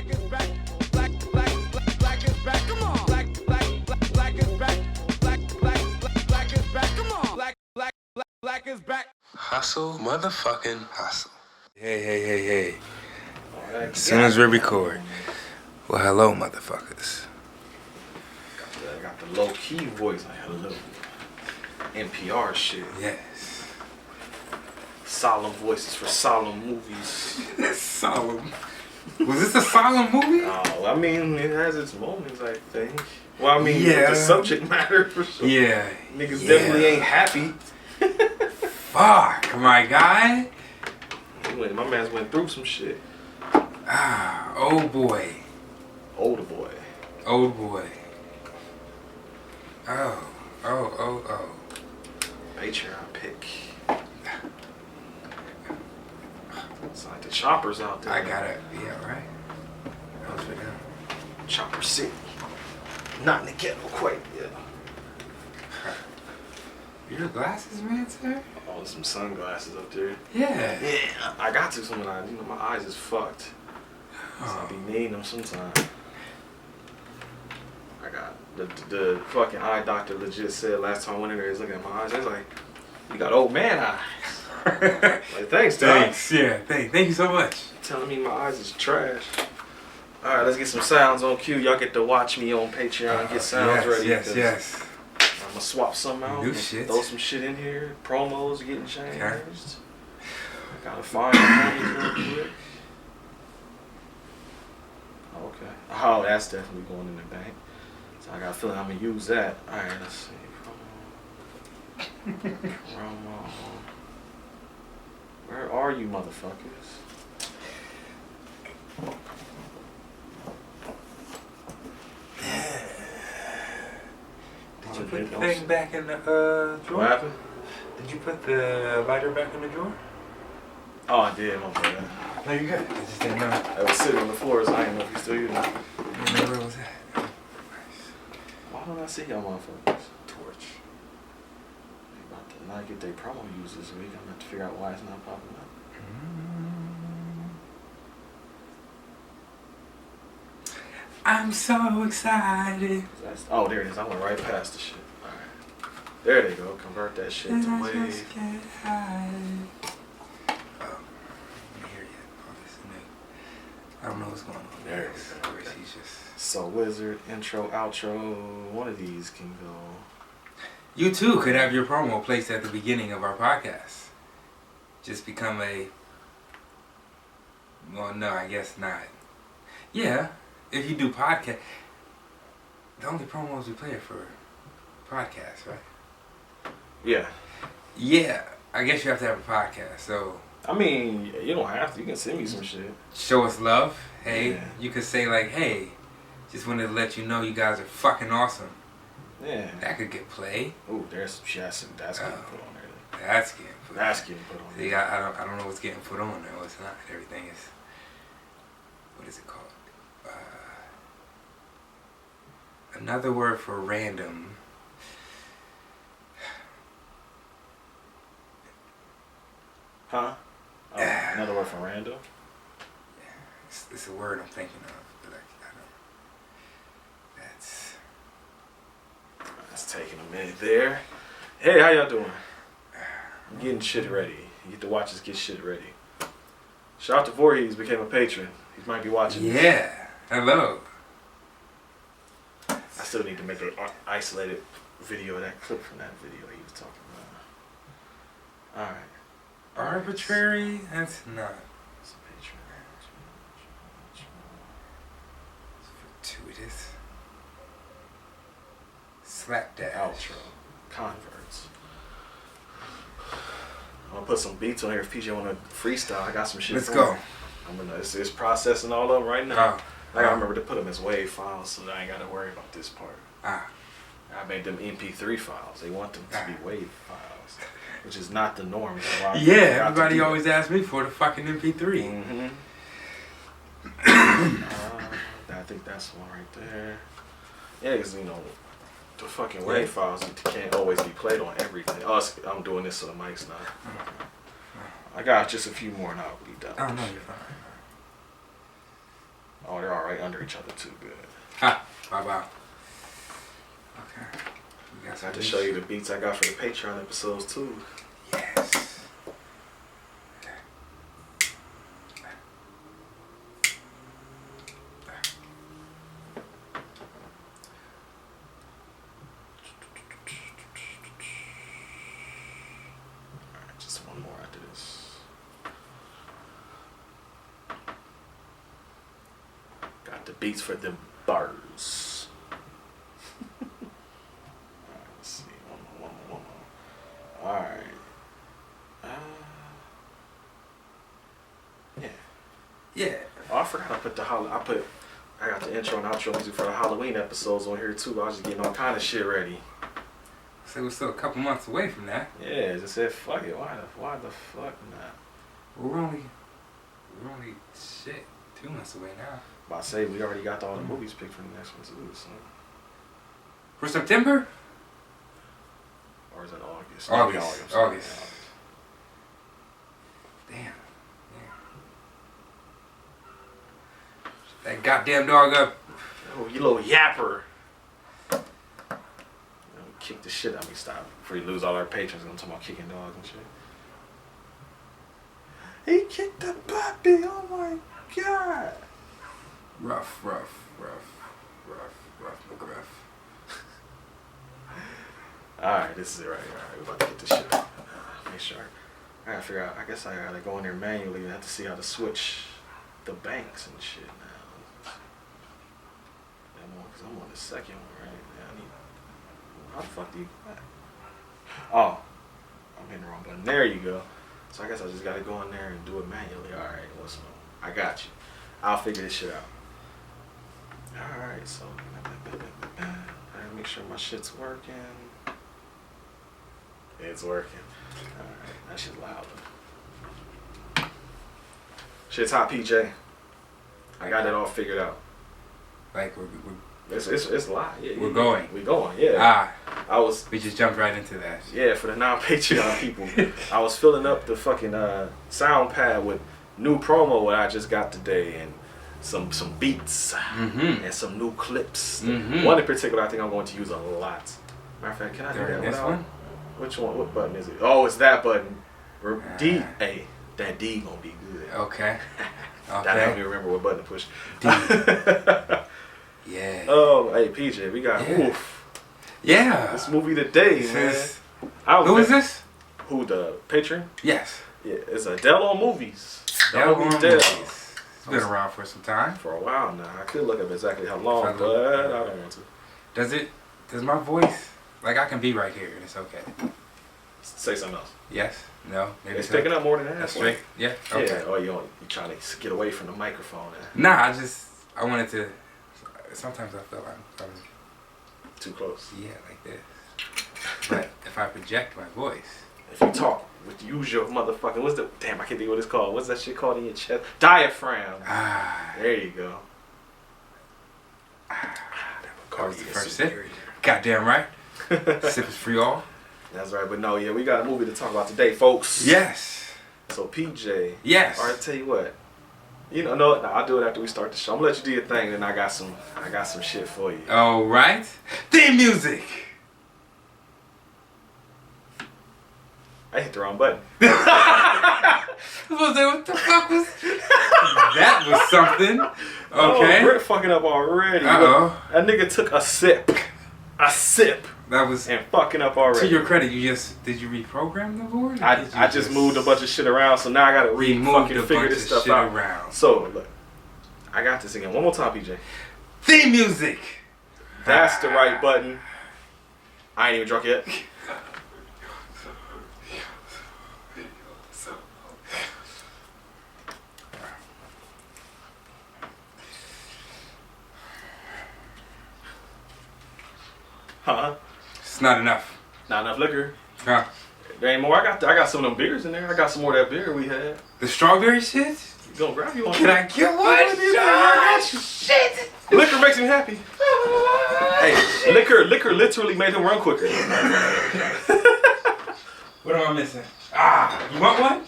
is back. Black is back. Come on. Black is back. Black is back. Come on. Black is back. Hustle, motherfucking hustle. Hey. As soon as we record. Well, hello, motherfuckers. I got the low-key voice. Like, hello. NPR shit. Yes. Solemn voices for solemn movies. Solemn. Was this a solemn movie? Oh, I mean, it has its moments, I think. Well, I mean, Yeah. the subject matter for sure. Yeah. Niggas definitely ain't happy. Fuck, my guy. My man's went through some shit. Ah, Oldboy. Oldboy. Oldboy. Oh. Patreon pick. It's like the choppers out there. I got it. Yeah, right. I was figuring out. Chopper City. Not in the ghetto quite yet. Your glasses, man, sir? Oh, there's some sunglasses up there. Yeah. Yeah, I got to some of that. You know, my eyes is fucked. So I be needing them sometimes. I got the fucking eye doctor legit said last time I went in there, he was looking at my eyes. He was like, "You got old man eyes." Like, thanks, Doc. Thanks. Yeah, thank you so much. Telling me my eyes is trash. All right, let's get some sounds on cue. Y'all get to watch me on Patreon and get sounds ready. Yes. I'm gonna swap some out. New shit. Throw some shit in here. Promos getting changed. Okay. I gotta find the homies real quick. Okay. Oh, that's definitely going in the bank. So I got a feeling I'm gonna use that. Alright, let's see. Promo. Where are you, motherfuckers? Did you put the thing back in the drawer? What happened? Did you put the lighter back in the drawer? Oh, I did. My bad. No, you good. I just didn't know. I was sitting on the floor, so I didn't know if you still using it. I didn't know where it was at. Why don't I see y'all motherfuckers? Torch. They about to not get their promo used this week. I'm gonna have to figure out why it's not popping up. I'm so excited. Oh, there it is. I went right past the shit. Alright. There they go. Convert that shit to wave. Oh, I can't hear yet. Oh, this is new. I don't know what's going on. There we go. Or is he just... So Wizard, intro, outro. One of these can go. You too could have your promo placed at the beginning of our podcast. Just become a... Well, no, I guess not. Yeah, if you do podcast... The only promos we play are for podcasts, right? Yeah. Yeah, I guess you have to have a podcast, so... I mean, you don't have to. You can send me some shit. Show us love. Hey, Yeah. You could say like, hey, just wanted to let you know you guys are fucking awesome. Yeah. That could get play. Ooh, there's some shit. That's getting put on there. That's getting put. That's getting put on See, there. I don't know what's getting put on there. What's not. Everything is. What is it called? Another word for random. Huh? Oh, another word for random? It's a word I'm thinking of, but I don't. That's taking a minute there. Hey, how y'all doing? I'm getting shit ready. You get to watch us get shit ready. Shout out to Voorhees, became a patron. He might be watching this. Yeah. Hello. I still need to make an isolated video of that clip from that video he was talking about. Alright. Arbitrary? That's not. It's a patron. It's fortuitous. Slapdash. Outro. Converts. I'm gonna put some beats on here if PJ wanna freestyle. I got some shit. Let's for go. him. It's processing all of them right now. Oh. I gotta remember to put them as WAV files so that I ain't gotta worry about this part. Ah. I made them MP3 files. They want them to be WAV files, which is not the norm. Yeah, everybody always asks me for the fucking MP3. Mm-hmm. I think that's one right there. Yeah, because, you know, the fucking WAV files can't always be played on everything. Oh, I'm doing this so the mic's not. I got just a few more and I'll be done. Oh, no, you're fine. Oh, they're all right under each other too. Good. Ha! Bye. Okay. We got I some had to show you the beats I got for the Patreon episodes too. Yes. Alright, just one more after this. Got the beats for them bars. Alright, let's see. One more. Alright. Yeah. Yeah. Oh, I forgot I put I got the intro and outro music for the Halloween episodes on here too. I was just getting all kind of shit ready. So we're still a couple months away from that. Yeah, just said fuck it. Why the fuck not? We're only shit 2 months away now. But I say we already got all the movies picked for the next one too. So. For September? Or is it August? August. Damn. That goddamn dog up. Oh, you little yapper. Kick the shit out of me. Stop. Before you lose all our patrons. I'm talking about kicking dogs and shit. He kicked the puppy. Oh my god. Rough McGruff. Alright, this is it right here. Alright, we're about to get this shit out. Make sure. I gotta figure out. I guess I gotta go in there manually and have to see how to switch the banks and shit now. Because I'm on the second one, right? How the fuck do you... Oh. I'm hitting the wrong button. There you go. So I guess I just gotta go in there and do it manually. Alright, I got you. I'll figure this shit out. Alright, so... I gotta make sure my shit's working. It's working. Alright, that shit's loud. Shit's hot, PJ. I got it all figured out. Like It's live. Yeah, we're going. We're going. Yeah. We just jumped right into that. Yeah, for the non-Patreon people, I was filling up the fucking sound pad with new promo that I just got today and some beats and some new clips. One in particular, I think I'm going to use a lot. Matter of fact, can I do that? This one? Which one? What button is it? Oh, it's that button. D. Hey, that D gonna be good. Okay. That helped me remember what button to push. D. Yeah. Oh, hey PJ, we got oof. Yeah. This movie today, man. Who is this? Who, the patron? Yes. Yeah, it's Adele on Movies. Adele on Movies. It's been around for some time. For a while now. I could look up exactly how long, but I don't want to. Does my voice, like I can be right here and it's okay. Say something else. Yes? No? Maybe it's picking up more than that. That's straight? Yeah? Okay. Yeah. Oh, you trying to get away from the microphone. Nah, I wanted to, sometimes I feel I'm too close. Yeah, like this. But if I project my voice. If you talk, use your motherfucking, damn, I can't think what it's called. What's that shit called in your chest? Diaphragm. There you go. That was the first sip. Goddamn right. Sip is free all. That's right, but no, yeah, we got a movie to talk about today, folks. Yes. So PJ. Yes. All right, tell you what. No, I'll do it after we start the show. I'm gonna let you do your thing, and I got some shit for you. All right. Theme music. I hit the wrong button. I was gonna say, what the fuck was that? Was something. Okay. Oh, Britt fucking up already. Uh-oh. That nigga took a sip. That was. And fucking up already. To your credit, did you reprogram the board? I just moved a bunch of shit around, so now I gotta fucking figure this stuff out. Around. So look, I got this again. One more time, PJ. Theme music. That's the right button. I ain't even drunk yet. Huh? It's not enough. Not enough liquor. Huh? There ain't more. I got some of them beers in there. I got some more of that beer we had. The strawberry shit? You gonna grab you one? Can I get one? I got you. Shit. Liquor makes him happy. Hey, liquor literally made him run quicker. What am I missing? You want one?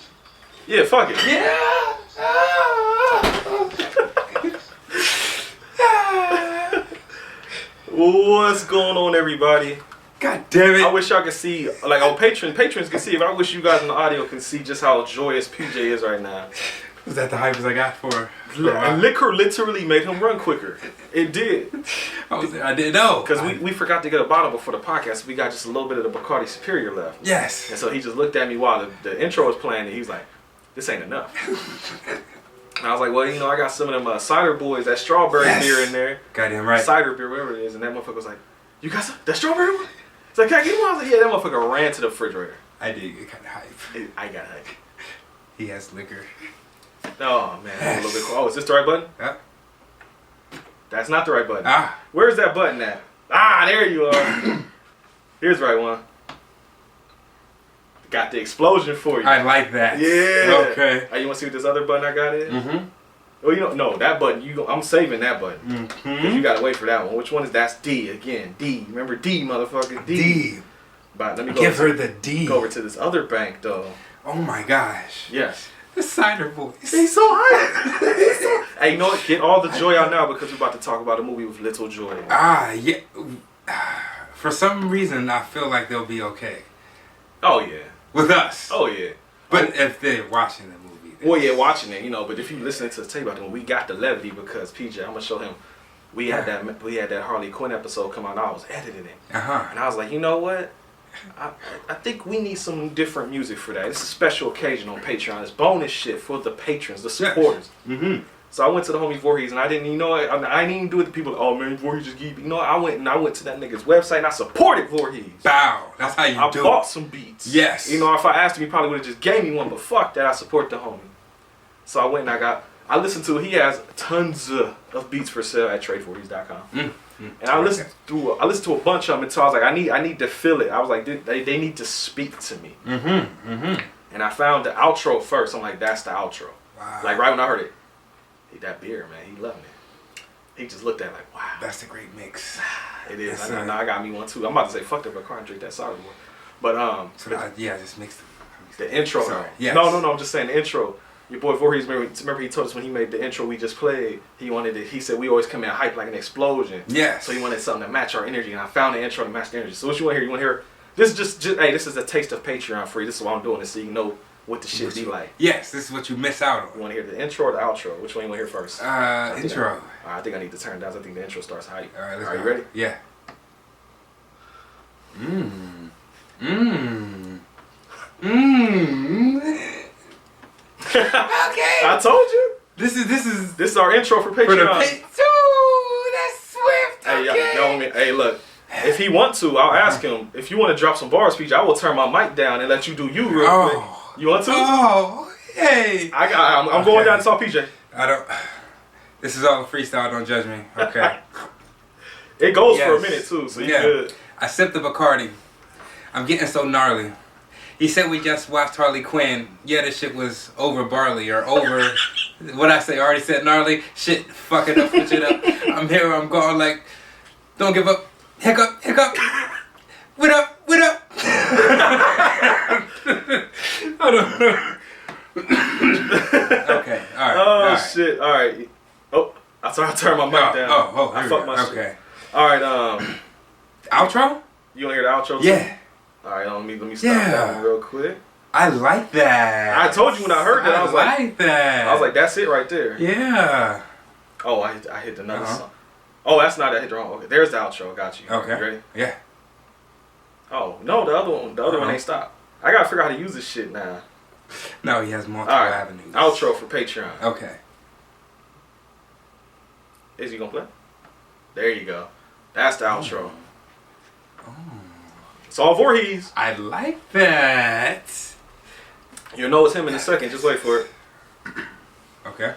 Yeah, fuck it. Yeah. What's going on, everybody? God damn it. I wish y'all could see, like on patrons can see. If I wish you guys in the audio can see just how joyous PJ is right now. Was that the hype as I got for Liquor literally made him run quicker. It did. I didn't know. Because we forgot to get a bottle before the podcast. We got just a little bit of the Bacardi Superior left. Yes. And so he just looked at me while the intro was playing, and he was like, "This ain't enough." And I was like, "Well, you know, I got some of them cider boys, that strawberry beer in there. Goddamn right. Cider beer, whatever it is." And that motherfucker was like, "You got some? That strawberry one?" It's like, "Can I get one?" I was like, "Yeah." That motherfucker ran to the refrigerator. I did get kind of hype. I got hype. He has liquor. Oh man, a little bit cool. Oh, is this the right button? Yep. That's not the right button. Ah. Where's that button at? Ah, there you are. Here's the right one. Got the explosion for you. I like that. Yeah. Okay. You want to see what this other button I got is? Mm-hmm. Well, you don't know that button. I'm saving that button. Mm-hmm. You gotta wait for that one. Which one is that's D again? D. Remember D, motherfucker. D. But let me go Give her the D. Go over to this other bank though. Oh my gosh. Yes. The cider boys. He's so high. Hey, you know what? Get all the joy out now because we're about to talk about a movie with little joy. Ah, yeah. For some reason, I feel like they'll be okay. Oh yeah. With us. Oh yeah. But if they're watching the movie. Well, yeah, watching it, you know. But if you listening to the tape about it, we got the levity because PJ, I'm gonna show him. We had that Harley Quinn episode come out. And I was editing it, and I was like, you know what? I think we need some different music for that. It's a special occasion on Patreon. It's bonus shit for the patrons, the supporters. Yes. Mm-hmm. So I went to the homie Voorhees, and I didn't, you know what? I didn't even do it to people. Oh man, Voorhees just give. You know, I went to that nigga's website and I supported Voorhees. Bow. That's how you do it. I bought some beats. Yes. You know, if I asked him, he probably would have just gave me one. But fuck that, I support the homie. So I went and I listened to. He has tons of beats for sale at tradeforties.com. And I listened to a bunch of them until I was like, I need to feel it. I was like, they need to speak to me. And I found the outro first. I'm like, that's the outro. Wow. Like right when I heard it, that beer, man, he loving it. He just looked at it like, wow. That's a great mix. It is. I got me one too. I'm about to say, fuck that, but I can't drink that sour one. But just mix the intro. Sorry. Yes. No, I'm just saying the intro. Your boy Voorhees, remember he told us when he made the intro we just played, he said we always come in hype like an explosion. Yes. So he wanted something to match our energy, and I found the intro to match the energy. So what you want to hear? You want to hear? This is just hey, this is a taste of Patreon for you. This is why I'm doing this, so you can know what the shit be like. Yes, this is what you miss out on. You want to hear the intro or the outro? Which one you want to hear first? Intro. I think I need to turn it down. I think the intro starts hype. All right, let's go. You ready? Yeah. Okay. I told you. This is our intro for Patreon. Ooh, that's swift. Hey, Okay. Hey, look. If he want to, I'll ask him. If you want to drop some bar speech, I will turn my mic down and let you do you real quick. You want to? Oh, hey. I'm going down to talk PJ. I don't. This is all freestyle. Don't judge me. Okay. It goes for a minute too, so you good. I sipped the Bacardi. I'm getting so gnarly. He said we just watched Harley Quinn. Yeah, this shit was over barley or over. What I say? I already said gnarly. Shit, fucking up, switch it up. I'm here. I'm going like, don't give up. Hiccup, hiccup. What up? What up? I don't know. Okay. All right. Oh all right. shit. All right. Oh, I turned my mic down. I fucked my shit. Okay. All right. Outro? You want to hear the outro? Too? Yeah. All right. Let me stop that one real quick. I like that. I told you when I heard that. I was like that. I was like, that's it right there. Yeah. Oh, I hit another song. Oh, that's not that. I hit the wrong. Okay, there's the outro. Got you. Okay. You ready? Yeah. Oh no, the other one ain't stopped. I gotta figure out how to use this shit now. No, he has multiple avenues. Outro for Patreon. Okay. Is he gonna play? There you go. That's the outro. Oh. It's all Voorhees. I like that. You'll know it's him in a second. Just wait for it. Okay.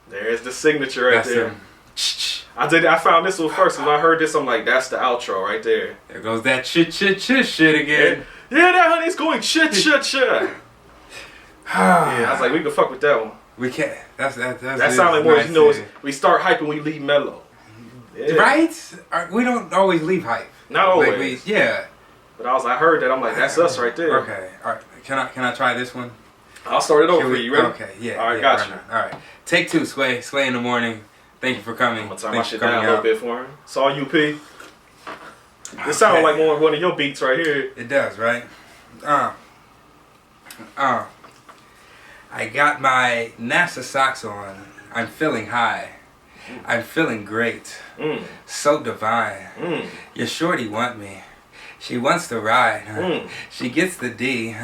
There's the signature right there. Him. I found this one first. When I heard this, I'm like, that's the outro right there. There goes that shit again. Yeah, that honey's going shit. Yeah, I was like, we can fuck with that one. We can't. That sounds like more, nice, we start hyping, we leave mellow. Yeah. Right? We don't always leave hype. Not always. Yeah. But I heard that. I'm like, that's us right there. Okay. All right. Can I try this one? I'll start it over for you. You ready? Okay. Yeah. All right. Got you. All right. Take two. Sway in the morning. Thank you for coming. I'm gonna turn my Thanks for shit down a coming little out. bit for him. It's all you, P. This sounds like one of your beats right here. It does, right? I got my NASA socks on. I'm feeling high. I'm feeling great. So divine. Your shorty want me. She wants to ride. She gets the D.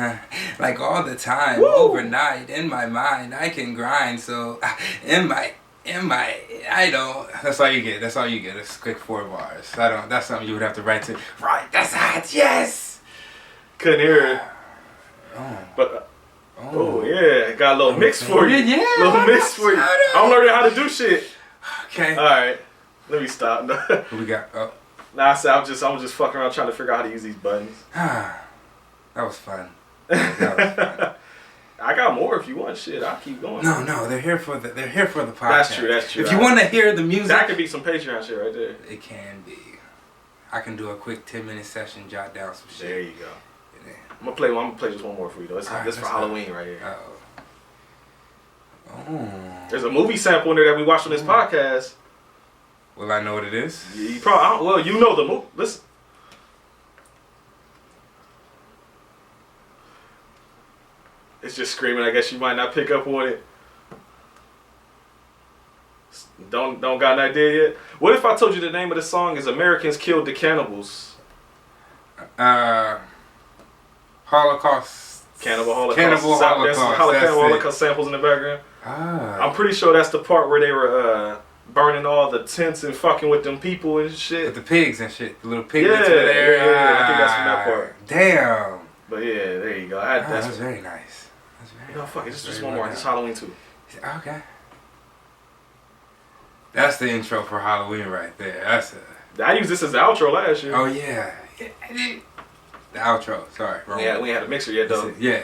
Like all the time. Woo! Overnight. In my mind. I can grind. So in my I don't. That's all you get. That's all you get. It's quick 4 bars. I don't. That's something you would have to write to. Right. That's hot. Yes. Couldn't hear it. But oh yeah, got a little mix for you. Yeah. Little mix for you. I'm learning how to do shit. Okay. All right. Let me stop. What we got? Oh. Nah, I said I'm just fucking around trying to figure out how to use these buttons. That was fun. That was fun. I got more if you want. Shit, I'll keep going. No, they're here for the podcast. That's true. If you want to hear the music, That could be some Patreon shit right there. it can be. I can do a quick 10-minute session, jot down some shit. There you go. Yeah. I'm gonna play just one more for you though. This Alright, for let's Halloween right here. Oh. There's a movie sample in there that we watched on this podcast. Will I know what it is? You probably well, you know the movie. Listen. It's just screaming. I guess you might not pick up on it. Don't got an idea yet. What if I told you the name of the song is "Americans Killed the Cannibals"? Holocaust. Cannibal Holocaust. Cannibal Holocaust. Cannibal That's Holocaust samples in the background. Ah. I'm pretty sure that's the part where they were burning all the tents and fucking with them people and shit. With the pigs and shit. The little piglets Yeah, were there. yeah, I think that's from that part. Damn. But yeah, there you go. I had That was very nice. That's very You know, fuck it. that's Just very one more. well Just done. Halloween too. Okay. That's the intro for Halloween right there. That's a. I used this as the outro last year. Oh yeah. The outro. Sorry. Wrong. Yeah, we ain't had a mixer yet though. Yeah.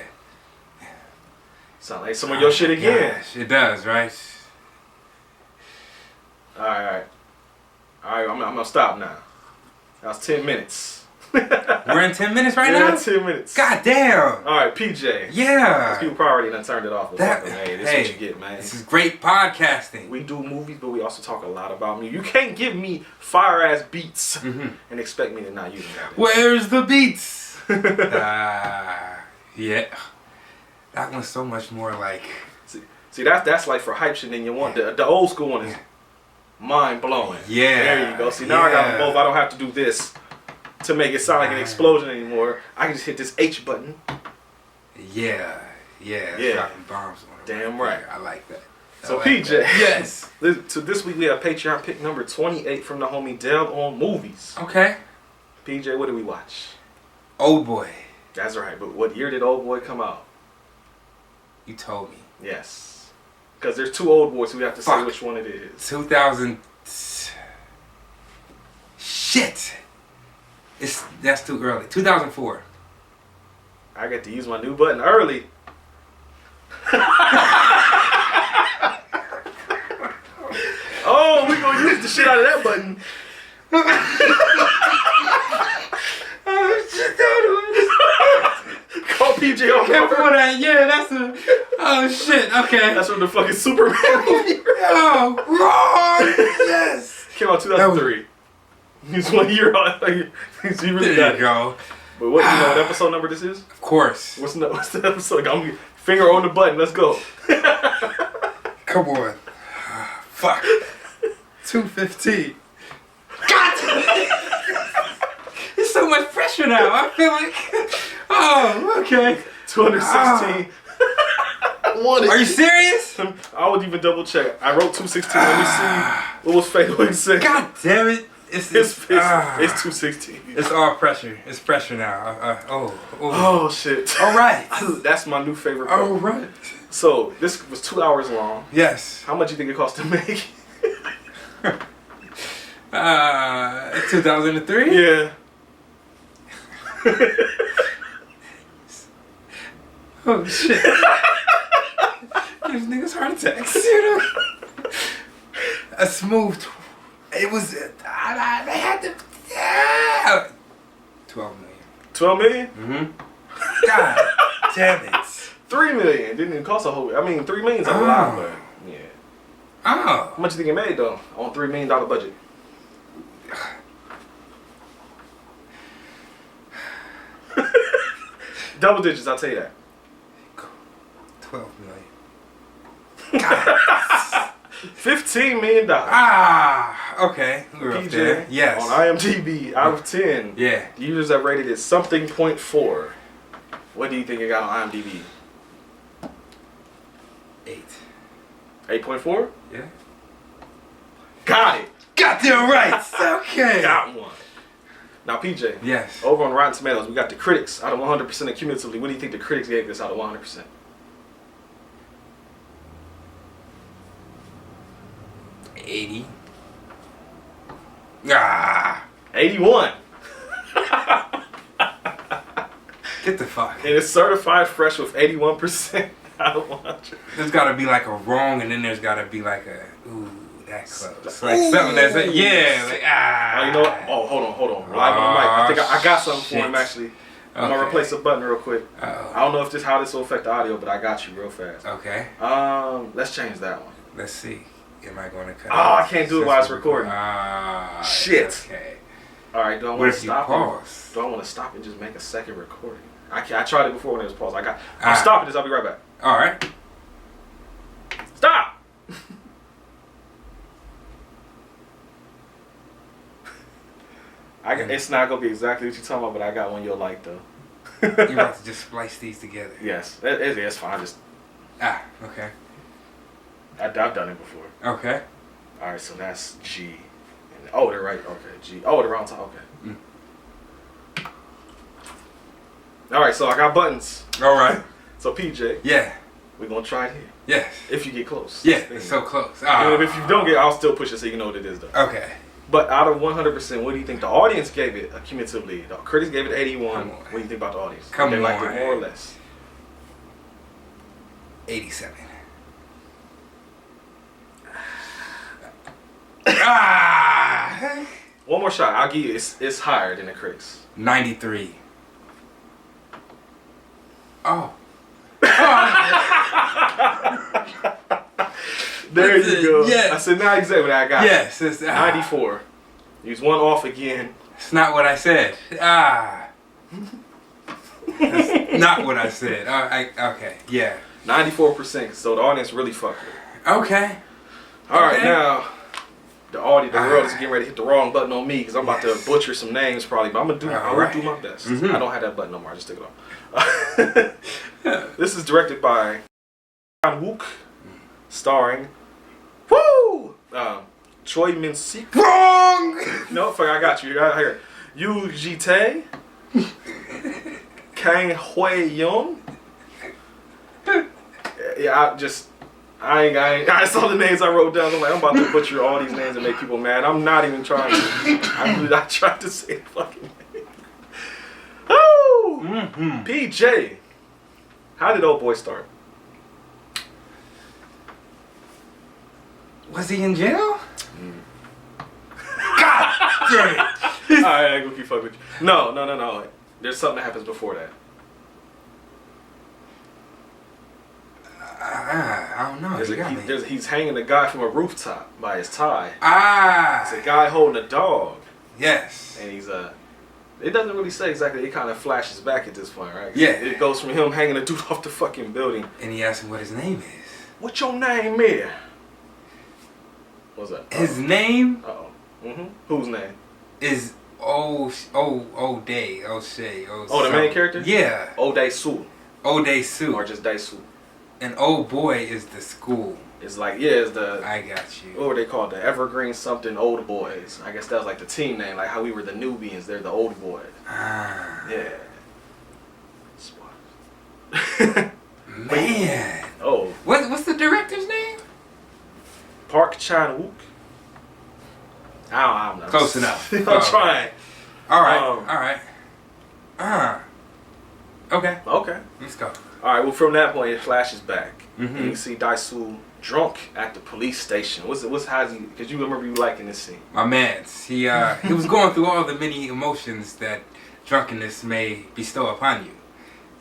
Sound like some of your shit again. Gosh, it does, right? Alright. I'm gonna stop now. That was 10 minutes. We're in 10 minutes right yeah, now? 10 minutes. God damn. Alright, PJ. Yeah. People probably done turned it off. That, Hey, this is what you get, man. This is great podcasting. We do movies, but we also talk a lot about music. You can't give me fire ass beats and expect me to not use them. Where's the beats? Yeah. That one's so much more like. See, that's like for hype shit. Then you want the old school one is mind blowing. Yeah. There you go. See, now I got them both. I don't have to do this to make it sound like an explosion anymore. I can just hit this H button. Yeah. Dropping bombs on it. Damn right. I like that. So like PJ, that. Yes. So this week we have Patreon pick number 28 from the homie Dell on movies. Okay. PJ, what did we watch? Oldboy. That's right. But what year did Oldboy come out? You told me. Yes. Because there's 2 old boys, so we have to say Fuck. which one it is. 2000. Shit. That's too early. 2004. I got to use my new button early. Oh, we gonna use the shit out of that button. Call PJ on Careful camera. that. Yeah, that's a. Oh shit. Okay. That's from the fucking Superman movie. Oh, wrong. Yes. Came out 2003. He's 1 year old. He really got There you it. go. But what, you know what episode number this is? Of course. What's the episode? I'm finger on the button. Let's go. Come on. Fuck. 2:15. God. It's so much pressure now. I feel like. Oh, okay. 216. Are you serious? I would even double check. I wrote 216. Let me see what was fake. What he said. God damn it. It's 216. It's all pressure. It's pressure now. Oh. Oh shit. All right. That's my new favorite part. All right. So this was 2 hours long. Yes. How much do you think it cost to make? 2003? Yeah. Oh shit. Gives niggas heart attacks. You know? A smooth. It was. They had to. Yeah. 12 million. 12 million? Mm-hmm. God damn it. 3 million. Didn't even cost a whole. I mean, 3 million's a lot, but yeah. Oh. How much you think it made though on $3 million budget? Double digits, I'll tell you that. 12 million. God. $15 million. Ah, okay. We're up there. PJ, Yes. on IMDb, out of 10, Yeah. the users have rated it something .4. What do you think it got on IMDb? 8. 8.4? Yeah. Got it. Goddamn right. Okay. Got one. Now, PJ. Yes. Over on Rotten Tomatoes, we got the critics out of 100% and cumulatively. What do you think the critics gave this out of 100%? 80. Ah. 81. Get the fuck. And it's certified fresh with 81% out of 100. There's gotta be like a wrong, and then there's gotta be like a ooh, that close. Like something that's yeah, like ah. Oh, you know what? Oh, hold on. Live on the mic. I think I got something for him actually. I'm gonna replace the button real quick. Uh-oh. I don't know if how this will affect the audio, but I got you real fast. Okay. Let's change that one. Let's see. Am I going to cut? Oh, I can't do it while it's recording. Ah. Shit. Okay. All right. Do I What want to if you stop? pause? Do I want to stop and just make a second recording? I tried it before when it was paused. I'm Ah. stopping this. I'll be right back. All right. Stop. It's not gonna be exactly what you're talking about, but I got one you'll like though. You're about to just splice these together. Yes, it's fine. Okay. I've done it before. Okay. All right, so that's G. And, they're right. Okay, G. Oh, they're on top. Okay. All right, so I got buttons. All right. So PJ, Yeah. we're gonna try it here. Yes. If you get close. Yeah. It's so close. Ah. And if you don't get, I'll still push it so you know what it is though. Okay. But out of 100%, what do you think the audience gave it cumulatively? The critics gave it 81. Come on. What do you think about the audience? Come they on. liked it more or less? 87. Ah. One more shot. I'll give you. It's higher than the critics. 93. Oh. There That's you it. go. Yes. I said not exactly what I got. Yes. It's 94. Use one off again. It's not what I said. Ah. That's not what I said. Okay. Yeah. 94%. So the audience really fucked with it. Okay. All right, Okay. now the world is getting ready to hit the wrong button on me because I'm about to Yes. butcher some names probably, but I'm gonna do my best. Mhm. I don't have that button no more. I just took it off. This is directed by John Wook, starring Choi Min Sik. Wrong. No, fuck, I got you. You got it here. Yu Ji Tae, Kang Hui Young. Yeah, I saw the names I wrote down. I'm like, I'm about to butcher all these names and make people mad. I'm not even trying to. I tried to say the fucking name. Oh, PJ. How did Oldboy start? Was he in jail? God damn it. Alright, I go keep fucking with you. No. There's something that happens before that. I don't know. You got me. He's hanging a guy from a rooftop by his tie. Ah. It's a guy holding a dog. Yes. And he's it doesn't really say exactly. It kind of flashes back at this point, right? Yeah. It goes from him hanging a dude off the fucking building. And he asked him what his name is. What your name is? What's that? His name Whose name? is O'Day. The main character? Yeah. O'Day Sue. O'Day Sue. Or just Day Sue. And Oldboy is the school. It's like, it's the, I got you. what were they called? The Evergreen something Old Boys. I guess that was like the team name, like how we were the Nubians, they're the Old Boys. Ah. Yeah. Man. Oh. What's the director's name? Park Chan-wook. I don't know. Close enough. I'm Oh, trying. Alright. Okay. Okay. Let's go. Alright, well from that point it flashes back. Mhm. And you see Daisu drunk at the police station. Because you remember you liking this scene. My man's. He was going through all the many emotions that drunkenness may bestow upon you.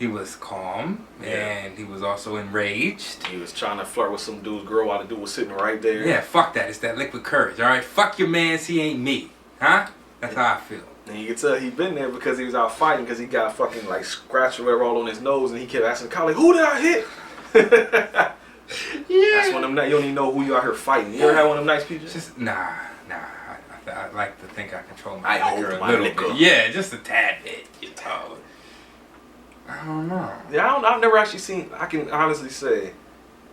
He was calm, Yeah. and he was also enraged. He was trying to flirt with some dude's girl while the dude was sitting right there. Yeah, fuck that. It's that liquid courage, alright? Fuck your mans, he ain't me. Huh? That's how I feel. And you can tell he been there because he was out fighting because he got fucking like scratch or whatever all on his nose and he kept asking the colleague, who did I hit? Yeah. That's one of them, you don't even know who you out here fighting. You ever had one of them nights, PJ? Just, nah. I like to think I control I my hold liquor a my little liquor. bit. Yeah, just a tad bit, you know. I don't know. Yeah, I've never actually seen, I can honestly say,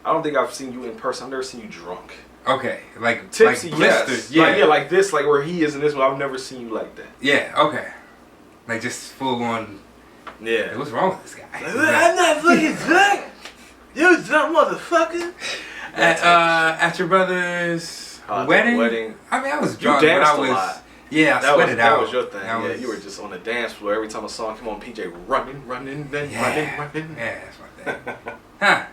I don't think I've seen you in person. I've never seen you drunk. Okay, like Tipsy, like blisters, yes. yeah. Like, yeah, like this, like where he is in this one, I've never seen you like that. Yeah, okay. Like just full on. Yeah. Hey, what's wrong with this guy? I'm not fucking drunk! You dumb motherfucker! At your brother's wedding? I mean, I was drunk, You danced but I was. a lot. Yeah, I That sweated out. That was your thing. That Yeah, was- you were just on the dance floor. Every time a song come on, PJ running, then running. Yeah, that's my thing. Huh.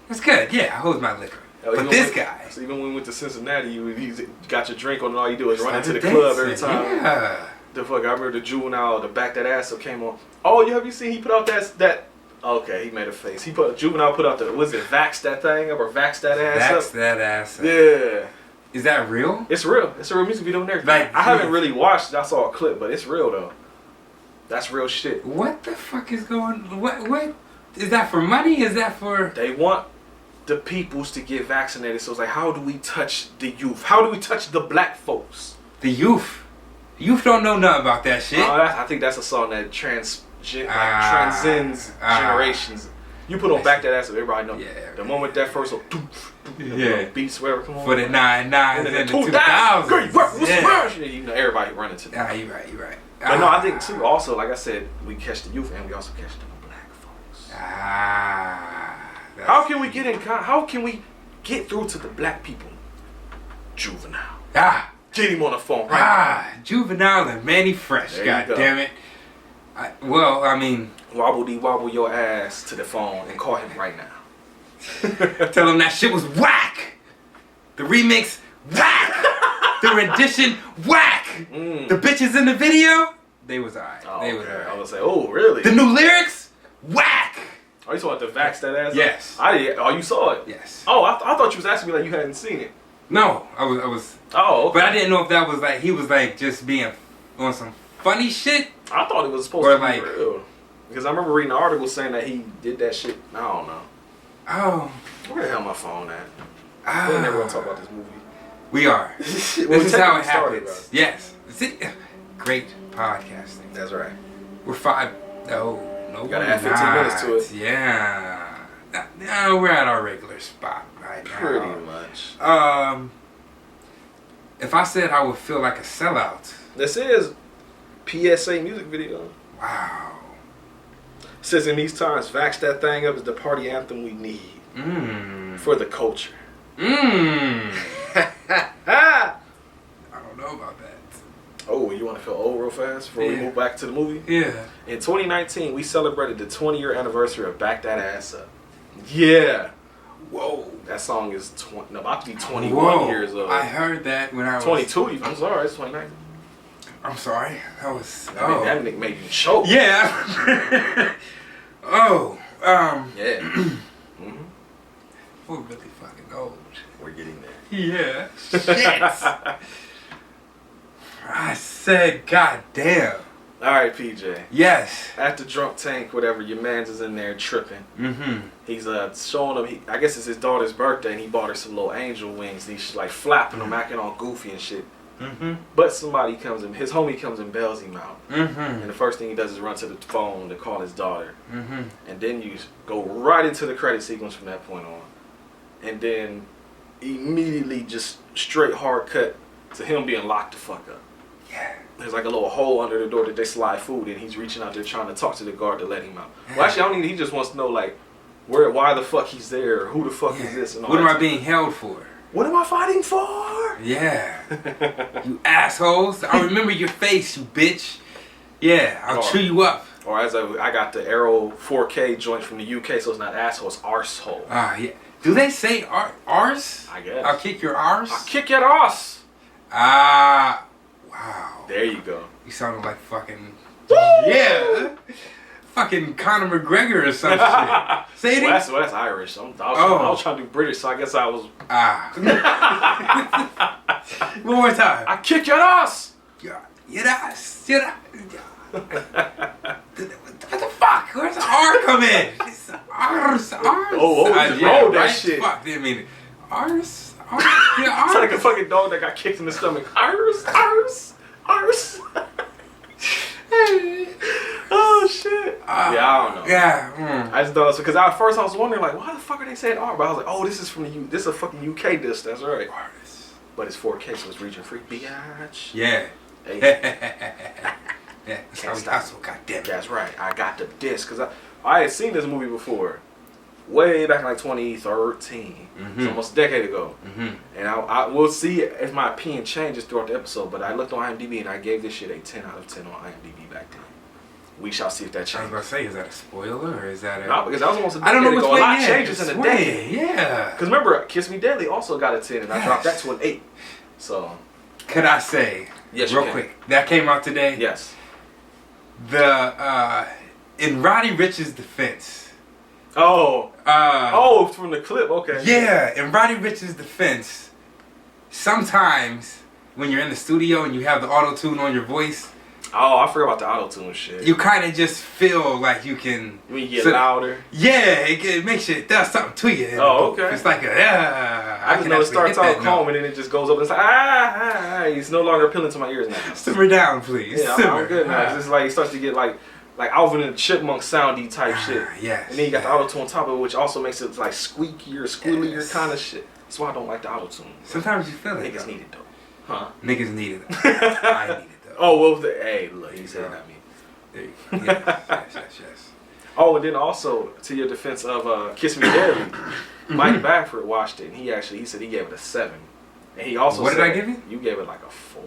That's good. Yeah, I hold my liquor. Oh, But this guy. So even when we went to Cincinnati, you got your drink on and all you do is run into started the club every dancing, time. Yeah. The fuck, I remember the Juvenile, the Back That Ass Up came on. Oh, have you seen he put out that okay, he made a face. Juvenile put out was it Vax That Thing Up or Vax That Ass That's Up? that ass. Yeah. Is that real? It's real. It's a real music video and everything. Like, I haven't really watched it. I saw a clip, but it's real though. That's real shit. What the fuck is going? What? Is that for money? Is that for? They want the peoples to get vaccinated. So it's like, how do we touch the youth? How do we touch the black folks? The youth. Youth don't know nothing about that shit. I think that's a song that transcends generations. You put on Back That Ass Up, everybody know. Yeah. The moment that first beats, whatever, come on. For the 99s and the 2000s. 2000s. Yeah. You know, everybody running to that. Nah, you're right. But no, I think too, also, like I said, we catch the youth and we also catch the black folks. How can we how can we get through to the black people? Juvenile. Get him on the phone right now. Juvenile and Manny Fresh. There God you go. damn it. I mean, Wobble your ass to the phone and call him right now. tell him that shit was whack. The remix, whack. The rendition, whack. The bitches in the video, they was alright. Oh, They was okay. I alright. was like, oh, really? The new lyrics, whack. Oh, you saw the Vax That Ass Up? Yes. Oh, you saw it? Yes. Oh, I thought you was asking me like you hadn't seen it. No, I was. Oh, okay. But I didn't know if that was like he was like just being on some funny shit. I thought it was supposed Or to be like- real. Because I remember reading an article saying that he did that shit. I don't know. Oh. Where the hell my phone at? We're never gonna talk about this movie. We are. Well, This is how it technically started, happens. Yes. See? Great podcasting. That's right. We're 5. No, gotta add 15 minutes to it. Yeah. No, we're at our regular spot right now. Pretty much. If I said I would feel like a sellout. This is PSA music video. Wow. Says in these times, Vax That Thing Up is the party anthem we need for the culture. I don't know about that. Oh, you want to feel old real fast before we move back to the movie? Yeah. In 2019, we celebrated the 20-year anniversary of Back That Ass Up. Yeah. Whoa. That song is about to be 21 years old. I heard that when I was 22 even. I'm sorry, it's 29. I'm sorry. That was. That nigga made you choke. Yeah. Yeah. We're really fucking old. We're getting there. Yeah. Shit. I said, God damn. Alright, PJ. Yes. At the drunk tank, whatever, your man's is in there tripping. He's showing him, I guess it's his daughter's birthday, and he bought her some little angel wings. And he's like flapping them, acting all goofy and shit. But somebody comes in, his homie comes and bails him out. And the first thing he does is run to the phone to call his daughter. And then you go right into the credit sequence from that point on. And then immediately just straight hard cut to him being locked the fuck up. Yeah. There's like a little hole under the door that they slide food in. He's reaching out there trying to talk to the guard to let him out. Well, actually, I don't even, he just wants to know like why the fuck he's there, or who the fuck is this, and all What am that I being held for? What am I fighting for? Yeah. You assholes. I remember your face, you bitch. Yeah, I'll chew you up. Or as I got the Arrow 4K joint from the UK, so it's not asshole, it's arsehole. Yeah. Do they say ours? I guess. I'll kick your arse? I'll kick your ass. Wow. There you go. You sounded like fucking... Yeah. Fuck fucking Conor McGregor or some shit. Say it. Well, that's Irish. I was trying to do British, so I guess I was. One more time. I kick your ass. Your ass. What the fuck? Where's the R come in? It's Rs. Oh, that shit. Fuck, didn't mean it. Rs. It's like a fucking dog that got kicked in the stomach. Rs. Oh shit. Yeah, I don't know. Yeah. I just thought because at first I was wondering like, why the fuck are they saying R? But I was like, oh, this is from this is a fucking UK disc. That's right. But it's 4K, so it's region free. Biatch. Yeah. Hey. Yeah. That's how we hustle. Goddamn. That's right. I got the disc because I had seen this movie before, way back in like 2013. It's almost a decade ago. And I will see if my opinion changes throughout the episode. But I looked on IMDb and I gave this shit a 10 out of 10 on IMDb back then. We shall see if that changes. I was about to say, is that a spoiler or is that a... No, because that was almost a I don't decade know ago. which A way lot changes in a day. Yeah. Because remember, Kiss Me Deadly also got a 10 and I dropped that to an 8. So... Could I say, yes, real quick, that came out today? Yes. In Roddy Ricch's defense... from the clip, okay. Yeah, in Roddy Ricch's defense, sometimes when you're in the studio and you have the auto-tune on your voice... Oh, I forgot about the auto-tune shit. You kind of just feel like you can... When you get louder. Yeah, it makes you... It does something to you. Oh, okay. It's like I just know it starts out calm and then it just goes up and it's like, it's no longer appealing to my ears now. Simmer down, please. Yeah, Simmer. I'm good now. It's just like, it starts to get like Alvin and the Chipmunk soundy type shit. Yes. And then you got the auto-tune on top of it, which also makes it like squeakier, squealier kind of shit. That's why I don't like the auto-tune. Sometimes you feel it. Niggas need it though. Huh? Niggas need it. I need it though. Oh, well, hey, look, he said not me. There you go. Yes. Oh, and then also, to your defense of Kiss Me Deadly, Mike Backford watched it, and he said he gave it a 7. And he also what said... did I give you? You gave it like a 4.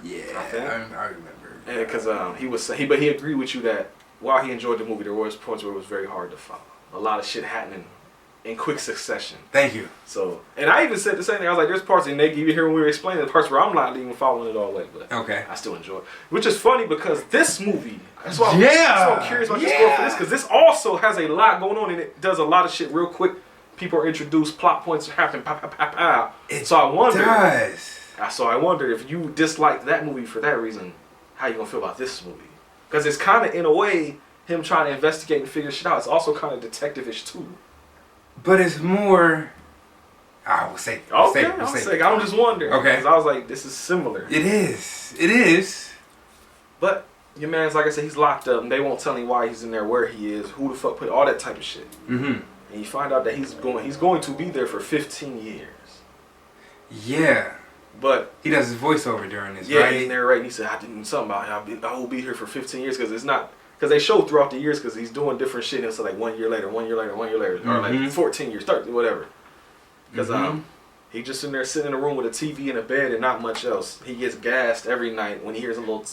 Yeah, I remember. And because he agreed with you that while he enjoyed the movie, there was points where it was very hard to follow. A lot of shit happening in quick succession. Thank you. So, and I even said the same thing. I was like, there's parts, and Nate, you hear when we were explaining the parts where I'm not even following it all the way, but okay. I still enjoy it. Which is funny because this movie, that's why I'm curious about your score for this, because this also has a lot going on, and it does a lot of shit real quick. People are introduced, plot points are happening, pow, pow, pow, pow. So I wonder if you disliked that movie for that reason, how you gonna feel about this movie? Because it's kind of, in a way, him trying to investigate and figure shit out. It's also kind of detective-ish too. But it's more... I will say. I'm just wondering. Okay. Because I was like, this is similar. It is. But your man's, like I said, he's locked up, and they won't tell him why he's in there, where he is, who the fuck put all that type of shit. And you find out that he's going to be there for 15 years. Yeah. But he does his voiceover during this, right? Yeah, he's narrating. He said, I did something about I will be here for 15 years because it's not... Because they show throughout the years because he's doing different shit. And it's like 1 year later, or like 14 years, 30, whatever. Because he just in there sitting in a room with a TV and a bed and not much else. He gets gassed every night when he hears a little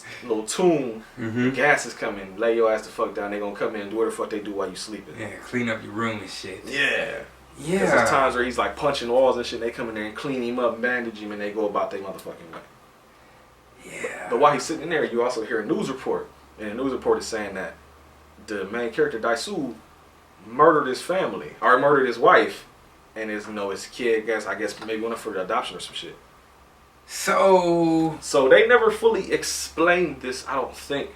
tune. The gas is coming. Lay your ass the fuck down. They gonna come in and do whatever the fuck they do while you sleeping. Yeah, clean up your room and shit. Yeah. Because there's times where he's like punching walls and shit. And they come in there and clean him up, and bandage him, and they go about their motherfucking way. Yeah. But while he's sitting in there, you also hear a news report. And the news report is saying that the main character, Daisu, murdered his family. Or murdered his wife. And his kid, I guess maybe went up for adoption or some shit. So they never fully explained this, I don't think.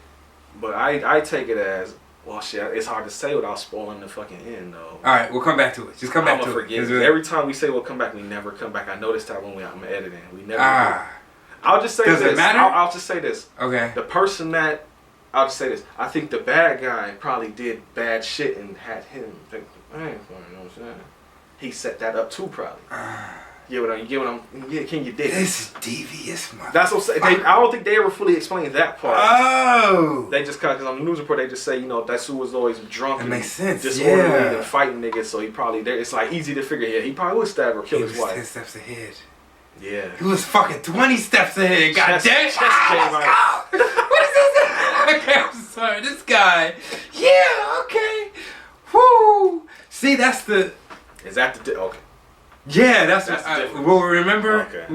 But I take it as, well, shit, it's hard to say without spoiling the fucking end, though. Alright, we'll come back to it. Just come back to it. Every time we say we'll come back, we never come back. I noticed that when I'm editing. We never do. I'll just say this. Does it matter? I'll just say this. Okay. The person that... I'll just say this. I think the bad guy probably did bad shit and had him think, I ain't funny, you know what I'm saying? He set that up too, probably. You get what I'm... Can you dig? This is devious, motherfucker. That's what I'm saying. I don't think they ever fully explained that part. Oh! They just because on the news report, they just say, Daisu was always drunk and disorderly and fighting niggas, so he probably... It's like easy to figure, he probably would stab or kill his wife. 10 steps ahead. Yeah. He was fucking 20 steps ahead. God damn it. What is this? Okay, I'm sorry. This guy. Yeah, okay. Whoo. See, that's the... Is that the... Okay. Yeah, that's That's what the difference. we'll remember. Okay.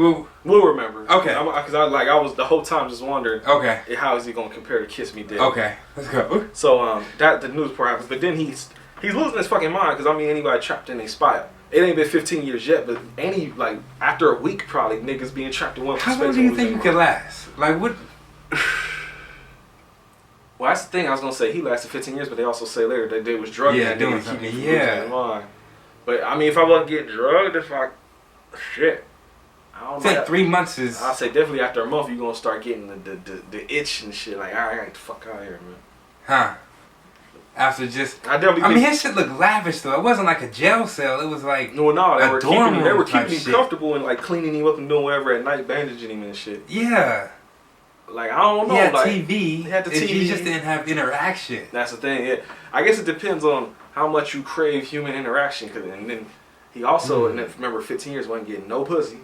We'll remember. Okay. Because I was the whole time just wondering. Okay. How is he gonna compare to Kiss Me Dead? Okay. Let's go. So that the news part happens, but then he's losing his fucking mind because I mean anybody trapped in a spot. It ain't been 15 years yet, but like after a week probably niggas being trapped in one How space. long do you think you could last? Like what? Well, that's the thing. I was gonna say he lasted 15 years, but they also say later that they was drugging. Yeah, that doing nigga to keep something. him from losing Yeah. his mind. But I mean, if I wasn't getting drugged, if I shit, I don't I know. think 3 months is. I'll say definitely after a month you're gonna start getting the itch and shit. Like, all right, I gotta get the fuck out of here, man. Huh. After just. I definitely. I mean, think, his shit looked lavish though. It wasn't like a jail cell. It was like. no, they a were dorm room keeping type him shit. comfortable and like cleaning him up and doing whatever at night, bandaging him and shit. Yeah. Like I don't know. He had like TV. he had the TV. He just didn't have interaction. That's the thing. Yeah, I guess it depends on how much you crave human interaction. And then he also, and then, remember, 15 years wasn't getting no pussy.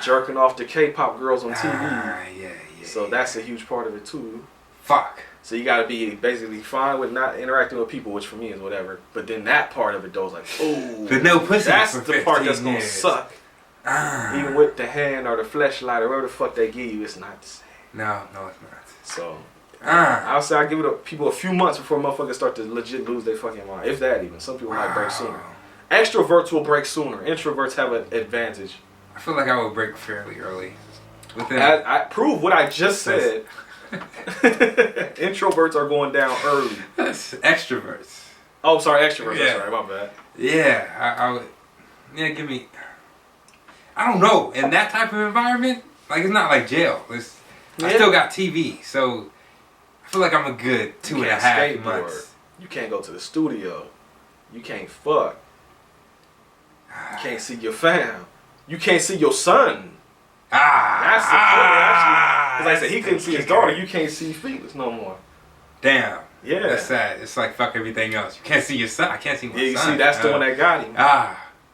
Jerking off to K-pop girls on TV. Yeah. So that's a huge part of it too. Fuck. So you got to be basically fine with not interacting with people, which for me is whatever. But then that part of it though is like, oh, The no pussy. that's for the part that's 15 gonna years. suck. Even with the hand or the fleshlight or whatever the fuck they give you, it's not the same. No, it's not. So I'll say I give it people a few months before motherfuckers start to legit lose their fucking mind. If that even. Some people might break sooner. Extroverts will break sooner. Introverts have an advantage. I feel like I would break fairly early. Within I prove what I just said. Introverts are going down early. extroverts. Oh, sorry, extroverts. Yeah. Sorry, my bad. Yeah, I would. Yeah, give me. I don't know. In that type of environment, like it's not like jail. I still got TV, so I feel like I'm a good 2.5 months. You can't go to the studio. You can't fuck. You can't see your fam. You can't see your son. That's the point, actually. Because like I said, he couldn't see his daughter. You can't see Felix no more. Damn. Yeah. That's sad. It's like fuck everything else. You can't see your son. I can't see my son. Yeah, you see, that's the one that got him.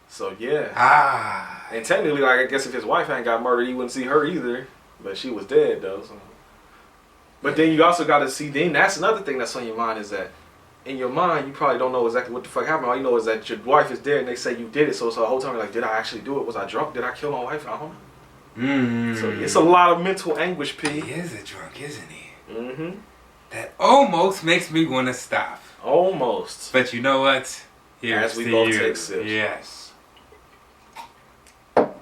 So yeah. And technically, like I guess if his wife hadn't got murdered, he wouldn't see her either. But she was dead though. So. But then you also got to see. Then that's another thing that's on your mind is that in your mind you probably don't know exactly what the fuck happened. All you know is that your wife is dead and they say you did it. So the whole time you're like, did I actually do it? Was I drunk? Did I kill my wife? I don't know. So it's a lot of mental anguish, P. He is a drunk, isn't he? Mm-hmm. That almost makes me want to stop. Almost. But you know what? Here's As we to both you. take sips. Yes. He went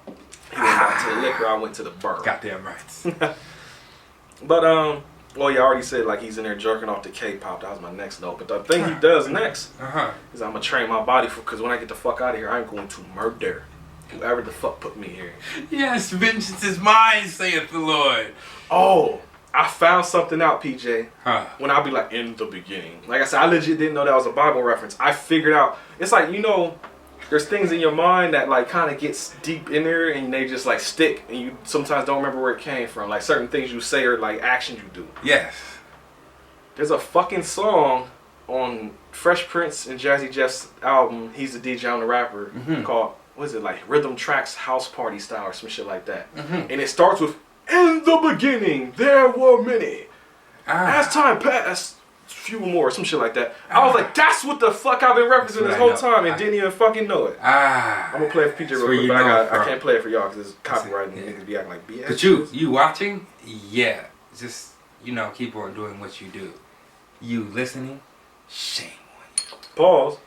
back to the liquor. I went to the bar. Goddamn right. But well, you already said like he's in there jerking off to K-pop. That was my next note. But the thing he does next is I'm gonna train my body for because when I get the fuck out of here, I'm going to murder whoever the fuck put me here. Yes, vengeance is mine, saith the Lord. Oh, I found something out, PJ. When I'll be like, in the beginning. Like I said, I legit didn't know that was a Bible reference. I figured out. It's like, you know, there's things in your mind that like kind of gets deep in there and they just like stick and you sometimes don't remember where it came from. Like certain things you say or like actions you do. Yes. There's a fucking song on Fresh Prince and Jazzy Jeff's album, He's the DJ, I'm the Rapper, called, what is it, like Rhythm Tracks House Party Style or some shit like that. And it starts with, in the beginning, there were many. As time passed, few more, some shit like that. I was like, that's what the fuck I've been referencing this whole time and didn't even fucking know it. I'm gonna play it for PJ real quick, but I can't play it for y'all because it's copyrighted and niggas be acting like BS. But you watching? Yeah. Just, you know, keep on doing what you do. You listening? Shame on you. Pause.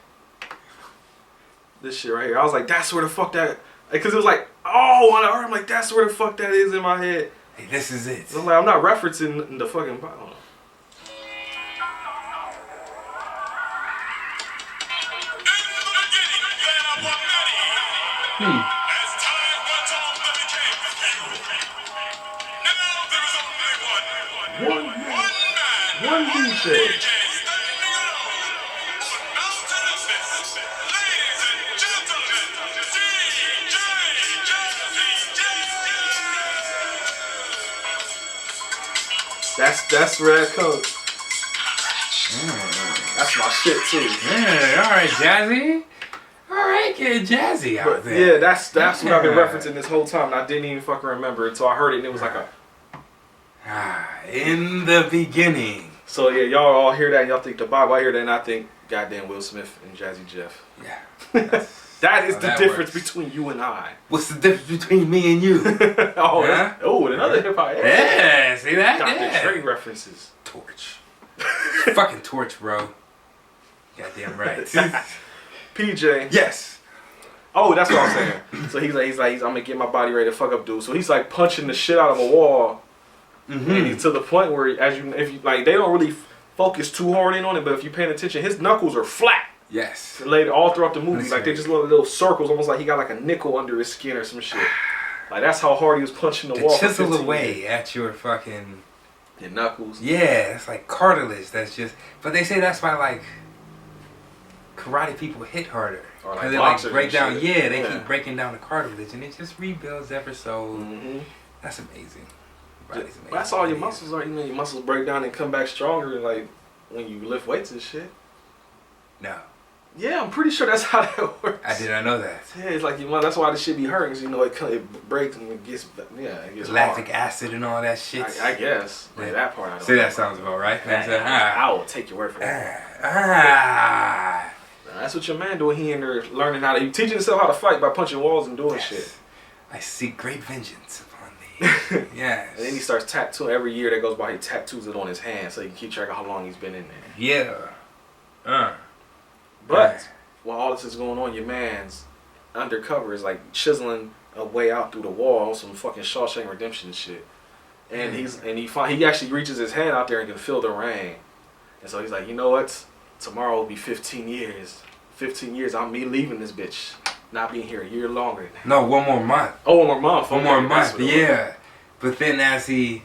This shit right here. I was like, that's where the fuck that... Because it was like, oh, when I heard, I'm like, that's where the fuck that is in my head. Hey, this is it. So I'm like, I'm not referencing the fucking... I don't know. One DJ. That's where that comes. That's my shit too. Yeah, alright, Jazzy. Alright, get Jazzy out there. Yeah, that's what I've been referencing this whole time and I didn't even fucking remember it until I heard it and it was like a... in the beginning. So yeah, y'all all hear that and y'all think the Bible. I hear that and I think goddamn Will Smith and Jazzy Jeff. Yeah. That is how the that difference works. between you and I. What's the difference between me and you? Oh, Huh? Another hip hop. Yeah, see that? Dr. Yeah. Dre references. Torch. Fucking torch, bro. Goddamn right. PJ. Yes. Oh, that's what I'm saying. So he's like, I'm gonna get my body ready to fuck up dude. So he's like punching the shit out of a wall, and he's to the point where, if you like, they don't really focus too hard in on it, but if you're paying attention, his knuckles are flat. Yes. Laid all throughout the movie, That's like they right. just little circles, almost like he got like a nickel under his skin or some shit. Like that's how hard he was punching the To wall. for chisel 15 away years. at your fucking... Your knuckles. Yeah, it's like cartilage. That's just... But they say that's why, like, karate people hit harder. Or like Because they, like, boxers break and down... shit. Yeah, they Yeah. keep breaking down the cartilage, and it just rebuilds ever so... Mm-hmm. That's amazing. Body's amazing. That's all your muscles are. You know, your muscles break down and come back stronger, like when you lift weights and shit. No. Yeah, I'm pretty sure that's how that works. I did not know that. Yeah, it's like that's why the shit be hurting. 'Cause, you know, it breaks and it gets it gets Lactic hard. acid and all that shit. I guess. Like, Yeah. that part I don't See, know that about. sounds about right. I will take your word for that. That's what your man doing. He in there learning how to teaching himself how to fight by punching walls and doing shit. I seek great vengeance upon thee. Yes. And then he starts tattooing. Every year that goes by, he tattoos it on his hand so he can keep track of how long he's been in there. Yeah. But while all this is going on, your man's undercover is like chiseling a way out through the wall on some fucking Shawshank Redemption shit. And he actually reaches his hand out there and can feel the rain. And so he's like, you know what? Tomorrow will be 15 years. 15 years, I'm me leaving this bitch. Not being here a year longer. No, one more month. Oh, one more month. One Okay, more that's month, what it was. yeah. But then as he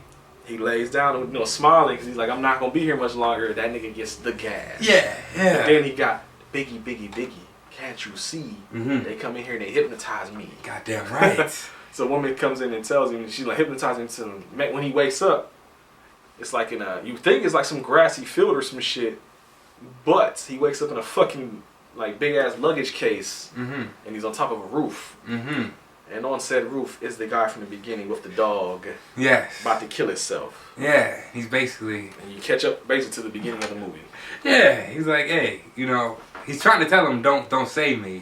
lays down and, you know, smiling because he's like, I'm not going to be here much longer. That nigga gets the gas. Yeah. And then he got Biggie. Can't you see? Mhm. They come in here and they hypnotize me. Goddamn right. So a woman comes in and tells him, she's like hypnotizing him. When he wakes up, it's like you think it's like some grassy field or some shit, but he wakes up in a fucking like big ass luggage case, and he's on top of a roof. And on said roof is the guy from the beginning with the dog, Yes. about to kill itself. Yeah. He's basically. And you catch up basically to the beginning of the movie. Yeah. He's like, hey, you know, he's trying to tell him, don't save me,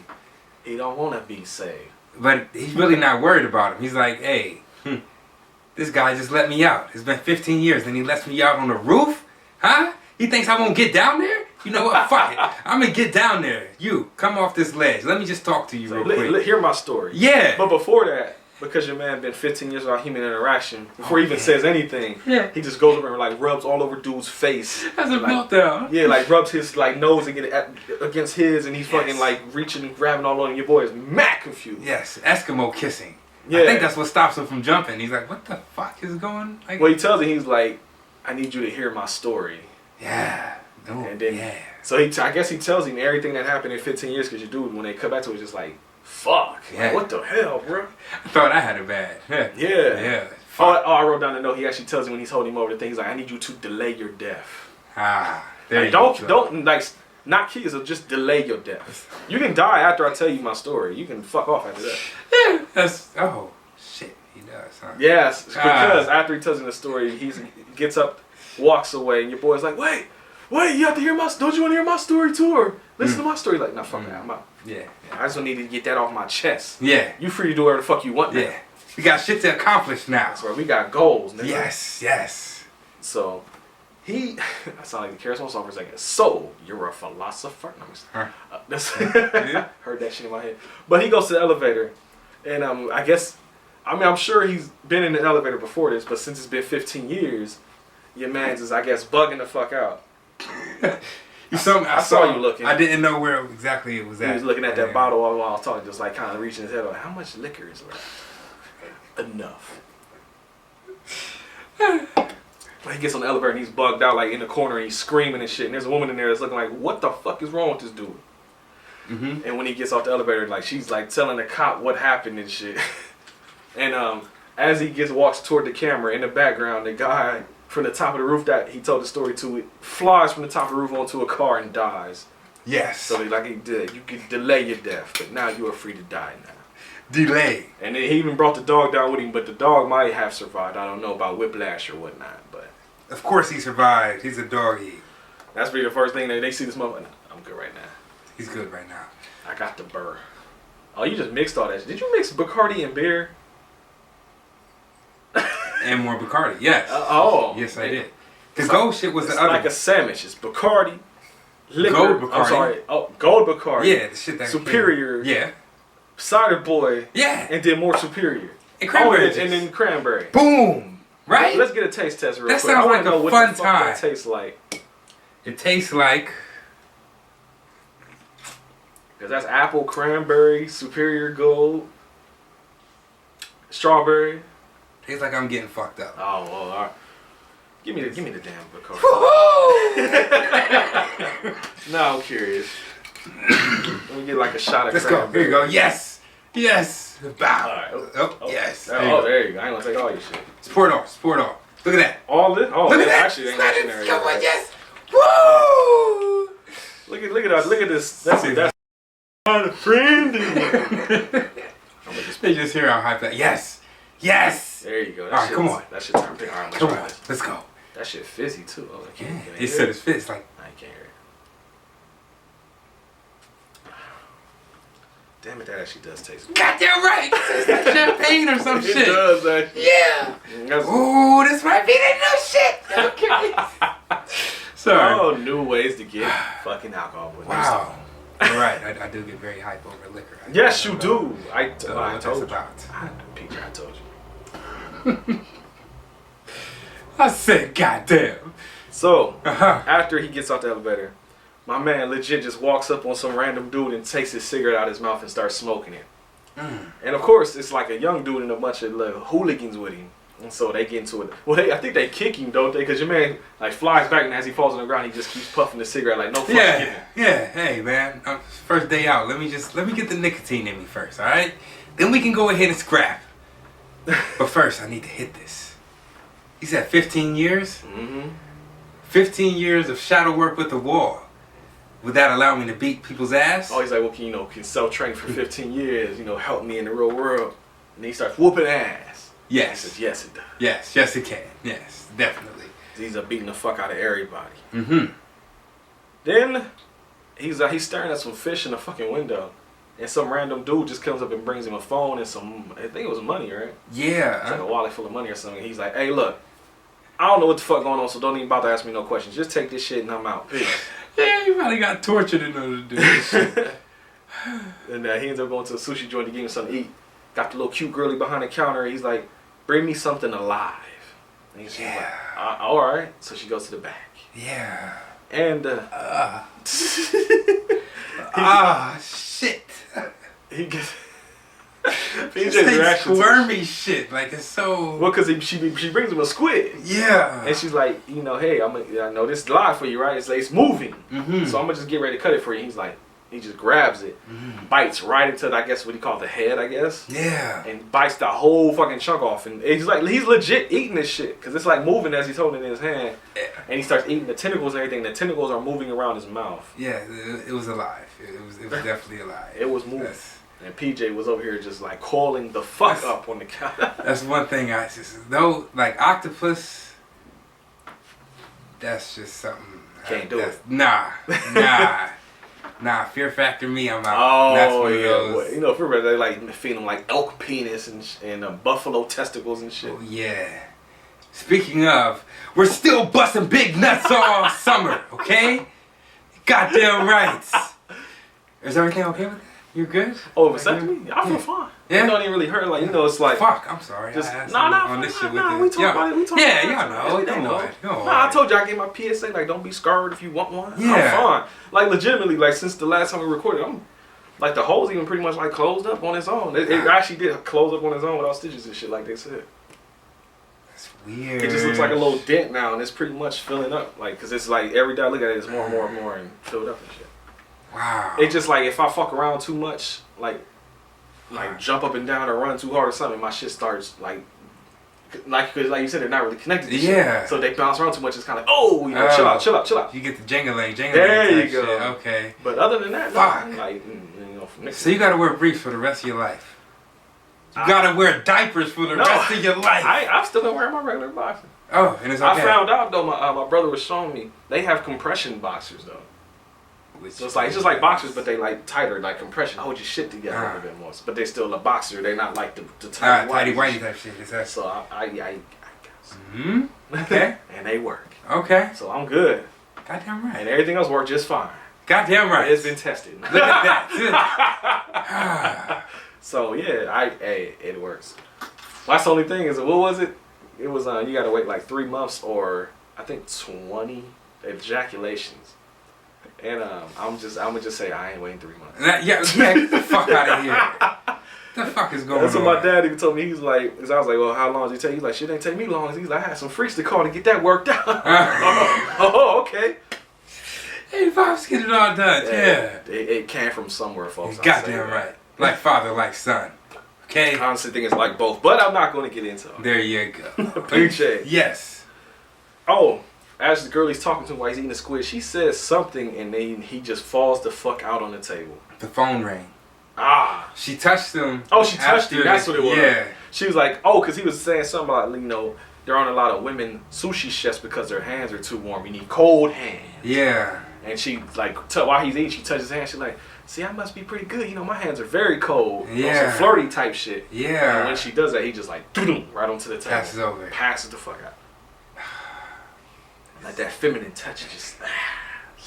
He don't want to be saved. but he's really not worried about him. He's like, hey, this guy just let me out. It's been 15 years, and he lets me out on the roof, huh? He thinks I won't get down there? You know what? Fuck it. I'm gonna get down there. You, come off this ledge. Let me just talk to you So real quick. hear my story. Yeah. But before that, because your man been 15 years without human interaction, before he even says anything, he just goes over and like rubs all over dude's face. That's a like, meltdown. Yeah, like rubs his like nose against his, and he's fucking like reaching and grabbing all on your boy is mad confused. Yes, Eskimo kissing. Yeah. I think that's what stops him from jumping. He's like, what the fuck is going on? Well, he tells him, he's like, I need you to hear my story. Yeah. No, And then, yeah. so I guess he tells him everything that happened in 15 years because your dude, when they come back to it, is just like, fuck. Yeah. Like, what the hell, bro? I thought I had it bad. Yeah. Yeah. Oh, I wrote down the note. He actually tells him when he's holding him over the thing, he's like, I need you to delay your death. There Like, you don't go. don't like not kids, or just delay your death. You can die after I tell you my story. You can fuck off after that. Yeah, that's shit. He does, huh? Yes, because after he tells him the story, he gets up, walks away, and your boy's like, wait, you have to hear don't you want to hear my story too, or listen to my story? Like, nah, fuck that, I'm out. Yeah. I just need to get that off my chest. Yeah. You free to do whatever the fuck you want now. Yeah. We got shit to accomplish now. That's right. We got goals, nigga. Yes. So I sound like the charisma song for a second. So you're a philosopher? No, Huh. yeah. Heard that shit in my head. But he goes to the elevator, and I'm sure he's been in the elevator before this, but since it's been 15 years, your man's is, I guess, bugging the fuck out. I saw you looking. I didn't know where exactly it was at. He was looking at that bottle while I was talking, just like kind of reaching his head like, how much liquor is left? Enough. He gets on the elevator and he's bugged out like in the corner and he's screaming and shit. And there's a woman in there that's looking like, what the fuck is wrong with this dude? And when he gets off the elevator, like she's like telling the cop what happened and shit. And as he walks toward the camera, in the background, the guy from the top of the roof that he told the story to, it flies from the top of the roof onto a car and dies. Yes. So like he did, you could delay your death, but now you are free to die now. Delay. And then he even brought the dog down with him, but the dog might have survived. I don't know about whiplash or whatnot, but Of course he survived. He's a doggy. that's really the first thing that they see this motherfucker. I'm good right now. He's good right now. I got the burr. Oh, you just mixed all that shit. Did you mix Bacardi and beer? And more Bacardi, yes. Yes, I did. The gold shit was the other. It's like a sandwich. It's Bacardi, liquor. Gold Bacardi. I'm sorry. Oh, gold Bacardi. Yeah, the shit that Superior. Yeah. Cider Boy. Yeah. And then more Superior. And cranberry and then cranberry. Boom. Right? Let's get a taste test real that quick. Sounds I like know a what fun the fuck time. that tastes like. It tastes like. Because that's apple, cranberry, Superior Gold, strawberry. Tastes like I'm getting fucked up. Oh, well, all right. Give me the damn Bacardi. Now I'm curious. Let me get like a shot of Let's go. cranberry. Here you go. Yes. Yes. Bow. All right. Yes. There you go. I ain't gonna take all your shit. Just pour it off. Just pour it off. Look at that. All this? Oh, Look at that. actually, ain't legendary. Come on, Right? yes. Woo! Look at this. That's not a friend. They just hear how hype that. Yes. Yes. There you go. All right, come on. That shit turn pink. All right, Come on. Let's go. That shit fizzy too. Oh, I can't. Yeah. Can I He hear said it? his fist like. I can't hear it. Damn it, that actually does taste good. Goddamn right. It's like champagne or some shit. It does, actually. Yeah. Ooh, this might be the new shit. Okay. Sorry. Oh, new ways to get fucking alcohol with Wow. You're right. I do get very hype over liquor. Yes, you do. I Don't know what told that's you. about. Peter, I told you. I said, goddamn. So, Uh-huh. after he gets off the elevator, my man legit just walks up on some random dude and takes his cigarette out of his mouth and starts smoking it. And of course, it's like a young dude and a bunch of little hooligans with him. And so they get into it. Well, I think they kick him, don't they? Because your man like flies back and as he falls on the ground, he just keeps puffing the cigarette like no fucking Yeah. Hey, man. First day out. Let me get the nicotine in me first, all right? Then we can go ahead and scrap. But first, I need to hit this. He said 15 years? Mm-hmm. 15 years of shadow work with the wall. Would that allow me to beat people's ass? Oh, he's like, well, can self-train for 15 years, help me in the real world. And then he starts whooping ass. Yes. He says, yes, it does. Yes, it can. Yes, definitely. He's beating the fuck out of everybody. Mm-hmm. Then he's staring at some fish in the fucking window. And some random dude just comes up and brings him a phone and I think it was money, right? Yeah. It's like a wallet full of money or something. He's like, hey, look, I don't know what the fuck going on, so don't even bother asking me no questions. Just take this shit and I'm out. Peace. Yeah, you probably got tortured in order to do this shit. And he ends up going to a sushi joint to give him something to eat. Got the little cute girlie behind the counter. He's like, bring me something alive. And she's like, all right. So she goes to the back. Yeah. And shit. he gets It's like squirmy shit. Like it's so. Well, because she brings him a squid. Yeah. And she's like, hey, I know this is live for you, right? It's moving. Mm-hmm. So I'm gonna just get ready to cut it for you. He's like, he just grabs it, bites right into, I guess, what he called the head, I guess. Yeah. And bites the whole fucking chunk off. And he's legit eating this shit. Because it's like moving as he's holding it in his hand. Yeah. And he starts eating the tentacles and everything. The tentacles are moving around his mouth. Yeah, it was alive. It was definitely alive. It was moving. And PJ was over here just like calling the fuck up on the counter. That's one thing though, like octopus, that's just something. Can't do it. Nah. Fear factor me, I'm out. Oh, That's one of yeah. those. Well, for they like feed them like elk penis and buffalo testicles and shit. Oh, yeah. Speaking of, we're still busting big nuts all summer, okay? Goddamn right. Is everything okay with that? You good? Oh, vasectomy? I feel fine. Yeah? It don't even really hurt. Like, it's like... Fuck, I'm sorry. Just, I asked nah, on this shit we talk with about it. We talk yeah, about y'all it. know. They know. Nah, I told you I gave my PSA, like, don't be scarred if you want one. Yeah. I'm fine. Like, legitimately, like, since the last time we recorded, like, the hole's even pretty much, like, closed up on its own. It actually did close up on its own without stitches and shit, like they said. That's weird. It just looks like a little dent now, and it's pretty much filling up. Like, because it's like, every day I look at it, it's more and more and more and filled up and shit. Wow. It's just like, if I fuck around too much, like jump up and down or run too hard or something, my shit starts like because like you said, they're not really connected to shit. So they bounce around too much. It's kind of like, chill out. You get the jingling. There you go. Shit. Okay. But other than that, fuck. So you gotta wear briefs for the rest of your life. You gotta wear diapers for the rest of your life. I've still been wearing my regular boxers. Oh, and it's okay. I found out though, my brother was showing me they have compression boxers though. So it's just like boxers, but they like tighter, like compression, hold your shit together a little bit more. But they still a boxer. They're not like the tighty whitey type shit. Exactly. So I guess. Okay. And they work. Okay. So I'm good. Goddamn right. And everything else worked just fine. Goddamn right. It's been tested. Look at that. So yeah, it works. That's the only thing is, what was it? It was you got to wait like 3 months or I think 20 ejaculations. And I'm gonna just say I ain't waiting 3 months. Get the fuck out of here. The fuck is going on? That's what my dad even told me. He's like, because I was like, well, how long does it take? He's like, shit ain't take me long. He's like, I had some freaks to call to get that worked out. Oh, okay. 85's getting it all done. Yeah. It came from somewhere, folks. Goddamn right. Like father, like son. Okay. I honestly think it's like both, but I'm not going to get into it. There you go. Appreciate. Yes. Oh, as the girl he's talking to while he's eating the squid, she says something and then he just falls the fuck out on the table. The phone rang. Ah. She touched him. Oh, she touched him. That's what it was. Yeah. She was like, oh, because he was saying something about, you know, there aren't a lot of women sushi chefs because their hands are too warm. You need cold hands. Yeah. And she, like, while he's eating, she touches his hand. She's like, see, I must be pretty good. You know, my hands are very cold. Yeah. Some flirty type shit. Yeah. And when she does that, he just like, right onto the table. Passes over. Passes the fuck out. Like that feminine touch just.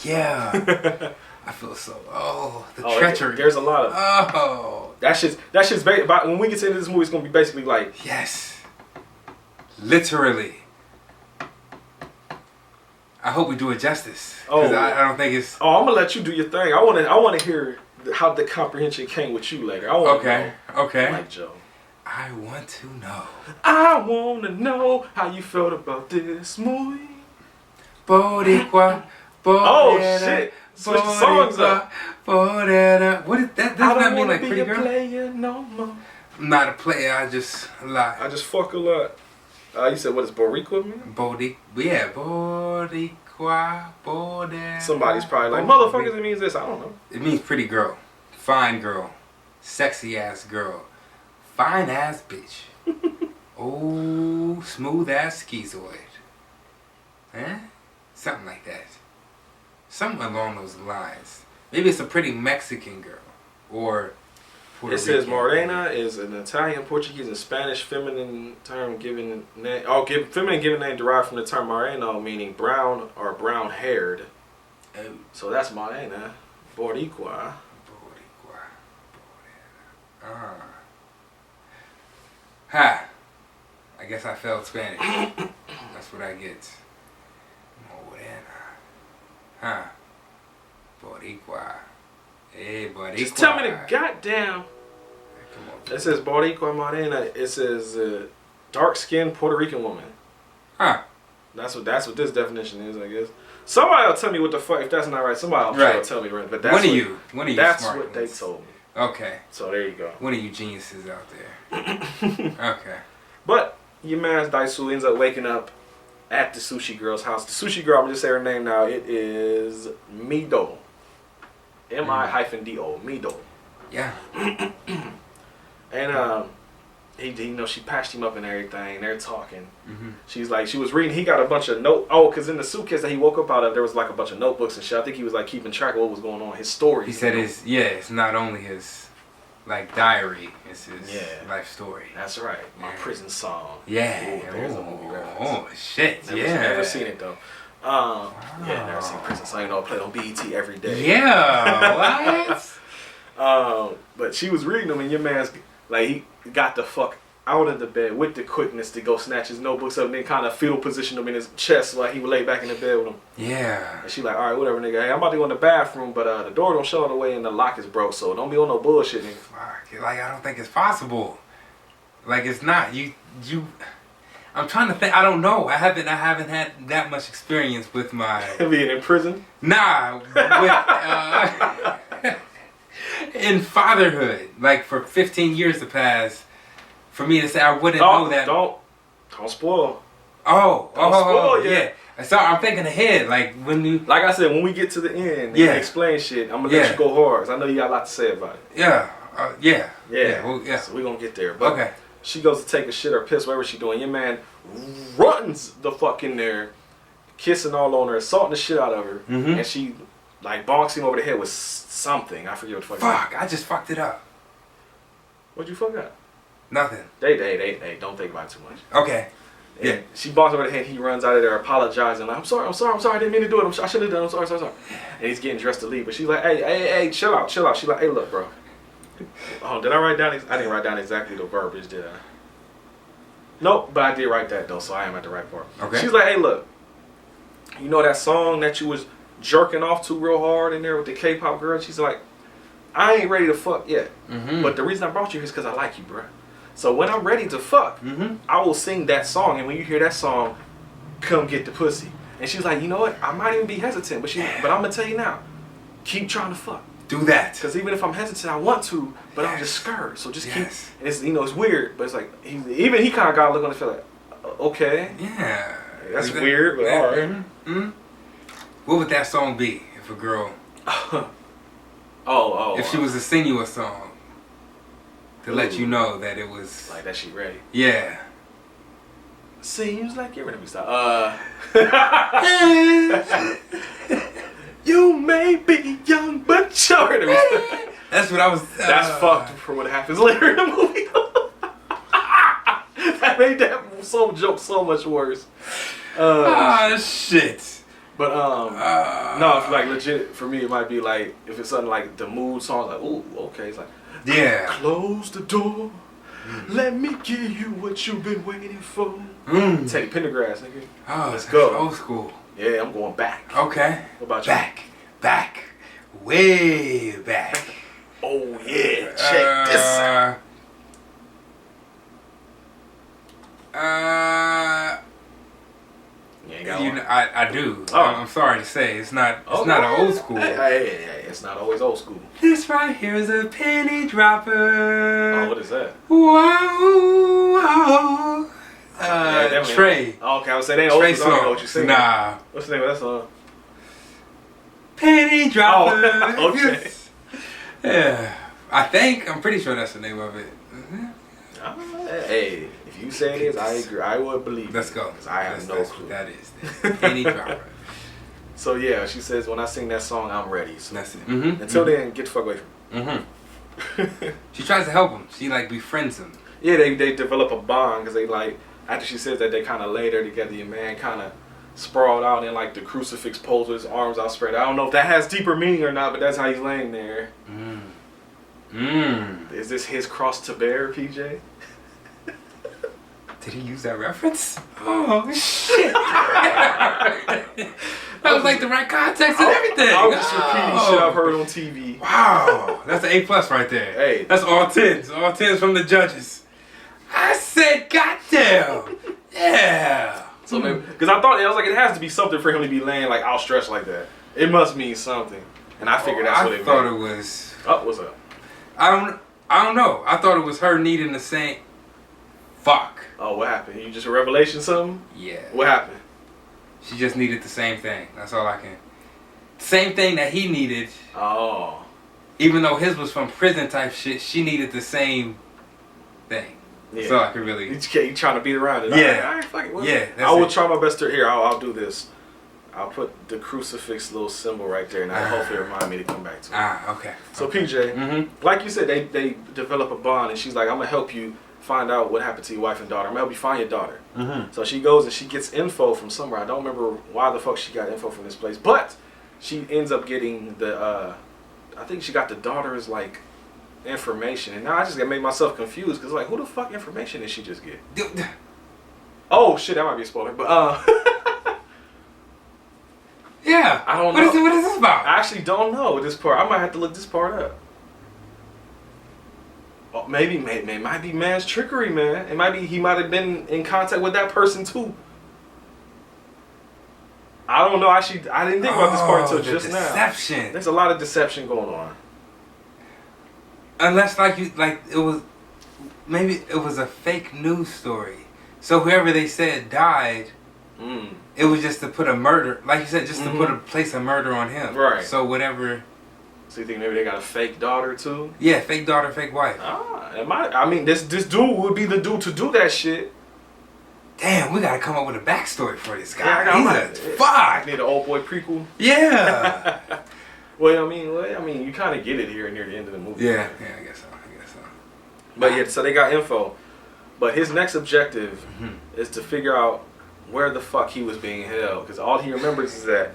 Yeah. I feel so. The treachery. There's a lot of. That shit's when we get into this movie, it's gonna be basically like. Yes. Literally. I hope we do it justice. Because I don't think it's. Oh, I'm gonna let you do your thing. I wanna hear how the comprehension came with you later. I want to know. Okay. Like Joe. I want to know. I wanna know how you felt about this movie. Boricua. Oh shit. Switch the songs up. What is that? Doesn't that mean like pretty girl? Player no more. I'm not a player. I just lie. I just fuck a lot. You said what does Boricua mean? Boricua. Somebody's probably like, motherfuckers, it means this. I don't know. It means pretty girl, fine girl, sexy ass girl, fine ass bitch. Oh, smooth ass schizoid. Huh? Something like that. Something along those lines. Maybe it's a pretty Mexican girl. Or Puerto It says Rican. morena is an Italian, Portuguese, and Spanish feminine term given name. Feminine given name derived from the term moreno, meaning brown or brown haired. Oh. So that's morena. Boricua. Ha! I guess I failed Spanish. That's what I get. Morena. Huh. Boricua. Hey, Boricua. Just tell me the goddamn. Come on. It says Boricua morena. It says dark-skinned Puerto Rican woman. Huh. That's what this definition is, I guess. Somebody will tell me what the fuck. If that's not right, somebody will tell me right. But that's One of you that's smart what they ones. told me. Okay. So there you go. One of you geniuses out there. Okay. But your man's Daisu ends up waking up at the sushi girl's house. The sushi girl, I'm gonna just say her name now. It is Mido. M-I-D-O. Mido. Yeah. And he she patched him up and everything. They're talking. Mm-hmm. She's like, she was reading. He got a bunch of because in the suitcase that he woke up out of, there was like a bunch of notebooks and shit. I think he was like keeping track of what was going on. His story. He said it's not only his like diary, it's his life story. That's right. My prison song. Yeah. Ooh, there's a movie reference. Oh shit. Never seen it though. Yeah, never seen prison song. You know, I play on BET every day. Yeah. What? But she was reading them, and your man's like, he got the fuck out of the bed with the quickness to go snatch his notebooks up and then kind of fetal position them in his chest while he would lay back in the bed with him. Yeah. And she like, all right, whatever, nigga. Hey, I'm about to go in the bathroom, but the door don't show the way and the lock is broke, so don't be on no bullshit, nigga. Fuck. Like, I don't think it's possible. Like, it's not. I'm trying to think. I don't know. I haven't had that much experience with my Being in prison? Nah, with in fatherhood, like for 15 years to pass, for me to say I wouldn't know that. Don't spoil. Don't spoil, yeah. So I'm thinking ahead, like when you. Like I said, when we get to the end and you explain shit, I'm gonna let you go hard, 'cause I know you got a lot to say about it. Yeah. Yeah. So we gonna get there. But okay. She goes to take a shit or piss, whatever she doing. Your man runs the fuck in there, kissing all on her, assaulting the shit out of her, and she like bonks him over the head with something. I forget what the fuck. Fuck, I just fucked it up. What'd you fuck up? Nothing. They don't think about it too much. Okay. And Yeah. she bonks over the head. He runs out of there apologizing. Like, I'm sorry. I didn't mean to do it. I should have done it. I'm sorry. And he's getting dressed to leave. But she's like, hey, chill out. She's like, hey, look, bro. Oh, did I write down? I didn't write down exactly the verbiage, did I? Nope, but I did write that though, so I am at the right part. Okay. She's like, hey, look. You know that song that you was jerking off to real hard in there with the K-pop girl? She's like, I ain't ready to fuck yet. Mm-hmm. But the reason I brought you here is because I like you, bro. So when I'm ready to fuck, I will sing that song, and when you hear that song, come get the pussy. And she's like, you know what? I might even be hesitant, but I'm gonna tell you now, keep trying to fuck. Do that. Because even if I'm hesitant, I want to, but I'm just scared. So just keep. Yes. It's it's weird, but it's like he kind of got a look on his face like, okay, Yeah. that's weird, but all right. Mm-hmm. What would that song be if a girl? If she was to sing you a song to let you know that it was like that, she ready. Yeah. Seems like you're ready to stop. You may be young, but you're ready. That's what I was. That's fucked for what happens later in the movie. That made that joke so much worse. Shit. But no, if like legit for me, it might be like if it's something like the mood song, like ooh, okay, it's like yeah. Close the door, let me give you what you've been waiting for. Teddy Pendergrass, nigga. Oh, let's go. Old school. Yeah, I'm going back. Okay. What about you? Back, way back. Oh yeah, check this out. You ain't got one? I do. Oh. I'm sorry to say, it's not an old school. Hey, it's not always old school. This right here is a penny dropper. Oh, what is that? Whoa. Trey. Oh, okay, I was saying they old Trey school. I don't know song. what you singing. Nah. What's the name of that song? Penny dropper. Oh, okay. Yeah. I'm pretty sure that's the name of it. Hey, if you say it is, I agree. I would believe. Let's go. Because I have no clue. What that is. Penny dropper. So yeah, she says when I sing that song, I'm ready. So That's it. until then, get the fuck away from me. She tries to help him. She like befriends him. Yeah, they develop a bond because they like after she says that they kind of lay there together. Your man kind of sprawled out in like the crucifix pose with his arms outspread. I don't know if that has deeper meaning or not, but that's how he's laying there. Is this his cross to bear, PJ? Did he use that reference? Oh shit! That was like the right context and everything. I was just repeating shit I've heard on TV. Wow, that's an A+ right there. Hey, that's all 10s. All 10s from the judges. I said, goddamn. Yeah. So maybe because I thought I was like it has to be something for him to be laying like outstretched like that. It must mean something, and I figured that's what it meant. I thought it was. Oh, what's up? I don't know. I thought it was her needing the same. Fuck. Oh, what happened? You just a revelation something? Yeah. What happened? She just needed the same thing. That's all I can. Same thing that he needed. Oh. Even though his was from prison type shit, she needed the same thing. Yeah. So I could really. You trying to beat around it? Yeah. All right, fuck it. Yeah. I will try my best to. Here, I'll do this. I'll put the crucifix little symbol right there, and I hopefully remind me to come back to it. Okay. So PJ, like you said, they develop a bond, and she's like, I'm gonna help you find out what happened to your wife and daughter. I'm gonna help you find your daughter. So she goes and she gets info from somewhere. I don't remember why the fuck she got info from this place, but she ends up getting the. I think she got the daughter's like information, and now I just made myself confused because like, who the fuck information did she just get? Oh shit, that might be a spoiler, but yeah, I don't know. What is this about? I actually don't know this part. I might have to look this part up. Oh, maybe it might be man's trickery, man. It might be he might have been in contact with that person too. I don't know. Actually, I didn't think about this part until just deception. Now. There's a lot of deception going on. Unless it was maybe it was a fake news story. So whoever they said died, it was just to put a murder, like you said, just to place a murder on him. Right. So whatever. So you think maybe they got a fake daughter too? Yeah, fake daughter, fake wife. I mean, this dude would be the dude to do that shit. Damn, we gotta come up with a backstory for this guy. Yeah, fuck. I need an Oldboy prequel. Yeah. Well, I mean, you kind of get it here near the end of the movie. Yeah, I guess so. But yeah, so they got info. But his next objective is to figure out where the fuck he was being held. Because all he remembers is that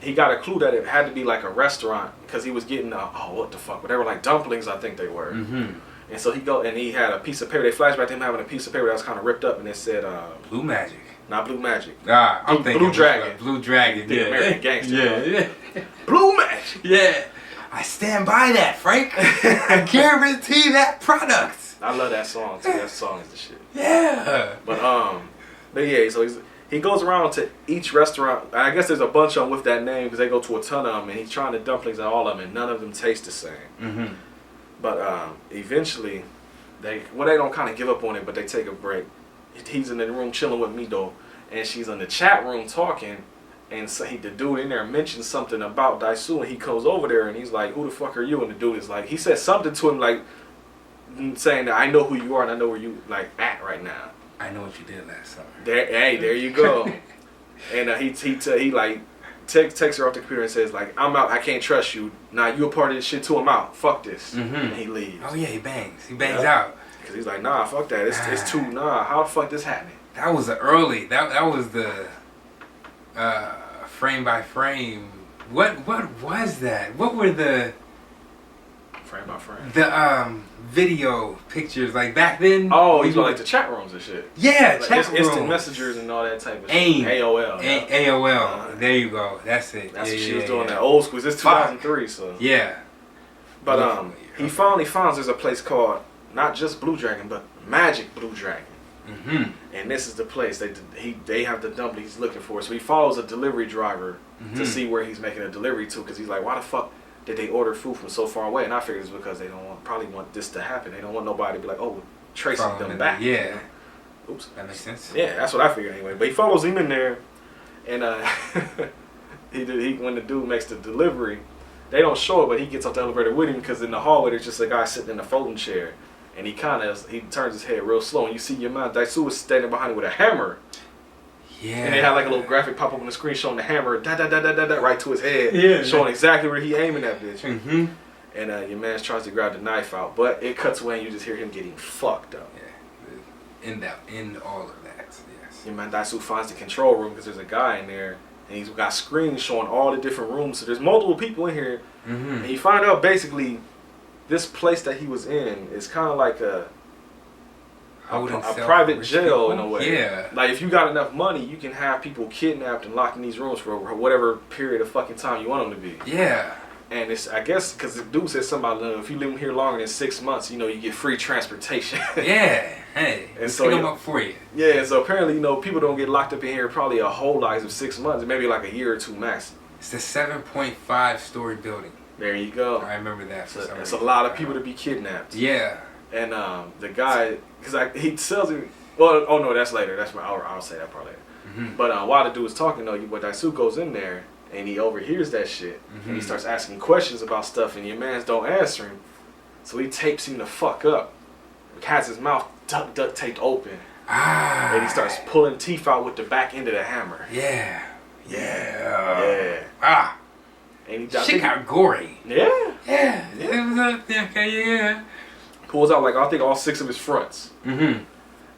he got a clue that it had to be like a restaurant. Because he was getting, what the fuck? Whatever, like dumplings, I think they were. And so he had a piece of paper. They flashback to him having a piece of paper that was kind of ripped up. And it said, Blue Magic. Not Blue Magic. I'm thinking Blue Dragon. Blue Dragon, yeah. American Gangster. Yeah. Blue Magic. Yeah. I stand by that, Frank. I guarantee that product. I love that song too. That song is the shit. Yeah. But yeah, so he goes around to each restaurant. I guess there's a bunch of them with that name because they go to a ton of them, and he's trying the dumplings at all of them, and none of them taste the same. But eventually, they don't kind of give up on it, but they take a break. He's in the room chilling with Mido, and she's in the chat room talking. And so the dude in there mentions something about Daisu, and he comes over there, and he's like, "Who the fuck are you?" And the dude is like, he said something to him like, saying that I know who you are and I know where you like at right now. I know what you did last summer. There you go. And he like takes her off the computer and says like, "I'm out. I can't trust you. Nah, you a part of this shit too. I'm out. Fuck this." And he leaves. Oh yeah, he bangs out. Because he's like, "Nah, fuck that. It's too how the fuck this happening?" That was that was the frame by frame. What was that? What were the frame by frame? The video pictures like back then. Oh, you know, like the chat rooms and shit. Yeah, like chat rooms, instant messengers and all that type of AIM. shit. AOL. AOL. There you go. That's it. That's what she was doing. That old school. This 2003, so yeah. But he finally finds there's a place called not just Blue Dragon, but Magic Blue Dragon. And this is the place they have the dumpling he's looking for. So he follows a delivery driver to see where he's making a delivery to, because he's like, why the fuck did they order food from so far away? And I figured it's because they probably want this to happen. They don't want nobody to be like, oh, tracing them back. Yeah. You know? Oops. That makes sense. Yeah, that's what I figured anyway. But he follows him in there, and when the dude makes the delivery, they don't show it, but he gets off the elevator with him, because in the hallway there's just a guy sitting in a folding chair. And he turns his head real slow, and you see your man Daisu is standing behind him with a hammer. Yeah. And they have like a little graphic pop up on the screen showing the hammer right to his head, showing exactly where he aiming that bitch. And your man tries to grab the knife out, but it cuts away, and you just hear him getting fucked up. Yeah. In all of that. Yes. Your man Daisu finds the control room because there's a guy in there, and he's got screens showing all the different rooms. So there's multiple people in here, and you find out basically this place that he was in is kind of like a private jail people? In a way. Yeah. Like if you got enough money, you can have people kidnapped and locked in these rooms for whatever period of fucking time you want them to be. Yeah. And it's, I guess, because the dude said something about if you live here longer than 6 months, you get free transportation. Yeah. Hey. And so pick them up for you. Yeah. So apparently, people don't get locked up in here probably a whole life of 6 months, maybe like a year or two max. It's a 7.5 story building. There you go. I remember that. It's a lot of people to be kidnapped. Yeah. And the guy, because he tells him, well, oh no, that's later. I'll say that part later. But while the dude is talking though, Daisu goes in there and he overhears that shit, and he starts asking questions about stuff, and your mans don't answer him, so he tapes him the fuck up, has his mouth duct taped open, and he starts pulling teeth out with the back end of the hammer. Yeah. And shit got gory. Yeah. It was yeah. Pulls out I think all 6 of his fronts.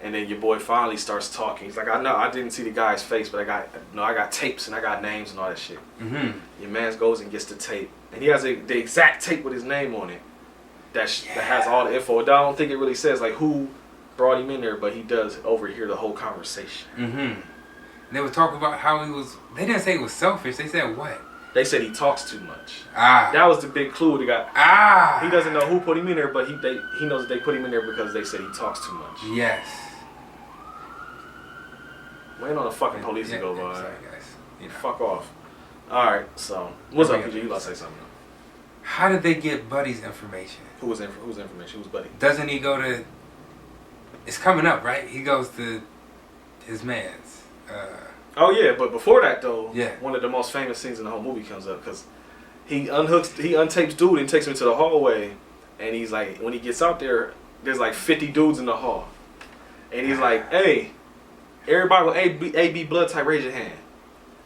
And then your boy finally starts talking. He's like, I know I didn't see the guy's face, but I got tapes and I got names and all that shit. Your man goes and gets the tape, and he has the exact tape with his name on it that has all the info. I don't think it really says who brought him in there, but he does overhear the whole conversation. And they were talking about how he was. They didn't say he was selfish. They said what? They said he talks too much. That was the big clue. They got. He doesn't know who put him in there, but he knows that they put him in there because they said he talks too much. Yes. Waiting on the fucking police to go by. Sorry, guys. Fuck off. Alright, so what's up, PG? You about to say something? How did they get Buddy's information? Who's information? Who's Buddy? Doesn't he go to? It's coming up, right? He goes to his man's. Oh yeah, but before that though, yeah, one of the most famous scenes in the whole movie comes up because he untapes dude and takes him to the hallway, and he's like, when he gets out there's 50 dudes in the hall, and he's like, hey, everybody with AB blood type, raise your hand.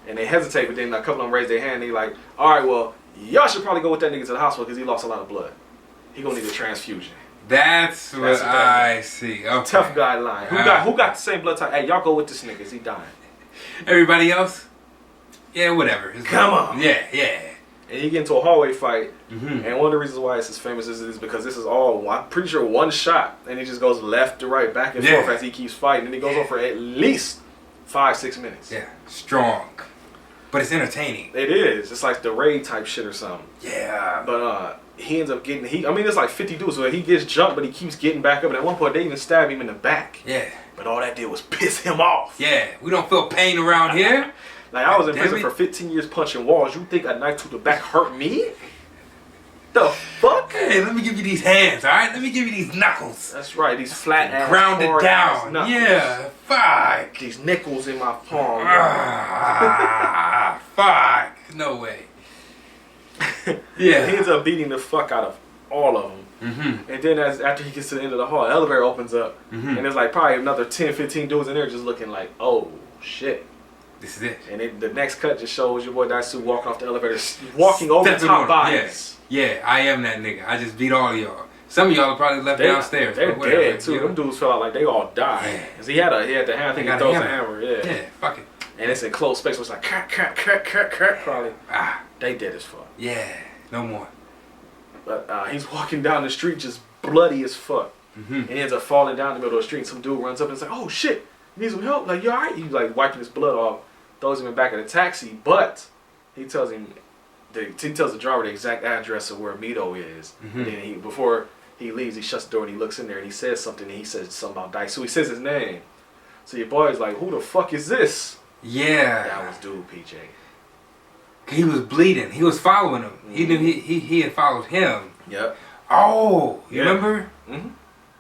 And they hesitate, but then a couple of them raise their hand. And they like, all right, well, y'all should probably go with that nigga to the hospital because he lost a lot of blood. He gonna need a transfusion. That's what I see. Okay. Tough guy line. Who got the same blood type? Hey, y'all go with this nigga. Is he dying? Everybody else? Yeah, whatever. Come on. Yeah. And he get into a hallway fight. Mm-hmm. And one of the reasons why it's as famous is because this is all, I'm pretty sure, one shot. And he just goes left to right, back and forth as he keeps fighting. And he goes on for at least 5-6 minutes. Yeah, strong. But it's entertaining. It is. It's like the raid type shit or something. Yeah. But he ends up getting, it's like 50 dudes. So he gets jumped, but he keeps getting back up. And at one point, they even stab him in the back. Yeah. But all that did was piss him off. Yeah, we don't feel pain around here. Like, I was in prison for 15 years punching walls. You think a knife to the back hurt me? The fuck? Hey, let me give you these hands, alright? Let me give you these knuckles. That's right, these flat ass grounded hard down. ass knuckles. Yeah, fuck. These nickels in my palm. Fuck. No way. Yeah. He ends up beating the fuck out of all of them. Mm-hmm. And then after he gets to the end of the hall, the elevator opens up. Mm-hmm. And there's like probably another 10, 15 dudes in there just looking like, oh, shit. This is it. And the next cut just shows your boy Daisu walking off the elevator, walking over the top bodies. Yeah, I am that nigga. I just beat all of y'all. Some of y'all are probably left downstairs. They're whatever, dead too. Them dudes felt like they all died. Yeah. Cause he had the hammer. I think he throws a hammer. Yeah, fuck it. And it's in closed space, so it's like crack, probably. They dead as fuck. Yeah, no more. But he's walking down the street just bloody as fuck. Mm-hmm. And he ends up falling down the middle of the street. Some dude runs up and is like, oh shit, you need some help? Like, you alright? He's like wiping his blood off, throws him in the back of the taxi, but he tells the driver the exact address of where Mito is. Mm-hmm. And then before he leaves, he shuts the door and he looks in there and he says something, and he says something about Dice. So he says his name. So your boy's like, who the fuck is this? Yeah. That was dude PJ. He was bleeding. He was following him. Mm-hmm. He knew he had followed him. Yep. Oh, you remember? Mm-hmm.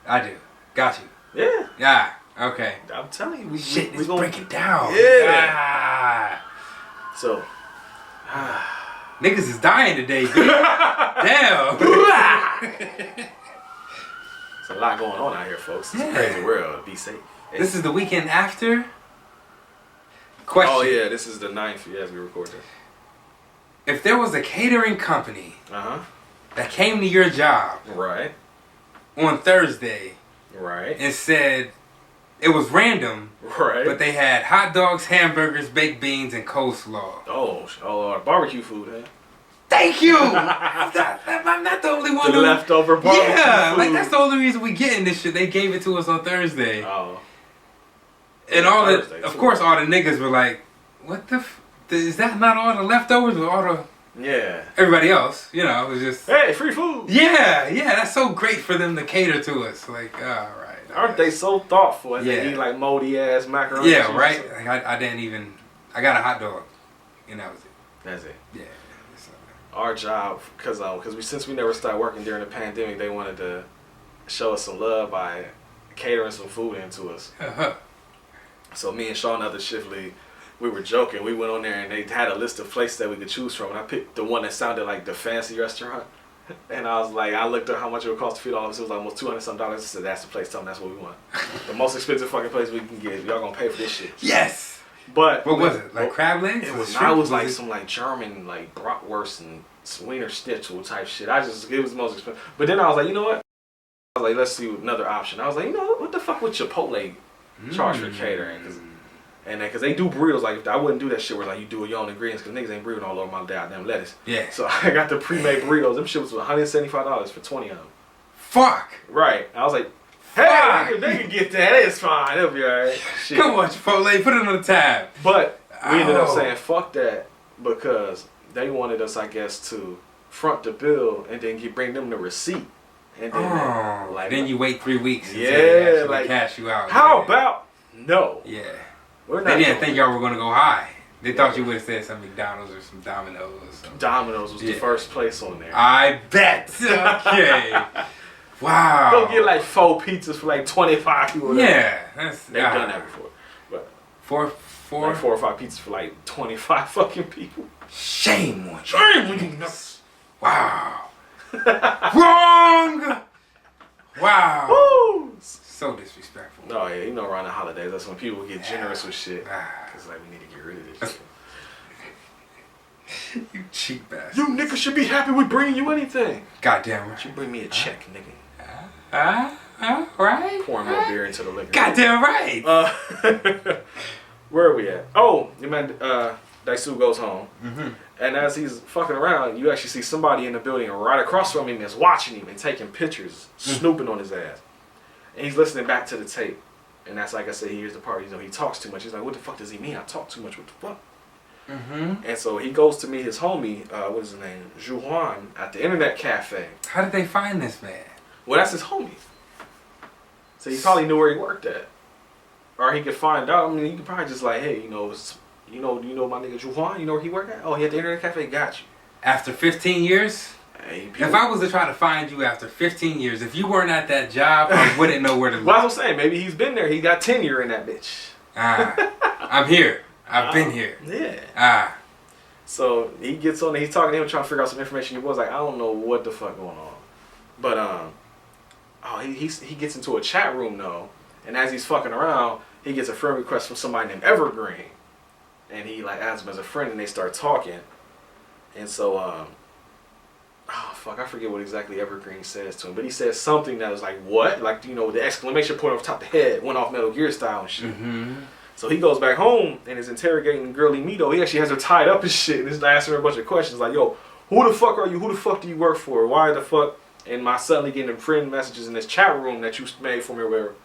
I do. Got you. Yeah. Yeah. Okay. I'm telling you, we gonna break it down. Yeah. So. Niggas is dying today, dude. Damn. There's a lot going on out here, folks. It's a crazy world. Be safe. This is the weekend after? Question. Oh, yeah. This is the 9th. Yes, we record this. If there was a catering company that came to your job right on Thursday right and said it was random, right, but they had hot dogs, hamburgers, baked beans, and coleslaw. Oh, barbecue food, huh? Thank you! I'm not the only one. The leftover barbecue food. Like that's the only reason we getting this shit. They gave it to us on Thursday. Oh. And of course, all the niggas were like, what the is that not all the leftovers or all the... Everybody else, you know, it was just... Hey, free food! Yeah, that's so great for them to cater to us. Like, alright. Aren't they so thoughtful? And they eat like moldy ass macaroni. Yeah, right? Like, I didn't even... I got a hot dog. And that was it. That's it. Yeah. Our job, because since we never started working during the pandemic, they wanted to show us some love by catering some food into us. So me and Sean, other shift lead, we were joking. We went on there and they had a list of places that we could choose from, and I picked the one that sounded like the fancy restaurant. And I was like, I looked at how much it would cost to feed all of us. It was like almost $200-something. I said, that's the place. Tell them that's what we want. The most expensive fucking place we can get. Y'all gonna pay for this shit. Yes. But what was it? Like crab legs? It was like some like German like bratwurst and Wiener Schnitzel type shit. It was the most expensive. But then I was like, you know what? I was like, let's see another option. I was like, you know what the fuck would Chipotle charge for catering? Because they do burritos. Like, I wouldn't do that shit where like you do your own ingredients, because niggas ain't breathing all over my goddamn lettuce. Yeah. So I got the pre-made burritos. Them shit was $175 for 20 of them. Fuck. Right. I was like, hey, they can get that. It's fine. It'll be alright. Come on, Chipotle, put it on the tab. But we ended up saying fuck that, because they wanted us, I guess, to front the bill and then bring them the receipt. And then, then you wait 3 weeks. Yeah, like cash you out. How about no? Yeah. They didn't think y'all were gonna go high. They thought you would have said some McDonald's or some Domino's. Or something. Domino's was the first place on there. I bet. Okay. Wow. Go get like 4 pizzas for like 25 people. Yeah, they've done that before. But four or 5 pizzas for like 25 fucking people. Shame on you. Shame on you. Wow. Wrong. Wow. Woo. So disrespectful. No, yeah, you know, around the holidays, that's when people get generous with shit. Cause like we need to get rid of this shit. You cheap bastard. You niggas should be happy with bringing you anything. Goddamn right. You bring me a check, nigga. Right? Pouring more beer into the liquor. Goddamn right. Where are we at? Oh, your man, Daisu goes home. Mm-hmm. And as he's fucking around, you actually see somebody in the building right across from him is watching him and taking pictures, snooping on his ass. And he's listening back to the tape. And that's like I said, he hears the part, you know, he talks too much. He's like, what the fuck does he mean? I talk too much. What the fuck? Mm-hmm. And so he goes to meet his homie, what is his name? Juan, at the internet cafe. How did they find this man? Well, that's his homie. So he probably knew where he worked at. Or he could find out. I mean, he could probably just like, hey, you know my nigga Juan? You know where he work at? Oh, he at the internet cafe? Got you. After 15 years? Hey, if I was to try to find you after 15 years, if you weren't at that job, I wouldn't know where to look. Well, that's what I'm saying. Maybe he's been there. He got tenure in that bitch. I'm here. I've been here. Yeah. So he gets on there. He's talking to him, trying to figure out some information. He was like, I don't know what the fuck going on. But, he gets into a chat room, though. And as he's fucking around, he gets a friend request from somebody named Evergreen. And he, like, adds him as a friend, and they start talking. And so, I forget what exactly Evergreen says to him. But he says something that was like, what? Like, you know, the exclamation point off the top of the head went off Metal Gear style and shit. Mm-hmm. So he goes back home and is interrogating Girly Mito. He actually has her tied up and shit. And he's asking her a bunch of questions like, yo, who the fuck are you? Who the fuck do you work for? Why the fuck am I suddenly getting friend messages in this chat room that you made for me or whatever?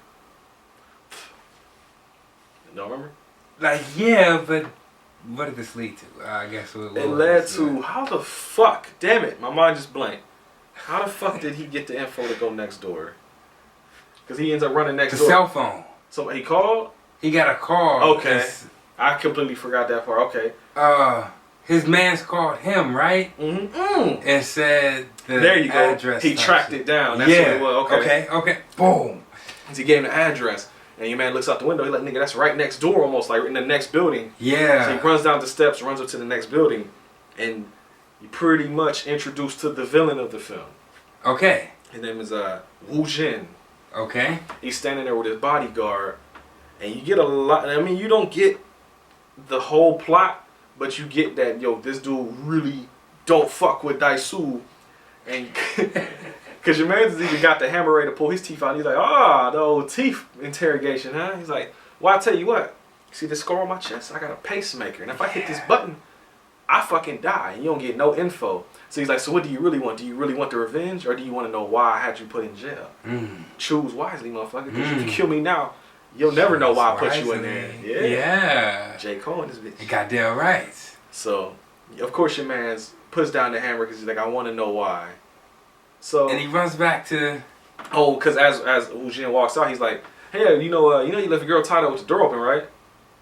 Don't remember? Like, yeah, but what did this lead to? I guess it led to, how the fuck? Damn it, my mind just blanked. How the fuck did he get the info to go next door? Because he ends up running next door. The cell phone. So he called? He got a call. Okay. I completely forgot that part. Okay. His man's called him, right? Mm-hmm. And said the there you go. address. He tracked it down. That's what it was. Okay. Boom. So he gave him the address. And your man looks out the window. He's like, nigga, that's right next door almost. Like in the next building. Yeah. So he runs down the steps, runs up to the next building. And you pretty much introduced to the villain of the film. Okay. His name is Wu Jin. Okay. He's standing there with his bodyguard. And you get a lot. I mean, you don't get the whole plot, but you get that, yo, this dude really don't fuck with Daisu. And because your man's even got the hammer ready to pull his teeth out. He's like, the old teeth interrogation, huh? He's like, well, I'll tell you what. See this scar on my chest? I got a pacemaker. And if I hit this button, I fucking die. You don't get no info. So he's like, so what do you really want? Do you really want the revenge? Or do you want to know why I had you put in jail? Choose wisely, motherfucker. Because if you kill me now, you'll never know why I put you in there. Yeah. J. Cole and this bitch. Goddamn right. So, of course your man puts down the hammer because he's like, I want to know why. So. And he runs back to. Oh, because as Wu Jin walks out, he's like, hey, you know you left a girl tied up with the door open, right?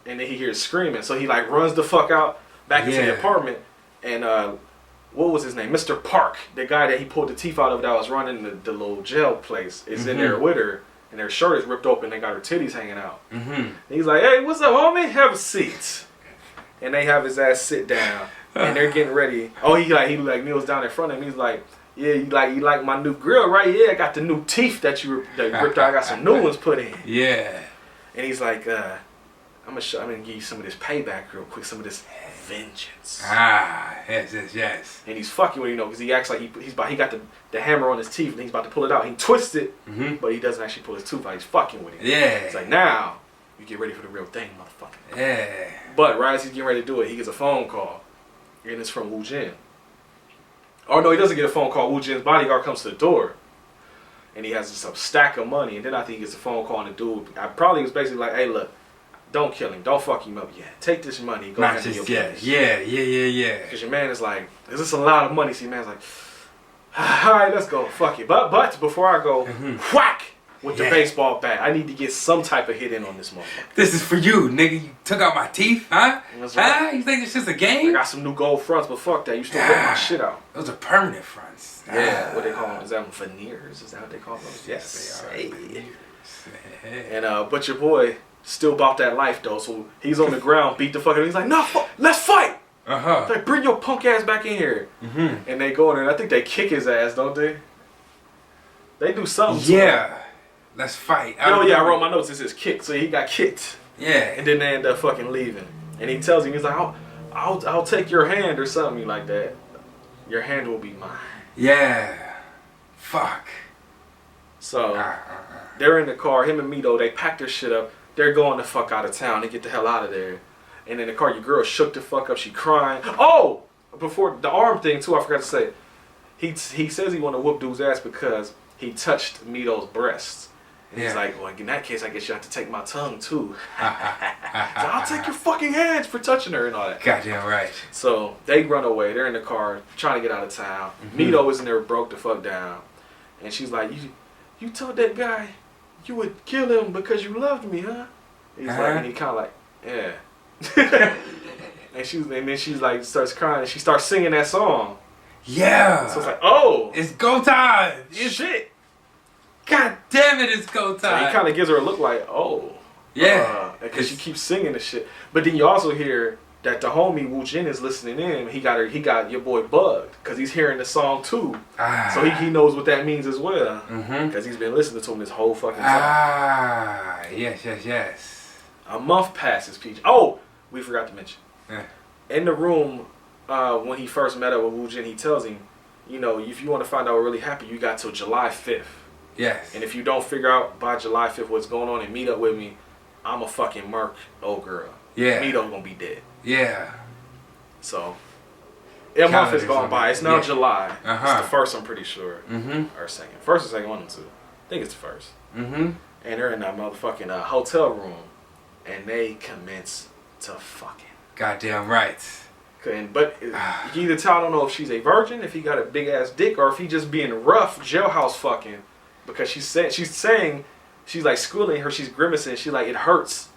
And then he hears screaming. So he like runs the fuck out back into the apartment. And what was his name? Mr. Park, the guy that he pulled the teeth out of that was running the little jail place, is in there with her. And their shirt is ripped open. They got her titties hanging out. And he's like, hey, what's up, homie? Have a seat. And they have his ass sit down. And they're getting ready. Oh, he kneels down in front of him. He's like, yeah, you like my new grill, right? Yeah, I got the new teeth that you ripped out. I got some new ones put in. Yeah. And he's like, I'm gonna give you some of this payback real quick. Some of this vengeance. Yes. And he's fucking with because he acts like he got the hammer on his teeth and he's about to pull it out. He twists it, but he doesn't actually pull his tooth out. He's fucking with it. Yeah. It's like, now you get ready for the real thing, motherfucker. Yeah. But right as he's getting ready to do it, he gets a phone call, and it's from Wu Jin. Oh no, he doesn't get a phone call. Wu Jin's bodyguard comes to the door, and he has this stack of money. And then I think he gets a phone call, and the dude, I probably was basically like, hey, look. Don't kill him. Don't fuck him up yet. Take this money. Go handle your business. Yeah. Because your man is like, is this a lot of money? So your man's like, all right, let's go. Fuck it. But before I go, whack with the baseball bat. I need to get some type of hit in on this motherfucker. This is for you, nigga. You took out my teeth, huh? That's right. Huh? You think it's just a game? I got some new gold fronts, but fuck that. You still rip my shit out. Those are permanent fronts. Yeah. What they call them? Is that veneers? Is that what they call those? Yes, they are. Hey. And but your boy still about that life though, so he's on the ground, beat the fuck out. He's like, no, let's fight. Like, bring your punk ass back in here. And they go in there, and I think they kick his ass, don't they? They do something. Yeah. Let's fight. I wrote my notes. It says kick, so he got kicked. Yeah. And then they end up fucking leaving. And he tells him, he's like, I'll take your hand or something like that. Your hand will be mine. Yeah. Fuck. So they're in the car. Him and Mito, they pack their shit up. They're going the fuck out of town. They get the hell out of there. And in the car, your girl shook the fuck up. She crying. Oh, before the arm thing too, I forgot to say. He says he want to whoop dude's ass because he touched Mito's breasts. And he's like, well, in that case, I guess you have to take my tongue too. So I'll take your fucking hands for touching her and all that. Goddamn right. So they run away. They're in the car trying to get out of town. Mito is in there, broke the fuck down. And she's like, you told that guy you would kill him because you loved me, huh? He's like, and he kind of like, yeah. and then she's like, starts crying, and she starts singing that song. Yeah. So it's like, oh, it's go time. It's shit. God damn it, it's go time. So he kind of gives her a look like, oh, yeah, because she keeps singing the shit. But then you also hear that the homie Wu Jin is listening in. He got your boy bugged because he's hearing the song too. So he knows what that means as well because he's been listening to him this whole fucking time. Yes. A month passes, Peach. Oh, we forgot to mention. Yeah. In the room, when he first met up with Wu Jin, he tells him, you know, if you want to find out what really happened, you got till July 5th. Yes. And if you don't figure out by July 5th what's going on and meet up with me, I'm a fucking murk old girl. Yeah. Mito's gonna be dead. Yeah. So, a month has gone by. It's now July. Uh-huh. It's the first, I'm pretty sure. Or second. First or second, one and two. I think it's the first. And they're in that motherfucking hotel room. And they commence to fucking. Goddamn right. But you can either tell, I don't know if she's a virgin, if he got a big ass dick, or if he just being rough jailhouse fucking. Because she's saying, she's like schooling her, she's grimacing, she's like, it hurts,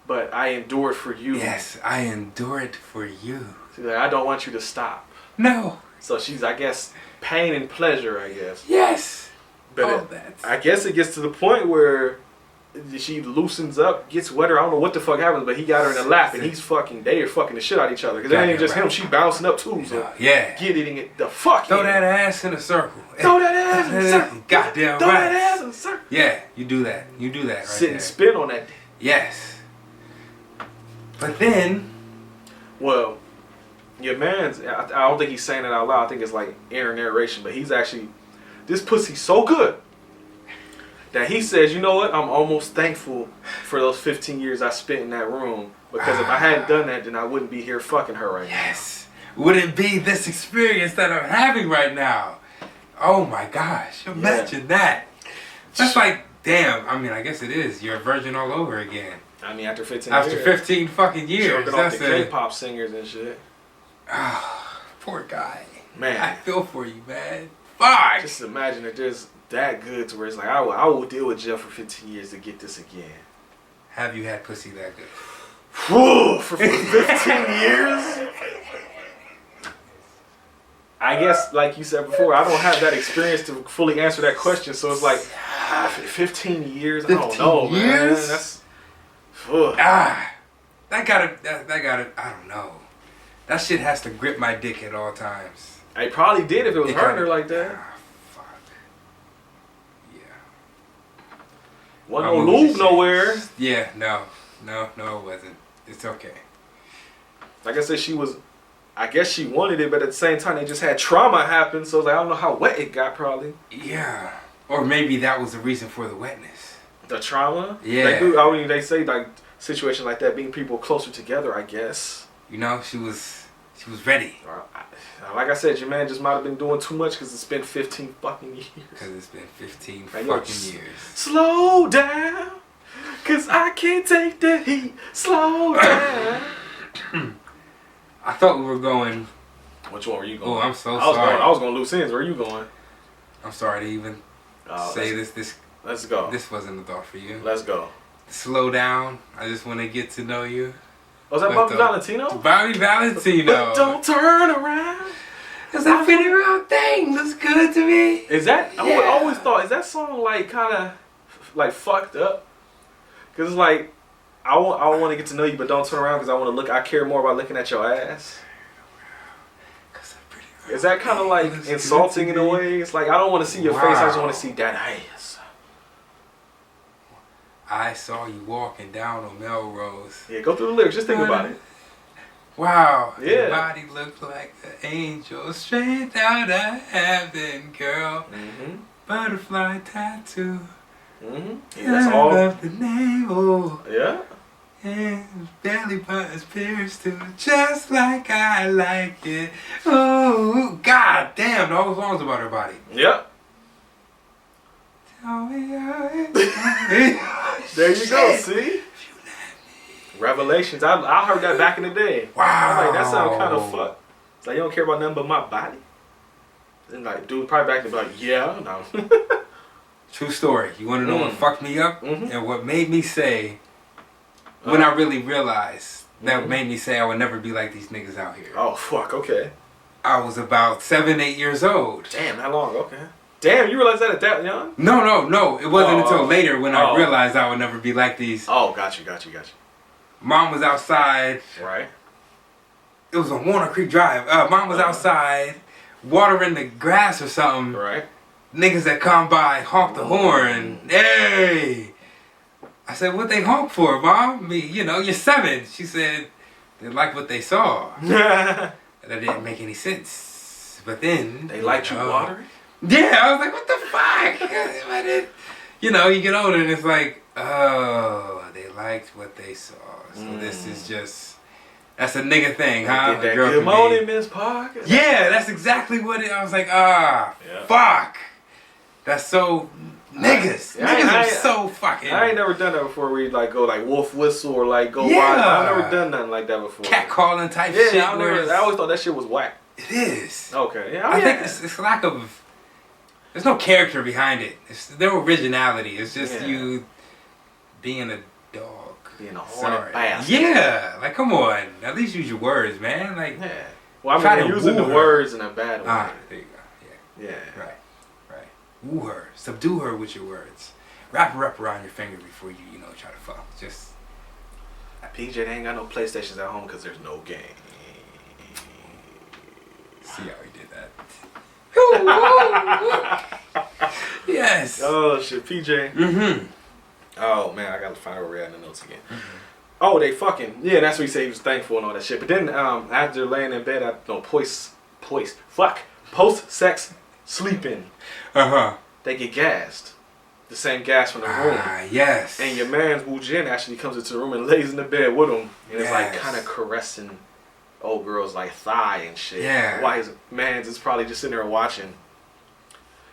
but I endured for you. Yes, I endured for you. She's like, I don't want you to stop. No. So she's, I guess, pain and pleasure, I guess. Yes. But I guess it gets to the point where she loosens up, gets wetter. I don't know what the fuck happens, but he got her in the lap, and they are fucking the shit out of each other. Because it ain't just him, she bouncing up too. So get it the fuck Throw that ass in a circle. Throw that ass in a circle. Goddamn Throw right. that ass in a circle. Yeah, you do that. You do that right Sit there. and spin on that. Yes. But then, well, your man's, I don't think he's saying it out loud. I think it's like inner narration, but he's actually, this pussy's so good that he says, you know what, I'm almost thankful for those 15 years I spent in that room, because if I hadn't done that, then I wouldn't be here fucking her right now. Yes. Wouldn't be this experience that I'm having right now. Oh my gosh, imagine that. That's like, damn, I mean, I guess it is. You're a virgin all over again. I mean, after 15 years. After 15 fucking years. Jerking off the K-pop singers and shit. Oh, poor guy. Man. I feel for you, man. Fuck. Just imagine if there's that good to where it's like, I will deal with jail for 15 years to get this again. Have you had pussy that good? Whew, for 15 years? I guess, like you said before, I don't have that experience to fully answer that question. So it's like, 15 years? I don't know, man. That's... That gotta, I don't know. That shit has to grip my dick at all times. I probably did if it was hurting her like that. Fuck. Yeah. Wasn't no lube nowhere. Yeah, no, it wasn't. It's okay. Like I said, I guess she wanted it, but at the same time, they just had trauma happen, so like, I don't know how wet it got, probably. Yeah. Or maybe that was the reason for the wetness. The trauma? Yeah. They say, like, situations like that, being people closer together, I guess. You know, she was ready. Like I said, your man just might have been doing too much because it's been 15 fucking years. Because it's been 15 like, fucking years. Slow down, because I can't take the heat. Slow down. I thought we were going... Which one were you going? Oh, I'm so sorry. I was going loose ends. Where are you going? I'm sorry to even say this. Let's go. This wasn't a thought for you. Let's go. Slow down. I just want to get to know you. Was that Bobby Valentino? Bobby Valentino. But don't turn around. Cause that pretty real thing looks good to me. Is that? Yeah. I always thought, is that song like kind of like fucked up? Cause it's like I want to get to know you, but don't turn around because I want to look. I care more about looking at your ass. Is that kind of like insulting in a way? It's like I don't want to see your face. I just want to see that ass. I saw you walking down on Melrose. Yeah, go through the lyrics. Just think about it. Wow. Yeah. Your body looked like an angel straight out of heaven, girl. Mm-hmm. Butterfly tattoo. Mm-hmm. Yeah, that's all. I love the navel. Yeah. And belly button's pierced too, just like I like it. Oh, god damn, all those songs about her body. Yep. Tell me how it There you go. See. Revelations. I heard that back in the day. Wow. I was like, that sounds kind of fucked. It's like, you don't care about nothing but my body? And like, dude probably back then be like, yeah, no. True story. You want to know what fucked me up? Mhm. And what made me say, when I really realized, that made me say I would never be like these niggas out here. Oh, fuck, okay. I was about 7, 8 years old. Damn, that long, okay. Damn, you realized that at that young? No. It wasn't until later when I Oh. realized I would never be like these. Oh, got you. Mom was outside. Right. It was on Warner Creek Drive. Mom was outside, watering the grass or something. Right. Niggas that come by honk the horn. Hey! I said, what they honk for, Mom? You're 7. She said, they liked what they saw. That didn't make any sense. But then... They liked you watering? Yeah, I was like, what the fuck? You get older and it's like, oh, they liked what they saw. So this is just... That's a nigga thing, huh? Did that good morning, Miss Parker. Yeah, that's exactly what it... I was like, fuck. That's so... Niggas. Yeah, Niggas are so fucking... I ain't never done that before where you like go like wolf whistle or like go Yeah. wild. I've never done nothing like that before. Cat calling type Yeah, shit. I always thought that shit was whack. It is. Okay, yeah. I think it's lack of... There's no character behind it. There's no originality. It's just you being a dog. Being a horny bastard. Yeah. Like, come on. At least use your words, man. Like, yeah. Well, try I mean, to using the woo her. words in a bad way. there you go. Yeah. Right. Woo her. Subdue her with your words. Wrap her up around your finger before you, try to fuck. Just... PJ, they ain't got no PlayStations at home because there's no game. See how he did that. Yes. Oh, shit. PJ. Mm-hmm. Oh, man. I got to find where we're at in the notes again. Mm-hmm. Oh, they fucking... Yeah, that's what he said he was thankful and all that shit. But then after laying in bed, post-sex sleeping, they get gassed. The same gas from the room. Yes. And your man Wu Jin actually comes into the room and lays in the bed with him. And it's like Yes. kind of caressing old girl's like thigh and shit. Yeah. Why his man's is probably just sitting there watching.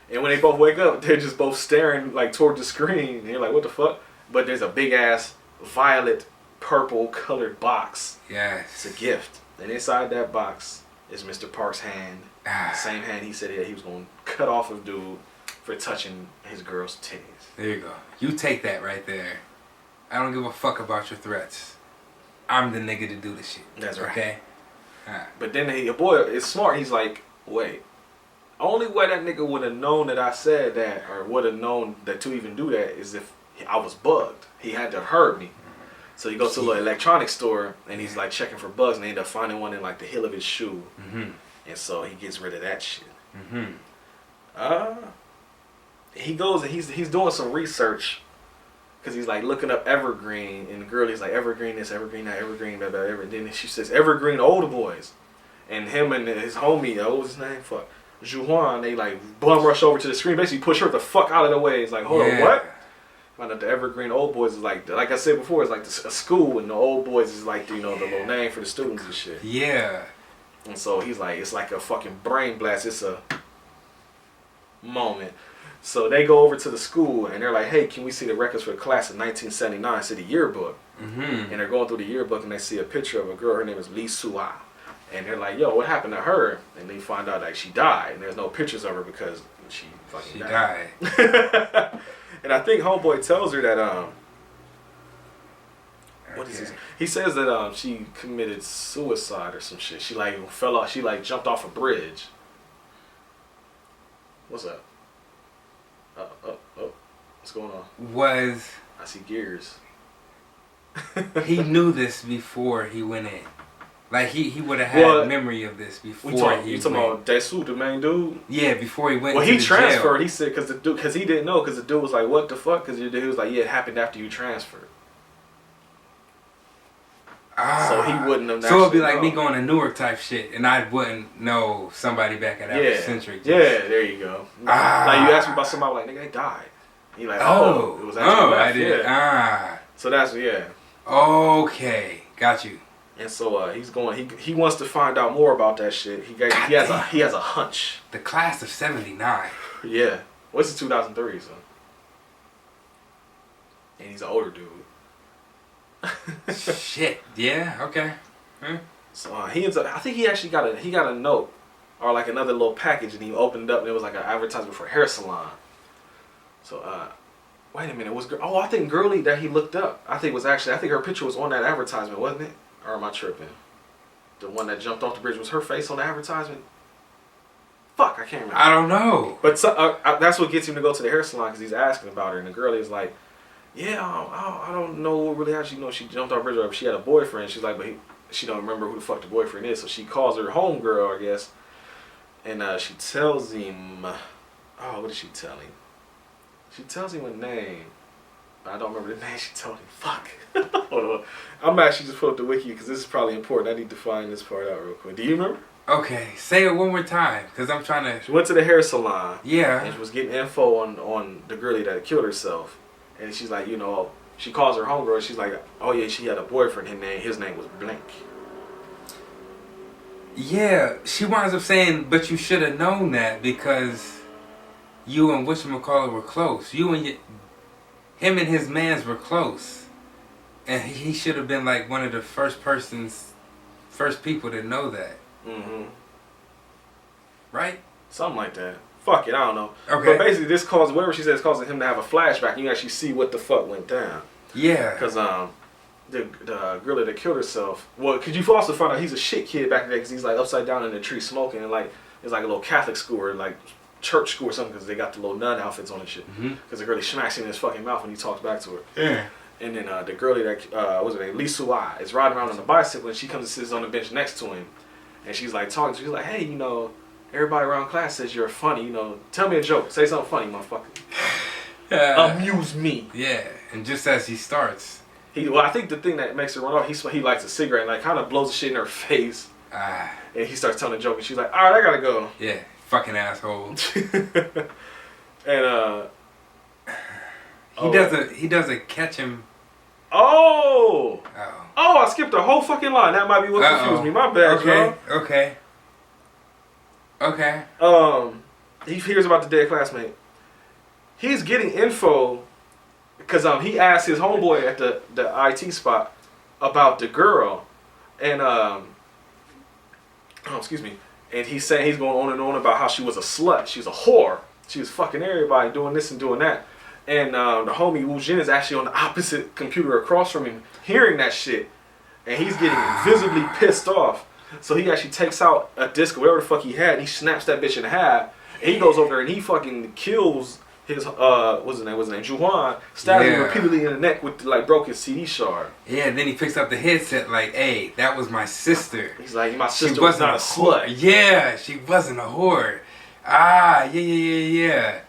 And when they both wake up, they're just both staring like toward the screen. And you're like, what the fuck? But there's a big ass violet purple colored box. Yes. It's a gift. And inside that box is Mr. Park's hand. The same hand he said he was going to cut off of dude for touching his girl's titties. There you go. You take that right there. I don't give a fuck about your threats. I'm the nigga to do the shit. That's right. Okay? But then your boy is smart. He's like, wait. Only way that nigga would have known that I said that or would have known that to even do that is if I was bugged. He had to have heard me. So he goes to a little electronics store and he's like checking for bugs and they end up finding one in like the heel of his shoe. Mm-hmm. And so he gets rid of that shit. Mm-hmm. He goes and he's doing some research because he's like looking up Evergreen and the girl is like Evergreen this, Evergreen that, Evergreen blah blah blah. And then she says Evergreen Oldboys, and him and his homie, what was his name? Fuck, Juwan. They like bum rush over to the screen, basically push her the fuck out of the way. It's like, hold on, what? Find out the Evergreen Oldboys is like I said before, it's like a school, and the Oldboys is like the little name for the students and shit. Yeah. And so he's like, it's like a fucking brain blast. It's a moment. So they go over to the school and they're like, hey, can we see the records for the class of 1979? See the yearbook. Mm-hmm. And they're going through the yearbook and they see a picture of a girl. Her name is Lee Sua. And they're like, yo, what happened to her? And they find out that she died. And there's no pictures of her because she fucking died. And I think Homeboy tells her that, what is this? He says that she committed suicide or some shit. She like fell off. She like jumped off a bridge. What's up? What's going on? I see gears. He knew this before he went in. Like he would have had memory of this before he went. You talking about Daesu, the main dude? Yeah, before he went. Well, to he the transferred. Jail. He said because he didn't know because the dude was like, what the fuck? Because he was like, yeah, it happened after you transferred. Ah. So he wouldn't have. So it'd be like known. me going to Newark type shit, and I wouldn't know somebody back at Afrocentric. Yeah, there you go. Ah. Like you ask me about somebody, like nigga, they died. You like, oh, it was actually left. I did. Yeah. Ah. So that's yeah. Okay, got you. And so he's going. He wants to find out more about that shit. He has a hunch. The class of '79. Yeah. What's it 2003? So. And he's an older dude. Shit. Yeah. Okay. So he ends up. I think he actually got a note or like another little package, and he opened it up, and it was like an advertisement for a hair salon. So wait a minute. I think Girly that he looked up. I think her picture was on that advertisement, wasn't it? Or am I tripping? The one that jumped off the bridge was her face on the advertisement. Fuck, I can't remember. I don't know. But that's what gets him to go to the hair salon because he's asking about her, and the girl is like, "Yeah, I don't know really how she she jumped off the bridge. Or she had a boyfriend." She's like, but she don't remember who the fuck the boyfriend is, so she calls her homegirl, I guess, and she tells him, oh, what did she tell him? She tells him a name. I don't remember the name she told him. Fuck. Hold on. I'm actually just put up the wiki because this is probably important. I need to find this part out real quick. Do you remember? Okay, say it one more time because I'm trying to. She went to the hair salon. Yeah. And she was getting info on the girlie that killed herself. And she's like, she calls her homegirl. She's like, oh yeah, she had a boyfriend. His name was Blank. Yeah, she winds up saying, but you should have known that because you and whatchamacallit were close. Him and his mans were close. And he should have been like one of the first people to know that. Mm-hmm. Right? Something like that. Fuck it, I don't know. Okay. But basically this caused, whatever she says, causing him to have a flashback and you actually see what the fuck went down. Yeah. Because the girl that killed herself, well, because you also find out he's a shit kid back there because he's like upside down in the tree smoking and like, it's like a little Catholic school or like church school or something because they got the little nun outfits on and shit. Because the girlie smacks him in his fucking mouth when he talks back to her. Yeah. And then the girlie that, what's her name, Lee Sui, is riding around on a bicycle and she comes and sits on the bench next to him. And she's like talking to him. She's like, hey, everybody around class says you're funny. Tell me a joke. Say something funny, motherfucker. Amuse me. Yeah. And just as he starts. I think the thing that makes her run off, he lights a cigarette and like kind of blows the shit in her face. And he starts telling a joke and she's like, all right, I gotta go. Yeah. Fucking asshole. And he doesn't catch him. Oh, I skipped a whole fucking line. That might be what confused me. My bad, bro. Okay. He hears about the dead classmate. He's getting info because he asked his homeboy at the IT spot about the girl, and excuse me, and he's saying he's going on and on about how she was a slut, she was a whore, she was fucking everybody, doing this and doing that. And the homie Wu Jin is actually on the opposite computer across from him, hearing that shit. And he's getting visibly pissed off. So he actually takes out a disc or whatever the fuck he had, and he snaps that bitch in half. And he goes over there and he fucking kills his, what's his name, Juwan, stabs him repeatedly in the neck with, like, broke his CD shard. Yeah, and then he picks up the headset like, hey, that was my sister. He's like, my sister was not a slut. Yeah, she wasn't a whore. Yeah.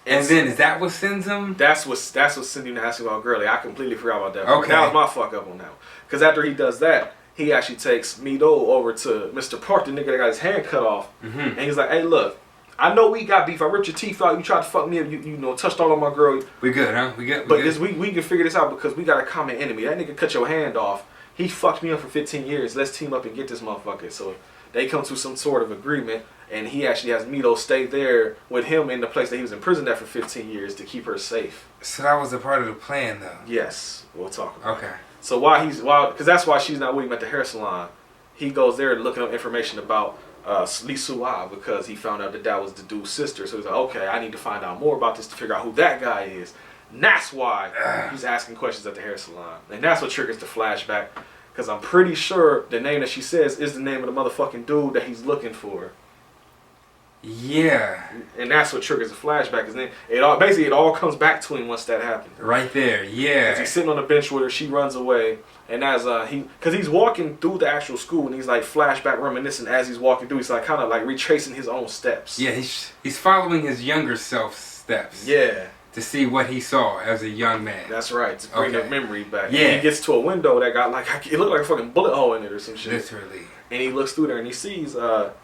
And then is that what sends him? That's what sends him to ask about Girlie. I completely forgot about that. Okay. That was my fuck up on that. Because after he does that, he actually takes Mido over to Mr. Park, the nigga that got his hand cut off. And he's like, hey, look, I know we got beef. I ripped your teeth out. You tried to fuck me up. You touched all on my girl. We good, huh? We good? But we can figure this out because we got a common enemy. That nigga cut your hand off. He fucked me up for 15 years. Let's team up and get this motherfucker. So they come to some sort of agreement. And he actually has Mito stay there with him in the place that he was imprisoned at for 15 years to keep her safe. So that was a part of the plan, though? Yes. We'll talk about it. Okay. So because that's why she's not with him at the hair salon, he goes there looking up information about Lee Sua because he found out that was the dude's sister. So he's like, okay, I need to find out more about this to figure out who that guy is. And that's why he's asking questions at the hair salon. And that's what triggers the flashback. Because I'm pretty sure the name that she says is the name of the motherfucking dude that he's looking for. Yeah. And that's what triggers the flashback. Cause then it all comes back to him once that happens. Right there, yeah. As he's sitting on the bench with her, she runs away. And as because he's walking through the actual school and he's like flashback reminiscing as he's walking through. He's like kind of like retracing his own steps. Yeah, he's following his younger self's steps. Yeah. to see what he saw as a young man. That's right. To bring that memory back. Yeah. And he gets to a window that got like it looked like a fucking bullet hole in it or some shit. Literally. And he looks through there and he sees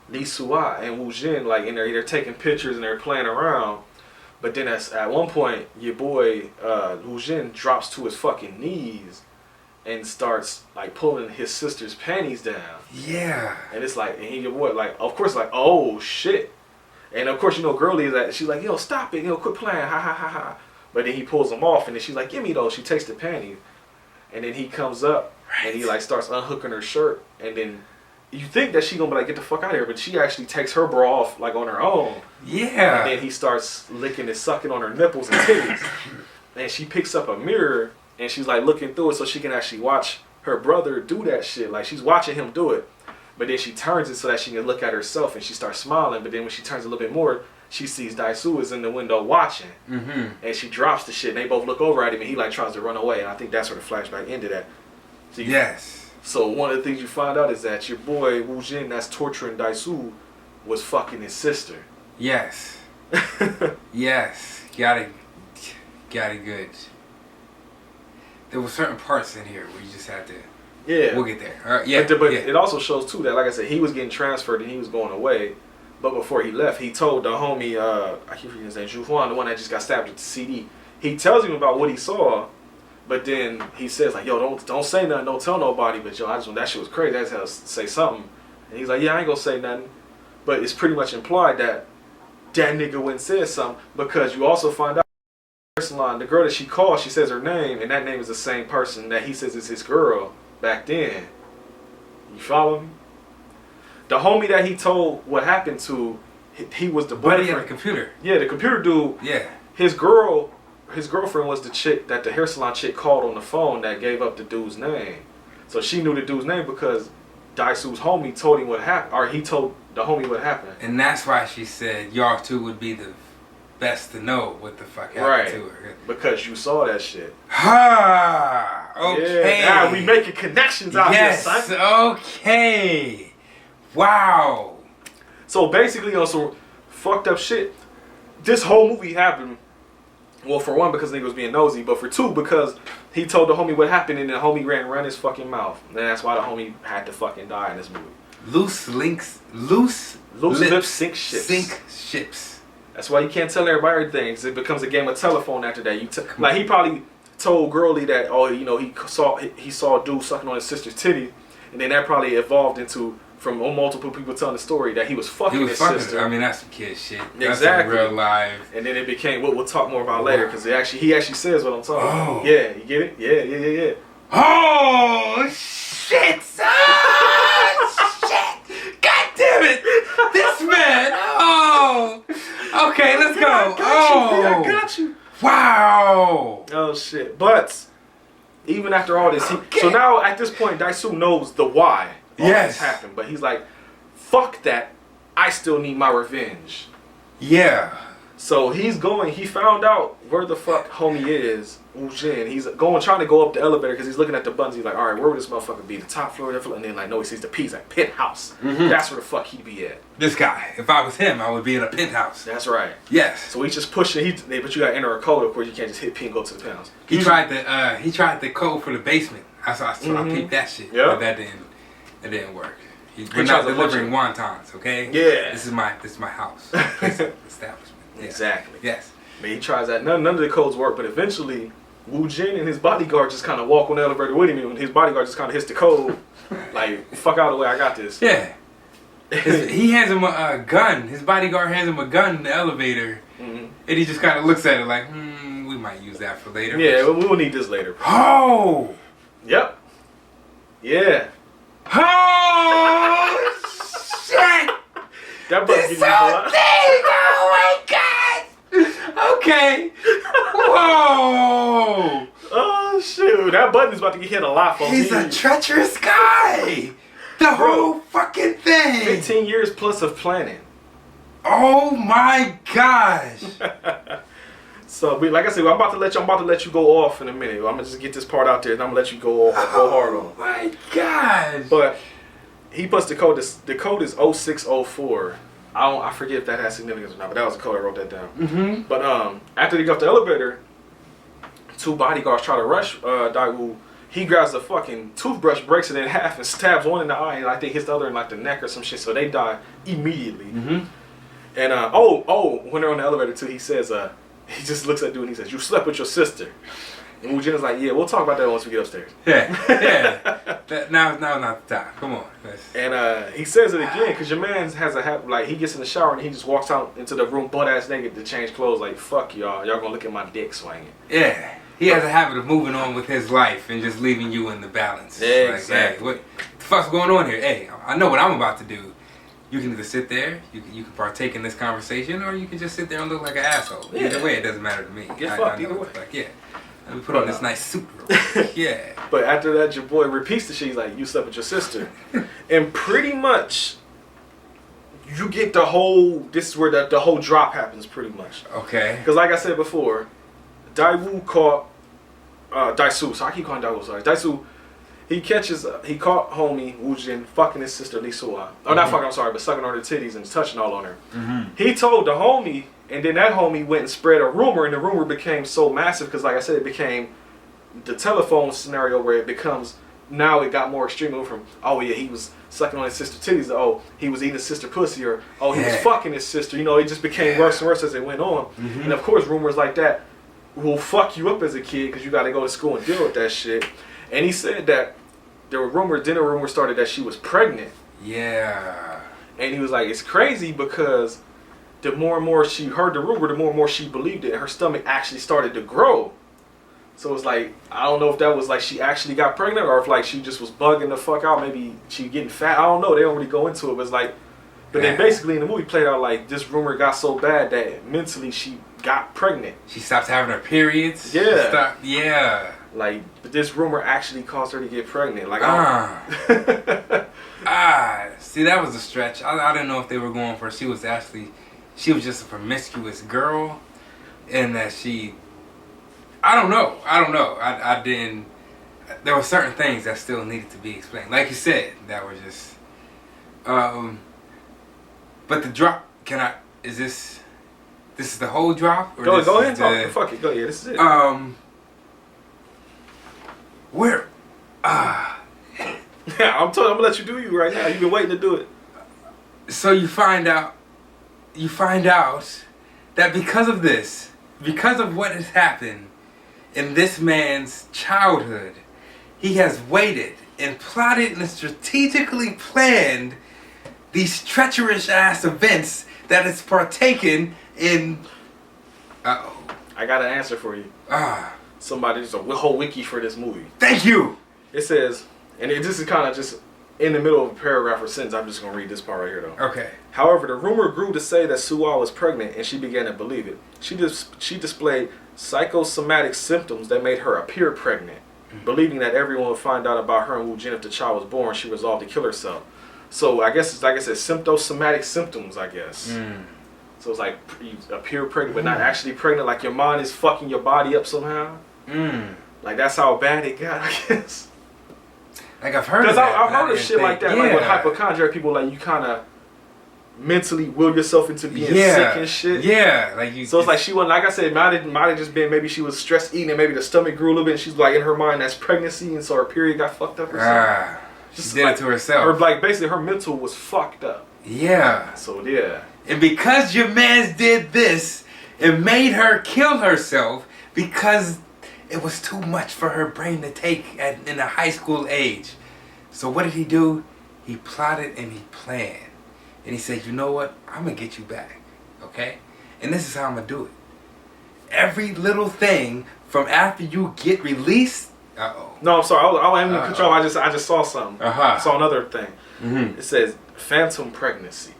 Lee Sua and Wu Jin like in there. They're taking pictures and they're playing around. But then at one point, your boy Wu Jin drops to his fucking knees and starts like pulling his sister's panties down. Yeah. And it's like, and he, your boy, like, of course, like, oh shit. And of course, you know, girlie is that she's like, yo, stop it, quit playing, ha ha ha ha. But then he pulls them off, and then she's like, give me those. She takes the panties, and then he comes up, and he like starts unhooking her shirt, and then you think that she gonna be like, get the fuck out of here, but she actually takes her bra off like on her own. Yeah. And then he starts licking and sucking on her nipples and titties, and she picks up a mirror, and she's like looking through it so she can actually watch her brother do that shit. Like she's watching him do it. But then she turns it so that she can look at herself and she starts smiling. But then when she turns a little bit more, she sees Daisu is in the window watching. Mm-hmm. And she drops the shit and they both look over at him and he like tries to run away. And I think that's where the flashback ended at. So Yes. So one of the things you find out is that your boy Wu Jin that's torturing Daisu was fucking his sister. Yes. Yes. Got it good. There were certain parts in here where you just had to... Yeah. We'll get there. All right. Yeah. But yeah. it also shows too that, like I said, he was getting transferred and he was going away. But before he left, he told the homie, I keep forgetting his name, Zhu Huan, the one that just got stabbed with the CD. He tells him about what he saw, but then he says like, yo, don't say nothing, don't tell nobody. But yo, I just that shit was crazy. I just had to say something. And he's like, yeah, I ain't gonna say nothing. But it's pretty much implied that that nigga went and said something because you also find out the girl that she calls, she says her name, and that name is the same person that he says is his girl. Back then, you follow me? The homie that he told what happened to, he was the Buddy boyfriend. on the computer. Yeah, the computer dude. Yeah. His girlfriend was the chick that the hair salon chick called on the phone that gave up the dude's name. So she knew the dude's name because Daisu's homie told him what happened, or he told the homie what happened. And that's why she said y'all two would be the best to know what the fuck happened to her. Because you saw that shit. Ha! Okay. Yeah, now we making connections out here, son. Okay. Wow. So basically, on some fucked up shit, this whole movie happened. Well, for one, because the nigga was being nosy, but for two, because he told the homie what happened, and the homie ran his fucking mouth, and that's why the homie had to fucking die in this movie. Loose lips sink ships. Sink ships. That's why you can't tell everybody everything. 'Cause it becomes a game of telephone after that. Like he probably told Girlie that, oh, you know, he saw a dude sucking on his sister's titty, and then that probably evolved into from multiple people telling the story that he was fucking his sister. I mean, that's some kid shit. That's Exactly. real life. And then it became what we'll talk more about later because he actually says what I'm talking about. Yeah, you get it? Yeah. Oh shit! Oh shit! God damn it! This man! Oh! Okay, let's go. I got you. Wow! Oh shit! But even after all this, so now at this point, Daisu knows the why all this happened. But he's like, "Fuck that! I still need my revenge." Yeah. So he found out where the fuck homie is, Wu Jin. He's trying to go up the elevator because he's looking at the buttons. He's like, all right, where would this motherfucker be? The top floor, that floor? And then like, no, he sees the P. He's like, penthouse. Mm-hmm. That's where the fuck he'd be at. This guy, if I was him, I would be in a penthouse. That's right. Yes. So he's just pushing. But you gotta enter a code. Of course, you can't just hit P and go to the penthouse. He tried the code for the basement. I peeped that shit. Yeah. But it didn't work. We're not delivering wontons, okay? Yeah. This is my house. Place of establishment. Yeah. Exactly. Yes. But he tries that. None of the codes work. But eventually, Wu Jin and his bodyguard just kind of walk on the elevator with him, and his bodyguard just kind of hits the code, like, "Fuck out of the way, I got this." Yeah. He hands him a gun. His bodyguard hands him a gun in the elevator, and he just kind of looks at it like, we might use that for later. Yeah, we'll need this later. Oh. Yep. Yeah. Oh shit! That button This whole thing! Oh my god! Okay. Whoa! Oh shoot! That button is about to get hit a lot, folks. He's a treacherous guy. The whole fucking thing. 15 years plus of planning. Oh my gosh! So, like I said, I'm about to let you go off in a minute. I'm gonna just get this part out there, and I'm gonna let you go hard on. Oh my gosh! But he puts the code. The code is 0604. I forget if that has significance or not, but that was the code. I wrote that down. Mm-hmm. But after they get off the elevator, 2 bodyguards try to rush Daewoo. He grabs the fucking toothbrush, breaks it in half, and stabs one in the eye, and I think hits the other in like the neck or some shit. So they die immediately. Mm-hmm. And when they're on the elevator too, he says, he just looks at dude and he says, "You slept with your sister." And Woo Jin is like, "Yeah, we'll talk about that once we get upstairs." Yeah. Now not the time. Come on. And he says it again because your man has a habit, like he gets in the shower and he just walks out into the room butt ass naked to change clothes. Like, fuck y'all gonna look at my dick swinging. Yeah. He has a habit of moving on with his life and just leaving you in the balance. Yeah, like, exactly. Hey, what the fuck's going on here? Hey, I know what I'm about to do. You can either sit there, you can partake in this conversation, or you can just sit there and look like an asshole. Yeah. Either way, it doesn't matter to me. Get fucked either way. Like, yeah. Let me put on this nice suit real quick. Yeah. But after that, your boy repeats the shit. He's like, "You slept with your sister," and pretty much, you get the whole. This is where the whole drop happens, pretty much. Okay. Because like I said before, Daewoo caught Daesoo. So I keep calling Daewoo. Sorry, Daesoo. He caught homie Woo Jin fucking his sister Lee Soo-ah. Oh, not fucking. I'm sorry, but sucking on her titties and touching all on her. Mm-hmm. He told the homie, and then that homie went and spread a rumor, and the rumor became so massive because, like I said, it became the telephone scenario where it becomes. Now it got more extreme. It went from, oh yeah, he was sucking on his sister's titties, to, oh, he was eating his sister pussy, or oh, he was fucking his sister. You know, it just became worse and worse as it went on. Mm-hmm. And of course, rumors like that will fuck you up as a kid because you got to go to school and deal with that shit. And he said that there were rumors, then a rumor started that she was pregnant. Yeah. And he was like, it's crazy because the more and more she heard the rumor, the more and more she believed it, and her stomach actually started to grow. So it's like, I don't know if that was like she actually got pregnant or if like she just was bugging the fuck out. Maybe she getting fat. I don't know. They don't really go into it. But it's like, but then basically in the movie played out like this rumor got so bad that mentally she got pregnant. She stopped having her periods. Yeah. Yeah. Like, but this rumor actually caused her to get pregnant. Like, see, that was a stretch. I didn't know if they were going for she was just a promiscuous girl, and that she. I don't know. I didn't. There were certain things that still needed to be explained. Like you said, that were just. But the drop. Is this? This is the whole drop? Or go this ahead. Fuck it. Go ahead. This is it. Where? Yeah, I'm gonna let you do you right now. You've been waiting to do it. So you find out that because of this, because of what has happened in this man's childhood, he has waited and plotted and strategically planned these treacherous ass events that it's partaken in. I got an answer for you. There's a whole wiki for this movie. Thank you. It says, and this is kind of just in the middle of a paragraph or sentence. I'm just gonna read this part right here though. Okay. However, the rumor grew to say that Soo-ah was pregnant, and she began to believe it. She displayed psychosomatic symptoms that made her appear pregnant. Believing that everyone would find out about her and Woo Jin if the child was born, she resolved to kill herself. So I guess it's like I said, symptomatic symptoms, I guess. So it's like you appear pregnant but not actually pregnant, like your mind is fucking your body up somehow. Like that's how bad it got, I guess. Like I've heard of that. Because I've heard of shit like that. Like with hypochondriac people, like you kind of mentally will yourself into being sick and shit. Yeah, like you. So it's like she wasn't, like I said, it might have just been maybe she was stress eating and maybe the stomach grew a little bit and she's like in her mind that's pregnancy and so her period got fucked up or something. She did it to herself. Or like basically her mental was fucked up. Yeah. So yeah. And because your man did this, it made her kill herself because it was too much for her brain to take in a high school age. So what did he do? He plotted and he planned. And he said, you know what? I'm going to get you back. Okay? And this is how I'm going to do it. Every little thing from after you get released. No, I'm sorry. I ain't even cut you off. I just saw something. I saw another thing. It says phantom pregnancy.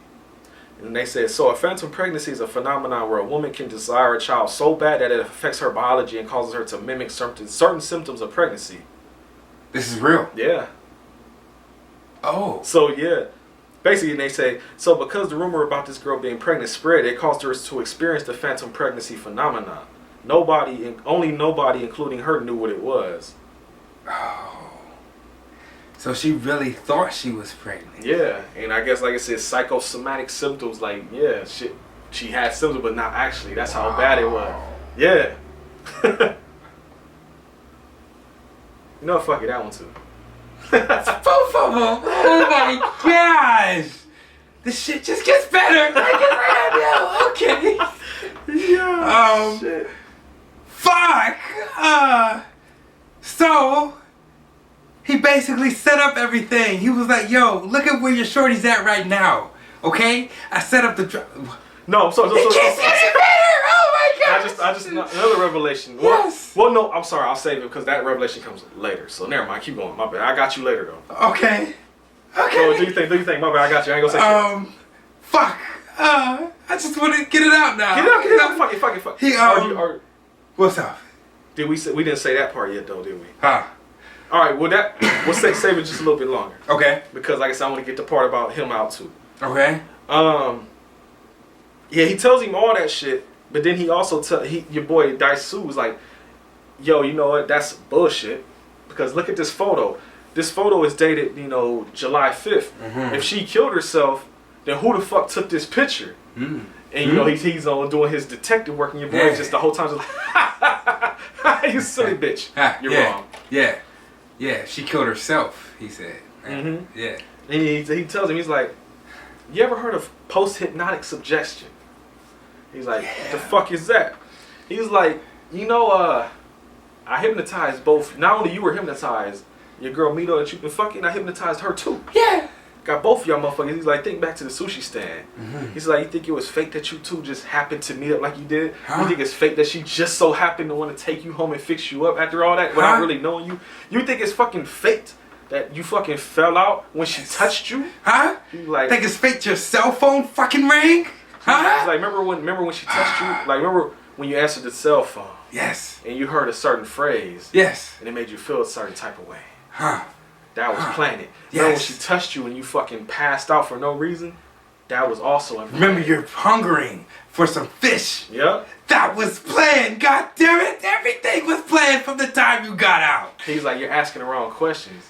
And they said, so a phantom pregnancy is a phenomenon where a woman can desire a child so bad that it affects her biology and causes her to mimic certain symptoms of pregnancy. This is real? Yeah. Oh. So, yeah. Basically, they say, so because the rumor about this girl being pregnant spread, it caused her to experience the phantom pregnancy phenomenon. Only nobody, including her, knew what it was. Oh. So she really thought she was pregnant. Yeah, and I guess like I said, psychosomatic symptoms. Like yeah, shit, she had symptoms, but not actually. That's how bad it was. Yeah. You know, fuck it, that one too. Both of them. Oh my gosh. This shit just gets better. Okay. Yeah. Shit. Fuck. So he basically set up everything. He was like, "Yo, look at where your shorty's at right now." Okay, I set up the. No, I'm sorry. It gets any better. Oh my god. I just another revelation. Yes. Well, no, I'm sorry. I'll save it because that revelation comes later. So never mind. Keep going. My bad. I got you later though. Okay. Okay. So do you think? My bad. I got you. I ain't gonna say shit. Fuck. I just want to get it out now. Get it out. Fuck it. He what's up? Did we say we didn't say that part yet though? Did we? Huh? All right. Well, we'll save it just a little bit longer. Okay. Because like I said, I want to get the part about him out too. Okay. Yeah, he tells him all that shit, but then he also your boy Daisu was like, "Yo, you know what? That's bullshit." Because look at this photo. This photo is dated, July 5th. Mm-hmm. If she killed herself, then who the fuck took this picture? Mm. And he's doing his detective work, and your boy just the whole time just like, "You silly bitch, you're wrong." Yeah, yeah. She killed herself. He said. Mm-hmm. Yeah. And he tells him, he's like, "You ever heard of post-hypnotic suggestion?" He's like, "What the fuck is that?" He's like, I hypnotized both. Not only you were hypnotized, your girl Mito that you've been fucking, I hypnotized her too. Yeah. Got both of y'all motherfuckers. He's like, think back to the sushi stand. Mm-hmm. He's like, you think it was fake that you two just happened to meet up like you did? Huh? You think it's fake that she just so happened to want to take you home and fix you up after all that without really knowing you? You think it's fucking fate that you fucking fell out when she touched you? Huh? You like, think it's fake your cell phone fucking rang? Huh? He's like, remember when she touched you? Like, remember when you answered the cell phone? Yes. And you heard a certain phrase. Yes. And it made you feel a certain type of way. Huh. That was planted. Yes. Remember when she touched you and you fucking passed out for no reason? That was also in Remember you're hungering for some fish. Yep. That was planned. God damn it. Everything was planned from the time you got out. He's like, you're asking the wrong questions.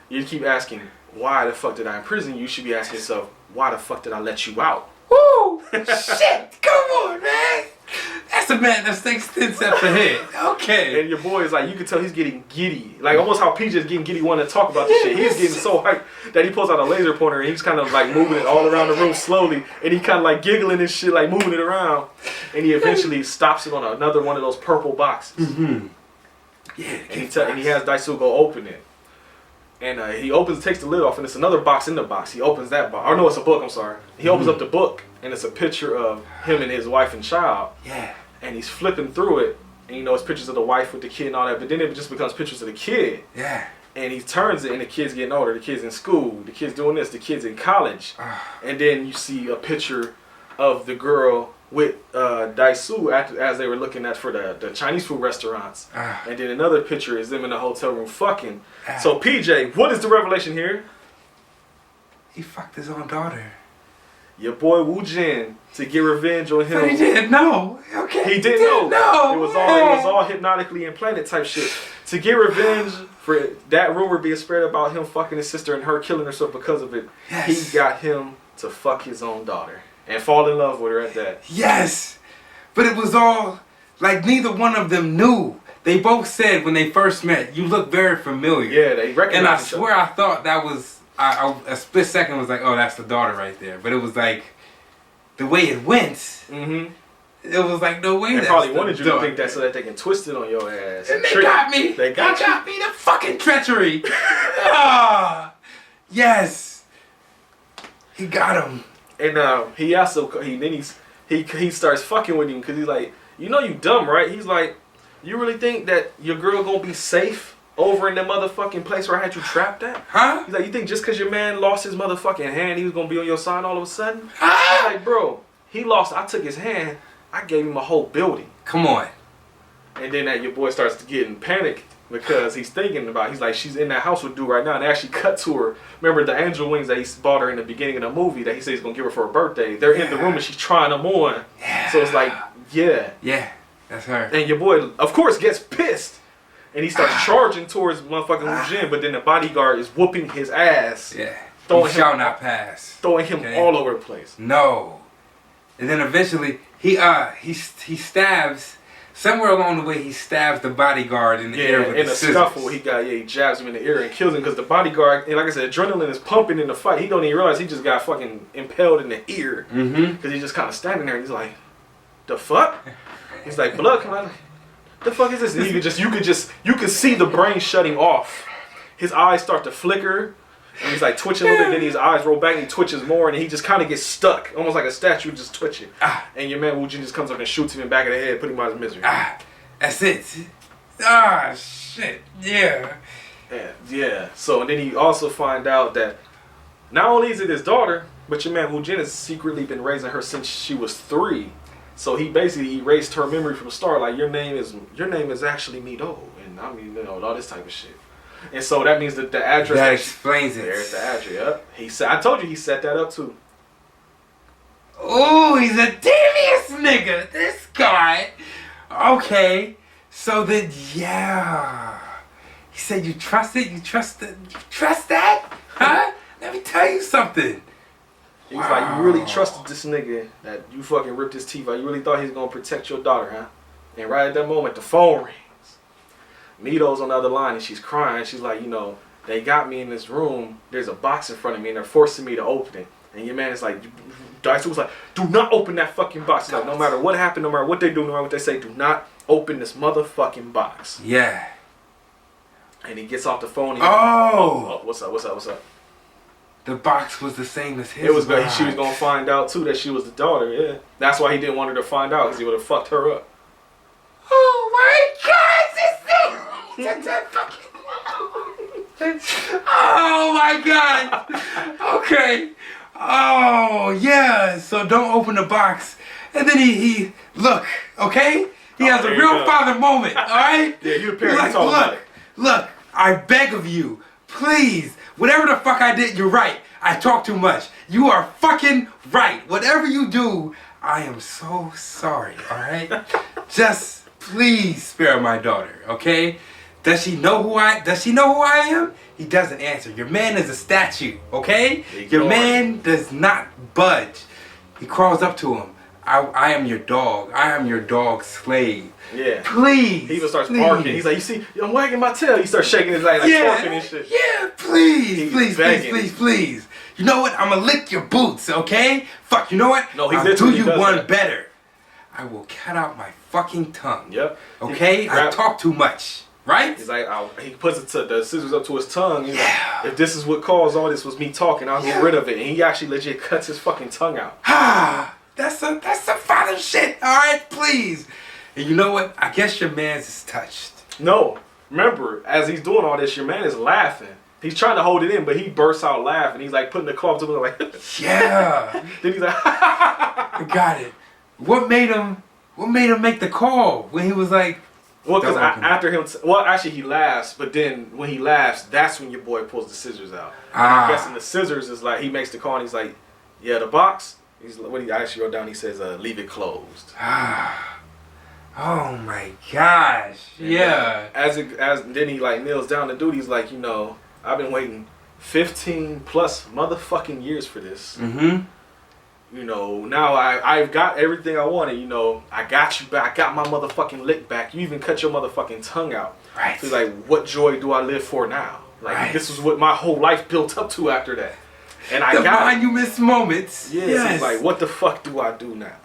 You keep asking, why the fuck did I imprison you? You should be asking yourself, why the fuck did I let you out? Woo! Shit! Come on, man! That's a man that thinks 10 steps ahead. Okay. And your boy is like, you can tell he's getting giddy. Like almost how PJ is getting giddy wanting to talk about this shit. He's getting so hyped that he pulls out a laser pointer and he's kind of like moving it all around the room slowly. And he kind of like giggling and shit, like moving it around. And he eventually stops it on another one of those purple boxes. Mm-hmm. Yeah. And he has Daisu go open it. And he takes the lid off, and it's another box in the box. He opens that box. Or no, it's a book, I'm sorry. He opens up the book, and it's a picture of him and his wife and child. Yeah. And he's flipping through it, and it's pictures of the wife with the kid and all that, but then it just becomes pictures of the kid. Yeah. And he turns it, and the kid's getting older. The kid's in school. The kid's doing this. The kid's in college. And then you see a picture of the girl with Daisu as they were looking for the Chinese food restaurants. And then another picture is them in the hotel room fucking. So PJ, what is the revelation here? He fucked his own daughter. Your boy Wu Jin to get revenge on him. But he didn't know. Okay. He didn't know. It was Yeah. all hypnotically implanted type shit. To get revenge for that rumor being spread about him fucking his sister and her killing herself because of it, Yes. he got him to fuck his own daughter and fall in love with her at that. Yes. But it was all like neither one of them knew. They both said when they first met, you look very familiar. Yeah, they recognized And I each other. swear I thought that was a split second was like, oh, that's the daughter right there. But it was like the way it went. Mm-hmm. It was like no way. They that's probably the wanted you to daughter. think that so that they can twist it on your ass. And they got me. They got you. me. The fucking treachery. Yes. He got him. And he starts fucking with him because he's like, you dumb, right? He's like, you really think that your girl gonna be safe over in that motherfucking place where I had you trapped at? Huh? He's like, you think just because your man lost his motherfucking hand, he was gonna be on your side all of a sudden? Huh? I'm like, bro, I took his hand, I gave him a whole building. Come on. And then your boy starts getting panicked because he's like, she's in that house with dude right now. And they actually cut to her. Remember the angel wings that he bought her in the beginning of the movie that he said he's going to give her for her birthday? They're in the room and she's trying them on. Yeah. So it's like, yeah. Yeah, that's her. And your boy, of course, gets pissed. And he starts charging towards motherfucking Wu Jin, but then the bodyguard is whooping his ass. Yeah. Throwing He him, shall not pass. throwing him all over the place. No. And then eventually he stabs somewhere along the way. He stabs the bodyguard in the ear with in the a scissors. scuffle, he jabs him in the ear and kills him because the bodyguard, and like I said, adrenaline is pumping in the fight. He don't even realize he just got fucking impaled in the ear because he's just kind of standing there and he's like, "The fuck?" He's like, "Blood come out." The fuck is this? And you could see the brain shutting off. His eyes start to flicker, and he's like twitching a little bit. Then his eyes roll back, and he twitches more, and he just kind of gets stuck, almost like a statue just twitching. And your man Wu Jin just comes up and shoots him in the back of the head, putting him out of his misery. That's it. Shit. Yeah. Yeah. So and then you also find out that not only is it his daughter, but your man Wu Jin has secretly been raising her since she was 3. So he basically erased her memory from the start. Like your name is actually Mido, and I mean all this type of shit. And so that means that the address That explains it. There's the address. Yep. I told you he set that up too. Oh, he's a devious nigga. This guy. Okay. So then, yeah. He said you trust it. You trust that? Huh? Let me tell you something. He was like, you really trusted this nigga that you fucking ripped his teeth out. You really thought he was gonna protect your daughter, huh? And right at that moment, the phone rings. Mido's on the other line and she's crying. She's like, they got me in this room. There's a box in front of me and they're forcing me to open it. And your man is like, Daisu was like, do not open that fucking box. He's like, no matter what happened, no matter what they do, no matter what they say, do not open this motherfucking box. Yeah. And he gets off the phone. Oh, what's up? The box was the same as his. It was good. box. She was gonna find out too that she was the daughter. Yeah, that's why he didn't want her to find out because he would have fucked her up. Oh my God! Oh my God! Okay. Oh yeah. So don't open the box. And then he look. Okay. He has a real father moment. All right. Yeah, you the parent. Like, look. I beg of you, please. Whatever the fuck I did, you're right. I talk too much. You are fucking right. Whatever you do, I am so sorry, alright? Just please spare my daughter, okay? Does she know who I am? He doesn't answer. Your man is a statue, okay? Your man does not budge. He crawls up to him. I am your dog. I am your dog's slave. Yeah. Please. He even starts barking. He's like, you see, I'm wagging my tail. He starts shaking his leg, like twerking and shit. Yeah, please. You know what? I'm gonna lick your boots, okay? Fuck, you know what? No, I'll do you one better. I will cut out my fucking tongue. Yep. Okay? I talk too much, right? He's like, he puts the scissors up to his tongue. He's like, if this is what caused all this was me talking, I'll get rid of it. And he actually legit cuts his fucking tongue out. That's some father shit, alright? Please. And you know what? I guess your man's is touched. No. Remember, as he's doing all this, your man is laughing. He's trying to hold it in, but he bursts out laughing. He's like putting the claw to him like yeah. Then he's like I got it. What made him make the call when he was like well, because after him actually he laughs, but then when he laughs, that's when your boy pulls the scissors out. I'm guessing the scissors is like he makes the call and he's like, yeah, the box. What he actually wrote down, he says, leave it closed. Oh my gosh. And yeah. As then he like kneels down to do, he's like, I've been waiting 15 plus motherfucking years for this. Mm-hmm. Now I've got everything I wanted. I got you back. I got my motherfucking lick back. You even cut your motherfucking tongue out. Right. So he's like, what joy do I live for now? Like this is what my whole life built up to after that. And I got you miss moments. Yeah. Yes. So he's like, what the fuck do I do now?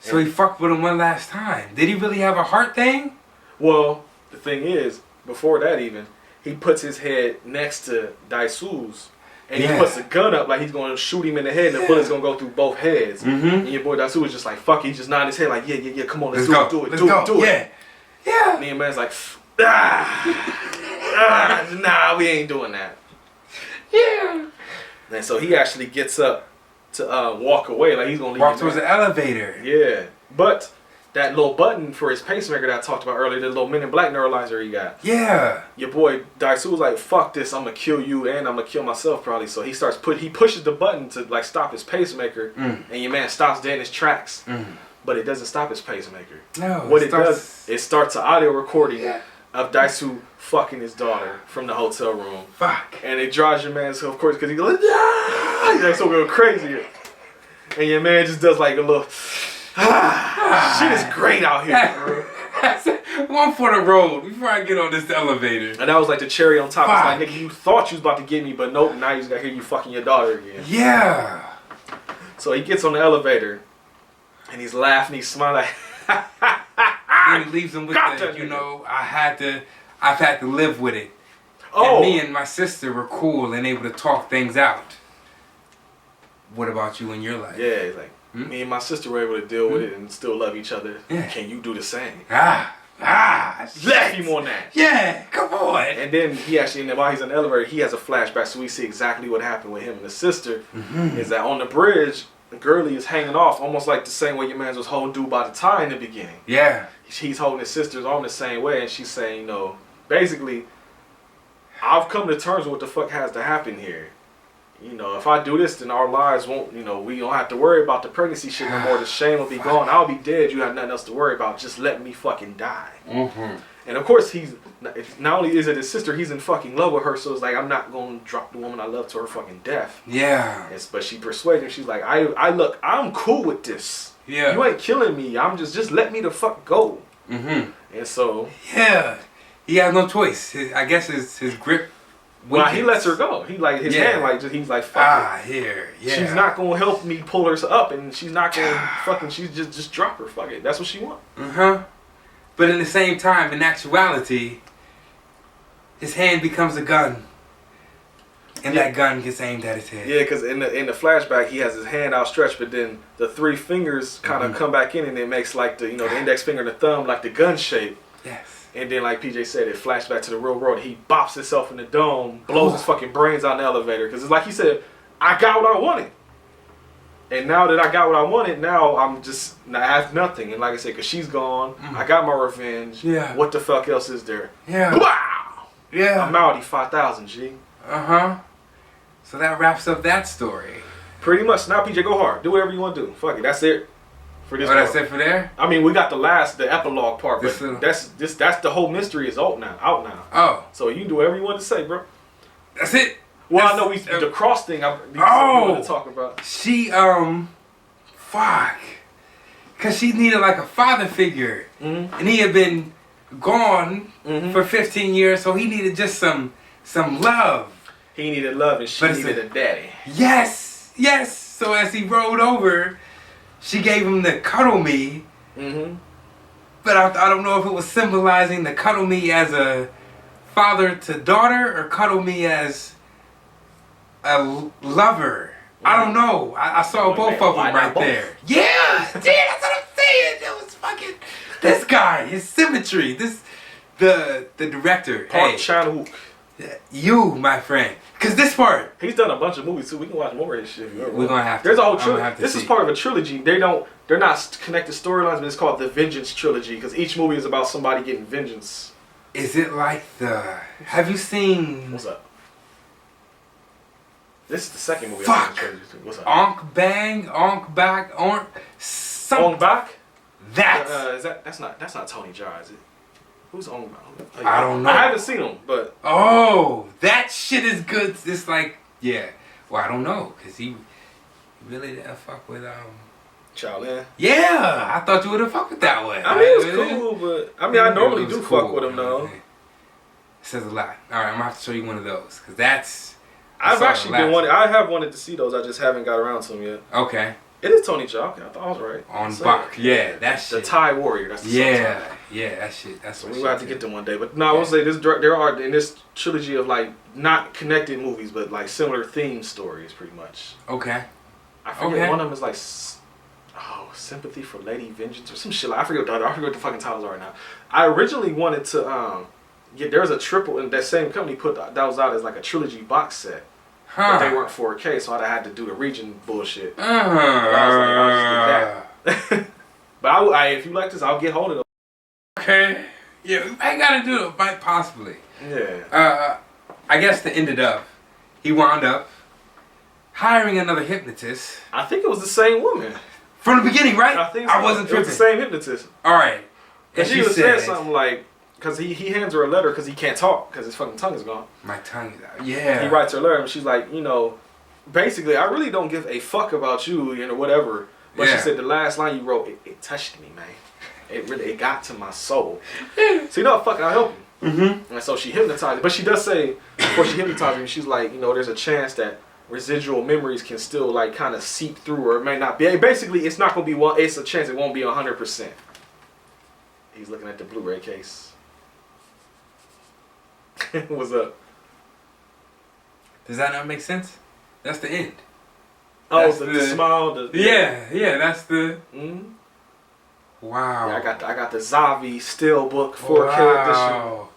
So he fucked with him one last time. Did he really have a heart thing? Well, the thing is, before that even, he puts his head next to Daisu's. And he puts the gun up like he's going to shoot him in the head and the bullet's going to go through both heads. And your boy Daisu was just like, fuck it. He just nodded his head like, yeah, come on, let's do it. Yeah. And your man's like, nah, we ain't doing that. Yeah. And so he actually gets up to walk away, like he's gonna leave. Walk towards the elevator. Yeah, but that little button for his pacemaker that I talked about earlier, the little Men in Black neuralizer he got. Yeah. Your boy Daisu was like, "Fuck this! I'm gonna kill you and I'm gonna kill myself probably." So he pushes the button to like stop his pacemaker, and your man stops dead in his tracks. But it doesn't stop his pacemaker. No. What it does, it starts an audio recording of Daisu fucking his daughter from the hotel room. Fuck. And it drives your man, so of course, because he goes, yeah! He's like so go crazy. And your man just does like a little, shit is great out here, bro. That's one for the road before I get on this elevator. And that was like the cherry on top. Fuck. It's like, nigga, you thought you was about to get me, but nope, now you just gotta hear you fucking your daughter again. Yeah. So he gets on the elevator, and he's laughing, he's smiling like, Then he leaves him with the, you know, I've had to live with it. oh. And me and my sister were cool and able to talk things out. What about you in your life? Yeah, he's like, me and my sister were able to deal with it and still love each other. Yeah. Can you do the same? Left shit. him on that. Yeah, come on. And then he actually, while he's in the elevator, he has a flashback, so we see exactly what happened with him and the sister. Is that on the bridge, Gurley is hanging off, almost like the same way your man was holding dude by the tie in the beginning. Yeah. He's holding his sister's arm the same way, and she's saying, you know, basically, I've come to terms with what the fuck has to happen here. You know, if I do this, then our lives won't, you know, we don't have to worry about the pregnancy shit no more. The shame will be gone. I'll be dead. You have nothing else to worry about. Just let me fucking die. And of course, he's not only is it his sister, he's in fucking love with her. So it's like, I'm not going to drop the woman I love to her fucking death. Yeah. But she persuaded him. She's like, I'm cool with this. Yeah. You ain't killing me. I'm just let me the fuck go. And so. Yeah. He has no choice. I guess his grip. Well, he lets her go. He like his hand like just he's like fuck it. Here, yeah. She's not gonna help me pull her up, and she's not gonna fucking. She's just drop her. Fuck it. That's what she want. But in the same time, in actuality, his hand becomes a gun, and that gun gets aimed at his head. Yeah, because in the flashback, he has his hand outstretched, but then the three fingers kind of come back in, and it makes like the the index finger and the thumb like the gun shape. Yes. And then, like PJ said, it flashed back to the real world. He bops himself in the dome, blows his fucking brains out in the elevator. Because it's like he said, I got what I wanted. And now that I got what I wanted, now I have nothing. And like I said, because she's gone, I got my revenge. Yeah. What the fuck else is there? Yeah. Wow. Yeah. I'm out. 5,000, G. So that wraps up that story. Pretty much. Now, PJ, go hard. Do whatever you want to do. Fuck it. That's it. For this that's it for there? I mean, we got the epilogue part, but This that's the whole mystery is out now. Oh. So you can do whatever you want to say, bro. That's it? Well, I know the cross thing I want to talk about. She, fuck. Because she needed like a father figure. And he had been gone for 15 years, so he needed just some love. He needed love and she needed a daddy. Yes, yes. So as he rolled over, she gave him the cuddle me. But I don't know if it was symbolizing the cuddle me as a father to daughter or cuddle me as a lover. I don't know. I saw both of them right there. Yeah, dude, that's what I'm saying. It was fucking this guy, his symmetry. The director. Park Chan-wook. You, my friend. Because this part. He's done a bunch of movies too. We can watch more of his shit. We're going to have to. There's a whole trilogy. This is part of a trilogy. They're not connected storylines, but it's called the Vengeance Trilogy because each movie is about somebody getting vengeance. Is it like have you seen... What's up? This is the second movie. Fuck. What's up? Onk Bang, Onk Back, Onk... Ong Bak? That's That's not Tony Jaa, is it? Who's Ong Bak? I don't know. I haven't seen him, but... Oh, that shit is good. It's like, yeah. Well, I don't know, because he really didn't fuck with, Shaolin. Yeah, I thought you would have fucked with that one. I mean, it was cool, but... I mean, I normally do fuck with him, though. It says a lot. Alright, I'm going to have to show you one of those, because that's... I've actually been wanting... I have wanted to see those, I just haven't got around to them yet. Okay. It is Tony Jaa. Okay, I thought I was right. On Bak, yeah, that shit. The Thai Warrior. That's the that shit. That's what we will have to get them one day. But no, I will say there are in this trilogy of like not connected movies, but like similar theme stories, pretty much. Okay. I forget one of them is like, Sympathy for Lady Vengeance or some shit. I forget what the fucking titles are right now. I originally wanted to there was a triple, and that same company put that was out as like a trilogy box set. But they weren't 4K, so I had to do the region bullshit. But I was like, I'll just do that. But if you like this, I'll get hold of them. Okay. Yeah, I gotta do it, might possibly. Yeah. I guess to end it up, he wound up hiring another hypnotist. I think it was the same woman. From the beginning, right? I think so. I wasn't tripping. It was the same hypnotist. Alright. And she said something like, because he hands her a letter because he can't talk because his fucking tongue is gone. My tongue is out. Yeah. He writes her a letter and she's like, you know, basically, I really don't give a fuck about you, you know, whatever. But she said the last line you wrote, it touched me, man. It got to my soul. So you know what, fuck it, I'll help you. Mm-hmm. And so she hypnotized him. But she does say, before she hypnotized him, she's like, you know, there's a chance that residual memories can still like kind of seep through, or it may not be. Basically, it's not going to be one. It's a chance it won't be 100%. He's looking at the Blu-ray case. What's up? Does that not make sense? That's the end. Oh, That's the smile. Yeah, that's the. Mm-hmm. Wow. Yeah, I got the Zavi Steelbook 4K edition.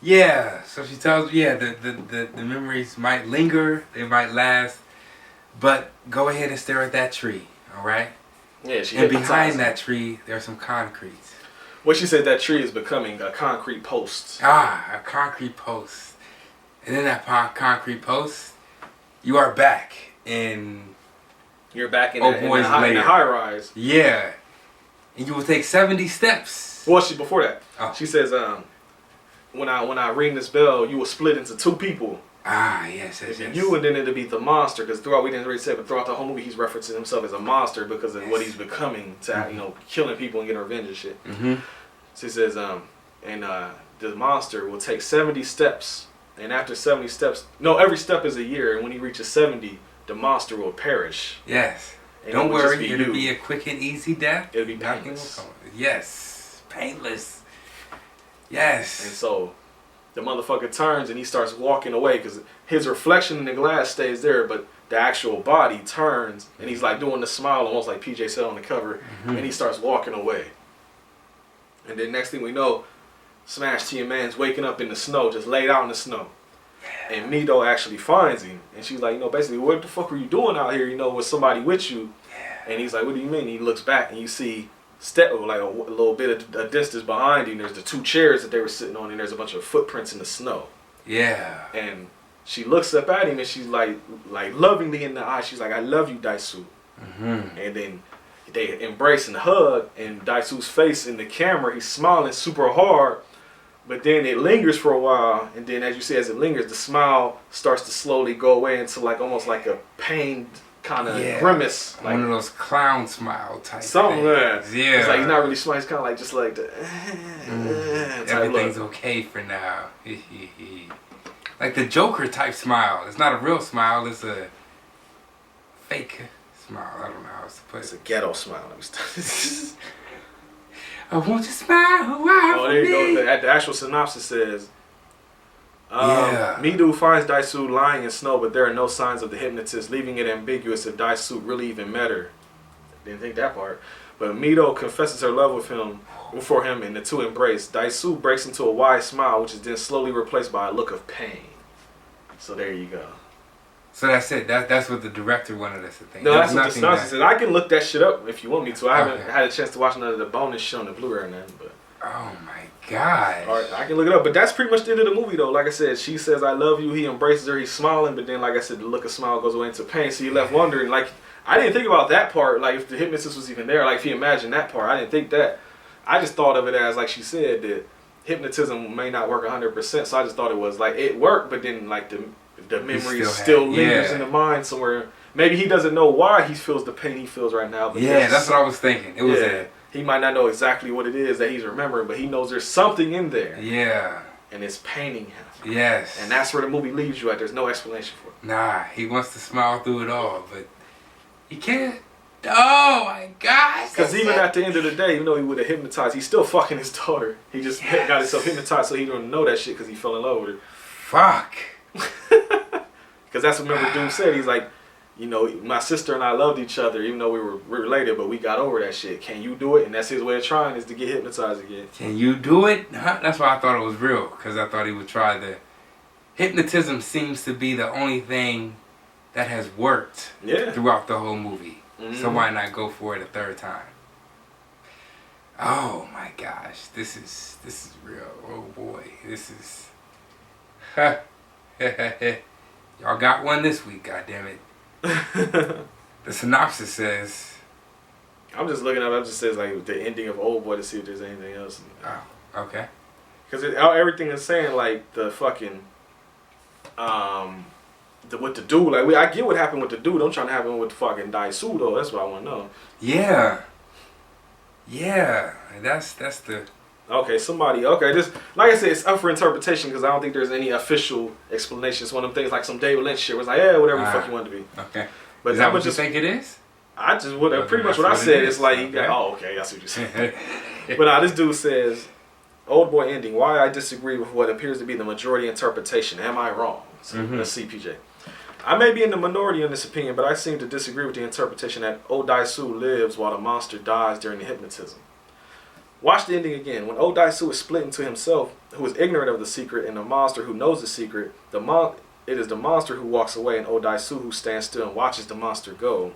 Yeah, so she tells you, the memories might linger, they might last, but go ahead and stare at that tree, all right? Yeah, she and hypnotized behind him. that tree, there's some concrete. Well, she said that tree is becoming a concrete post. Ah, a concrete post. And in that concrete post, you are back in... You're back in, Oldboy's in the high rise. Yeah. And you will take 70 steps. Well, before that, Oh. she says, when I ring this bell, you will split into two people. Ah, yes. You, and then it'll be the monster, because throughout, we didn't really say, but throughout the whole movie, he's referencing himself as a monster because of what he's becoming to, you know, killing people and getting revenge and shit. Mm-hmm. She says, the monster will take 70 steps, and after 70 steps, no, every step is a year, and when he reaches 70, the monster will perish. Yes. And Don't it will just worry, it'll be a quick and easy death. It'll be painless. Yes. Painless. Yes. And so the motherfucker turns and he starts walking away because his reflection in the glass stays there, but the actual body turns and he's like doing the smile, almost like PJ said on the cover, and he starts walking away. And then next thing we know, Smash T and Man's waking up in the snow, just laid out in the snow. And Mido actually finds him, and she's like, you know, basically, what the fuck were you doing out here, you know, with somebody with you? And he's like, what do you mean? He looks back and you see like a little bit of a distance behind you, and there's the two chairs that they were sitting on, and there's a bunch of footprints in the snow. Yeah. And she looks up at him and she's like lovingly in the eye, she's like, I love you, Daisu. Mm-hmm. And then they embrace and hug, and Daisu's face in the camera, he's smiling super hard, but then it lingers for a while, and then as you say, as it lingers, the smile starts to slowly go away into like almost like a pained kind of grimace, like one of those clown smile type something. things. Yeah. It's like he's not really smiling, he's kind of like just like the everything's okay for now. Like the Joker type smile. It's not a real smile, it's a fake smile. I don't know how else to put It's it. a ghetto smile. Let me start. I want you to smile. Oh, there you go. The actual synopsis says, Midu finds Daisu lying in snow, but there are no signs of the hypnotist, leaving it ambiguous if Daisu really even met her. Didn't think that part. But Mido confesses her love for him, and the two embrace. Daisu breaks into a wide smile, which is then slowly replaced by a look of pain. So there you go. So that's it. That's what the director wanted us to think. No, that's what the nothing synopsis says. I can look that shit up if you want me to. I haven't had a chance to watch none of the bonus shit on the Blu-ray or nothing, but. Oh my god. All right, I can look it up, but that's pretty much the end of the movie, though. Like I said, she says, I love you. He embraces her. He's smiling, but then, like I said, the look of smile goes away into pain. So you left wondering, like, I didn't think about that part, like, if the hypnotist was even there. Like, if you imagine that part, I didn't think that. I just thought of it as, like she said, that hypnotism may not work 100%. So I just thought it was, like, it worked, but then, like, the memory still lingers in the mind somewhere. Maybe he doesn't know why he feels the pain he feels right now. But that's what I was thinking. It was he might not know exactly what it is that he's remembering, but he knows there's something in there. Yeah. And it's paining him. Yes. And that's where the movie leaves you at. There's no explanation for it. Nah, he wants to smile through it all, but he can't. Oh my gosh. Because even at the end of the day, even though he would have hypnotized, he's still fucking his daughter. He just got himself hypnotized so he don't know that shit because he fell in love with her. Fuck. Because that's what remember Doom said. He's like, you know, my sister and I loved each other even though we were related, but we got over that shit. Can you do it? And that's his way of trying, is to get hypnotized again. Can you do it? Huh? That's why I thought it was real, because I thought he would try the... Hypnotism seems to be the only thing that has worked throughout the whole movie. Mm-hmm. So why not go for it a third time? Oh my gosh, this is real. Oh boy, this is... Y'all got one this week, goddammit. The synopsis says... I'm just looking up, it just says like the ending of Oldboy to see if there's anything else. Oh, okay. Because everything is saying like the fucking with the dude. Like I get what happened with the dude. I'm trying to happen with the fucking Daisu though. That's what I want to know. Yeah. Yeah. That's the. Okay, somebody. Okay, this like I said, it's up for interpretation because I don't think there's any official explanation. It's one of them things like some David Lynch shit. Was like, yeah, whatever the fuck you want it to be. Okay. But is that what you think it is? I just would pretty much what I said is like, okay. Oh, okay, I see what you're saying. But now this dude says, Oldboy ending. Why I disagree with what appears to be the majority interpretation. Am I wrong? So let's see, PJ. I may be in the minority in this opinion, but I seem to disagree with the interpretation that Odaisu lives while the monster dies during the hypnotism. Watch the ending again. When Odaisu is split into himself, who is ignorant of the secret, and the monster who knows the secret, it is the monster who walks away and Odaisu who stands still and watches the monster go.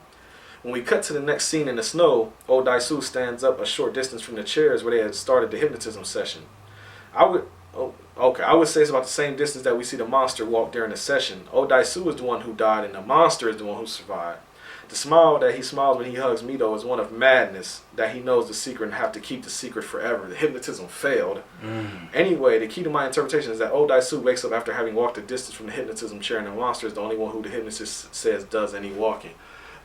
When we cut to the next scene in the snow, Odaisu stands up a short distance from the chairs where they had started the hypnotism session. I would say it's about the same distance that we see the monster walk during the session. Odaisu is the one who died and the monster is the one who survived. The smile that he smiles when he hugs Mito is one of madness, that he knows the secret and have to keep the secret forever. The hypnotism failed. Anyway, the key to my interpretation is that Odaisu wakes up after having walked a distance from the hypnotism chair and the monster is the only one who the hypnotist says does any walking.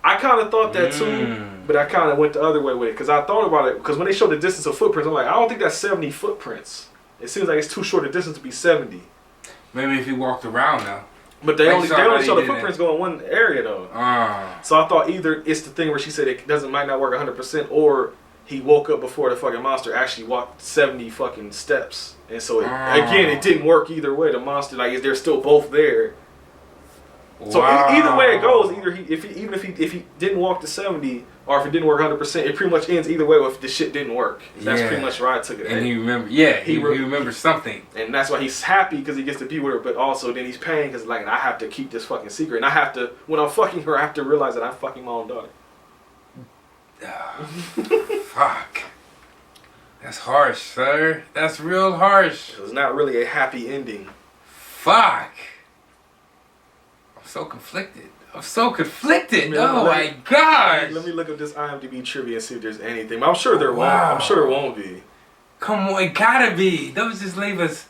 I kind of thought that too, but I kind of went the other way with it because I thought about it because when they showed the distance of footprints, I'm like, I don't think that's 70 footprints. It seems like it's too short a distance to be 70. Maybe if he walked around now. But they only show the footprints go in one area though. So I thought either it's the thing where she said it might not work 100%, or he woke up before the fucking monster actually walked 70 fucking steps, and so again it didn't work either way. The monster they're still both there. So either way it goes, if he didn't walk to 70 or if it didn't work 100%, it pretty much ends either way if the shit didn't work. That's pretty much where I took it. And he remembers something. And that's why he's happy because he gets to be with her, but also then he's paying because I have to keep this fucking secret. And I have to, when I'm fucking her, I have to realize that I'm fucking my own daughter. Fuck. That's harsh, sir. That's real harsh. It's not really a happy ending. Fuck. I'm so conflicted. Oh my god. Let me look up this IMDb trivia and see if there's anything. I'm sure there won't. I'm sure it won't be. Come on, it gotta be. Those just leave us.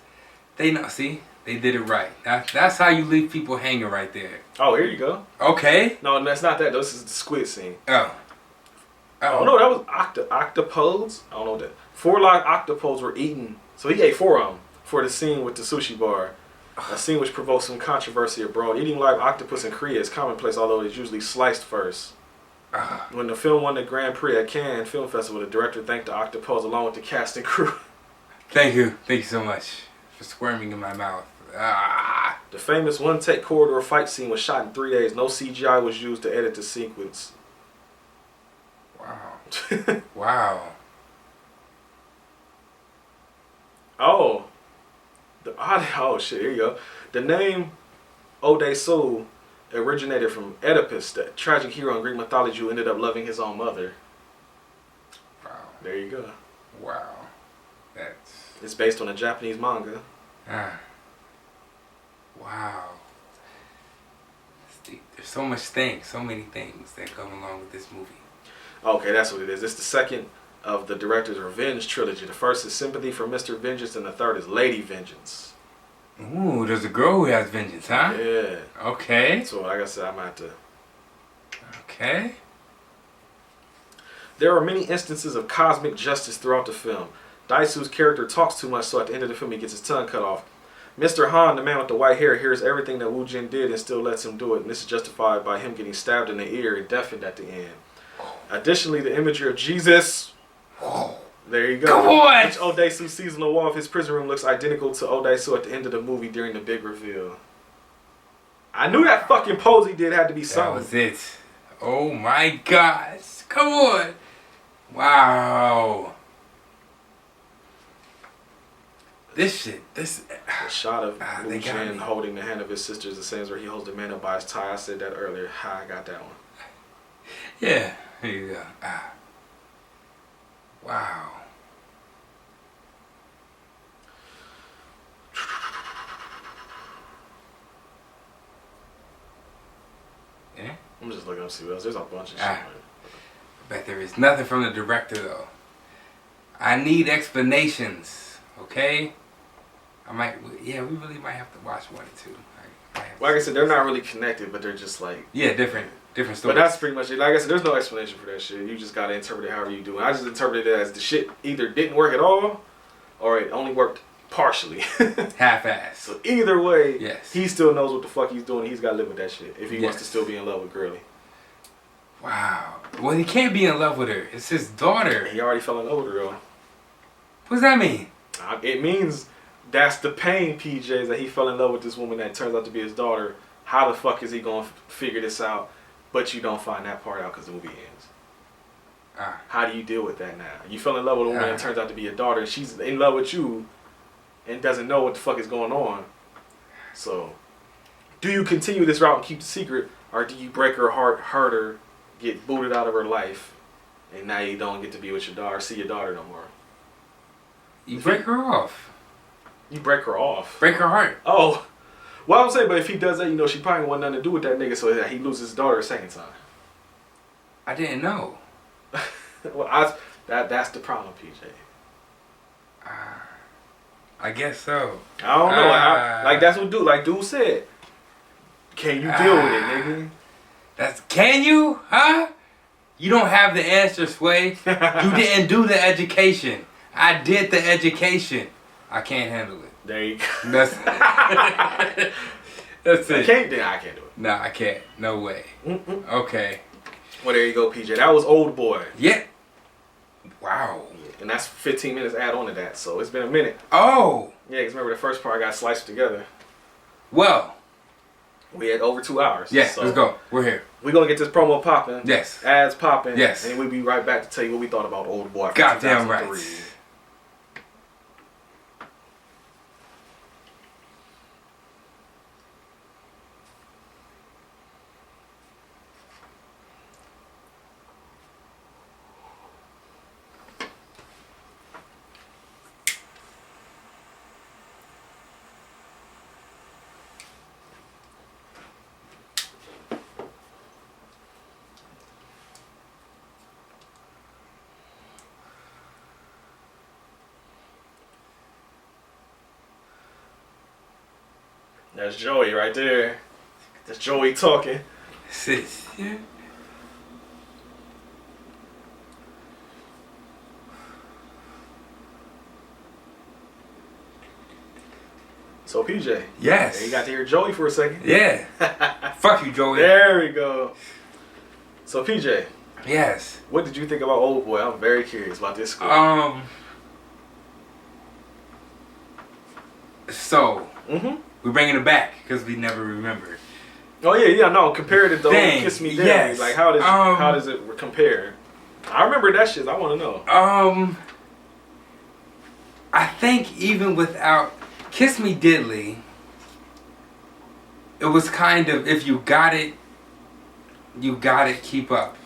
They know. See, they did it right. That's how you leave people hanging right there. Oh, here you go. Okay. No, that's not that. This is the squid scene. Oh no, that was octopodes. I don't know what that. 4 live octopodes were eaten. So he ate 4 of them for the scene with the sushi bar. A scene which provoked some controversy abroad. Eating live octopus in Korea is commonplace, although it is usually sliced first. When the film won the Grand Prix at Cannes Film Festival, the director thanked the octopus along with the cast and crew. Thank you so much for squirming in my mouth. The famous one-take corridor fight scene was shot in 3 days. No CGI was used to edit the sequence. Wow. Wow. Oh shit, here you go. The name Odaisu originated from Oedipus, the tragic hero in Greek mythology who ended up loving his own mother. Wow. There you go. Wow. It's based on a Japanese manga. Wow. There's so many things that come along with this movie. Okay, that's what it is. It's the second of the director's revenge trilogy. The first is Sympathy for Mr. Vengeance, and the third is Lady Vengeance. Ooh, there's a girl who has vengeance, huh? Yeah. Okay. So, like I said, I'm going to have to... Okay. There are many instances of cosmic justice throughout the film. Daisu's character talks too much, so at the end of the film he gets his tongue cut off. Mr. Han, the man with the white hair, hears everything that Wu Jin did and still lets him do it, and this is justified by him getting stabbed in the ear and deafened at the end. Additionally, the imagery of Jesus... There you go. Come on! Which Odaisu sees on the wall of his prison room looks identical to Odaisu at the end of the movie during the big reveal. I knew that fucking pose he did had to be something. That was it. Oh my gosh. Come on. Wow. This shit. The shot of Wu they got Jin me. holding the hand of his sister is the same as where he holds the man up by his tie. I said that earlier. Ha, I got that one. Yeah. Here you go. Wow. Yeah? I'm just looking up to see what else. There's a bunch of shit. I bet there is nothing from the director though. I need explanations, okay? we really might have to watch 1 and 2. Like I said, they're not really connected, but they're just like... Yeah, different stories. But that's pretty much it. Like I said, there's no explanation for that shit. You just gotta interpret it however you do. And I just interpreted it as the shit either didn't work at all, or it only worked partially. Half-ass. So either way, yes, he still knows what the fuck he's doing. He's gotta live with that shit if he yes. wants to still be in love with Girly. Wow. Well, he can't be in love with her. It's his daughter. He already fell in love with her, though. What does that mean? It means that's the pain, PJ, is that he fell in love with this woman that turns out to be his daughter. How the fuck is he going to figure this out? But you don't find that part out because the movie ends. How do you deal with that now? You fell in love with a woman that turns out to be your daughter. She's in love with you and doesn't know what the fuck is going on. So, do you continue this route and keep the secret? Or do you break her heart, hurt her, get booted out of her life, and now you don't get to be with your daughter, see your daughter no more? You break her off. You break her off. Break her heart. Oh. Well, I'm saying, but if he does that, you know, she probably want nothing to do with that nigga so that he loses his daughter a second time. I didn't know. Well, that's the problem, PJ. I guess so. I don't know. Like, that's what dude said. Can you deal with it, nigga? Can you? Huh? You don't have the answer, Sway. You didn't do the education. I did the education. I can't handle it. There you go. That's it. I can't do it. No, I can't. No way. Okay. Well, there you go, PJ. That was Oldboy. Yeah. Wow. And that's 15 minutes add on to that, so it's been a minute. Oh. Yeah, because remember the first part got sliced together. Well. We had over 2 hours. Yes, so let's go. We're here. We're going to get this promo popping. Yes. Ads popping. Yes. And we'll be right back to tell you what we thought about Oldboy. Goddamn right. That's Joey right there. That's Joey talking. Yeah. So PJ. Yes. You got to hear Joey for a second. Yeah. Fuck you, Joey. There we go. So PJ. Yes. What did you think about Oldboy? I'm very curious about this script. So. We're bringing it back because we never remembered. Oh yeah, no. Compared to the old Kiss Me Daddy, yes. like how does it compare? I remember that shit. I want to know. I think even without Kiss Me Diddly, it was kind of if you got it, keep up.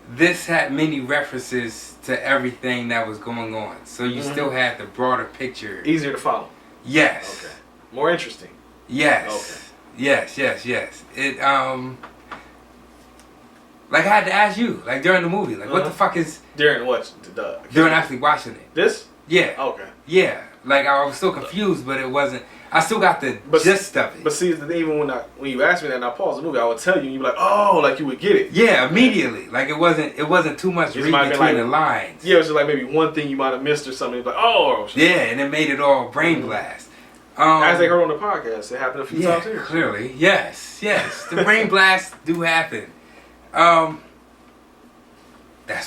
This had many references to everything that was going on, so you still had the broader picture. Easier to follow. Yes. Okay. More interesting. Yes. Okay. Yes. It like I had to ask you, like during the movie, like what the fuck is during what? During actually watching it. This? Yeah. Okay. Yeah. Like I was still confused, but it wasn't. I still got the gist of it. But see, even when you asked me that and I paused the movie, I would tell you, and you'd be like, oh, like you would get it. Yeah, immediately. Like it wasn't too much reading between the lines. Yeah, it was just like maybe one thing you might have missed or something. Like, oh. Yeah, and it made it all brain blast. As they heard on the podcast, it happened a few times here. Clearly, yes. The brain blasts do happen. That's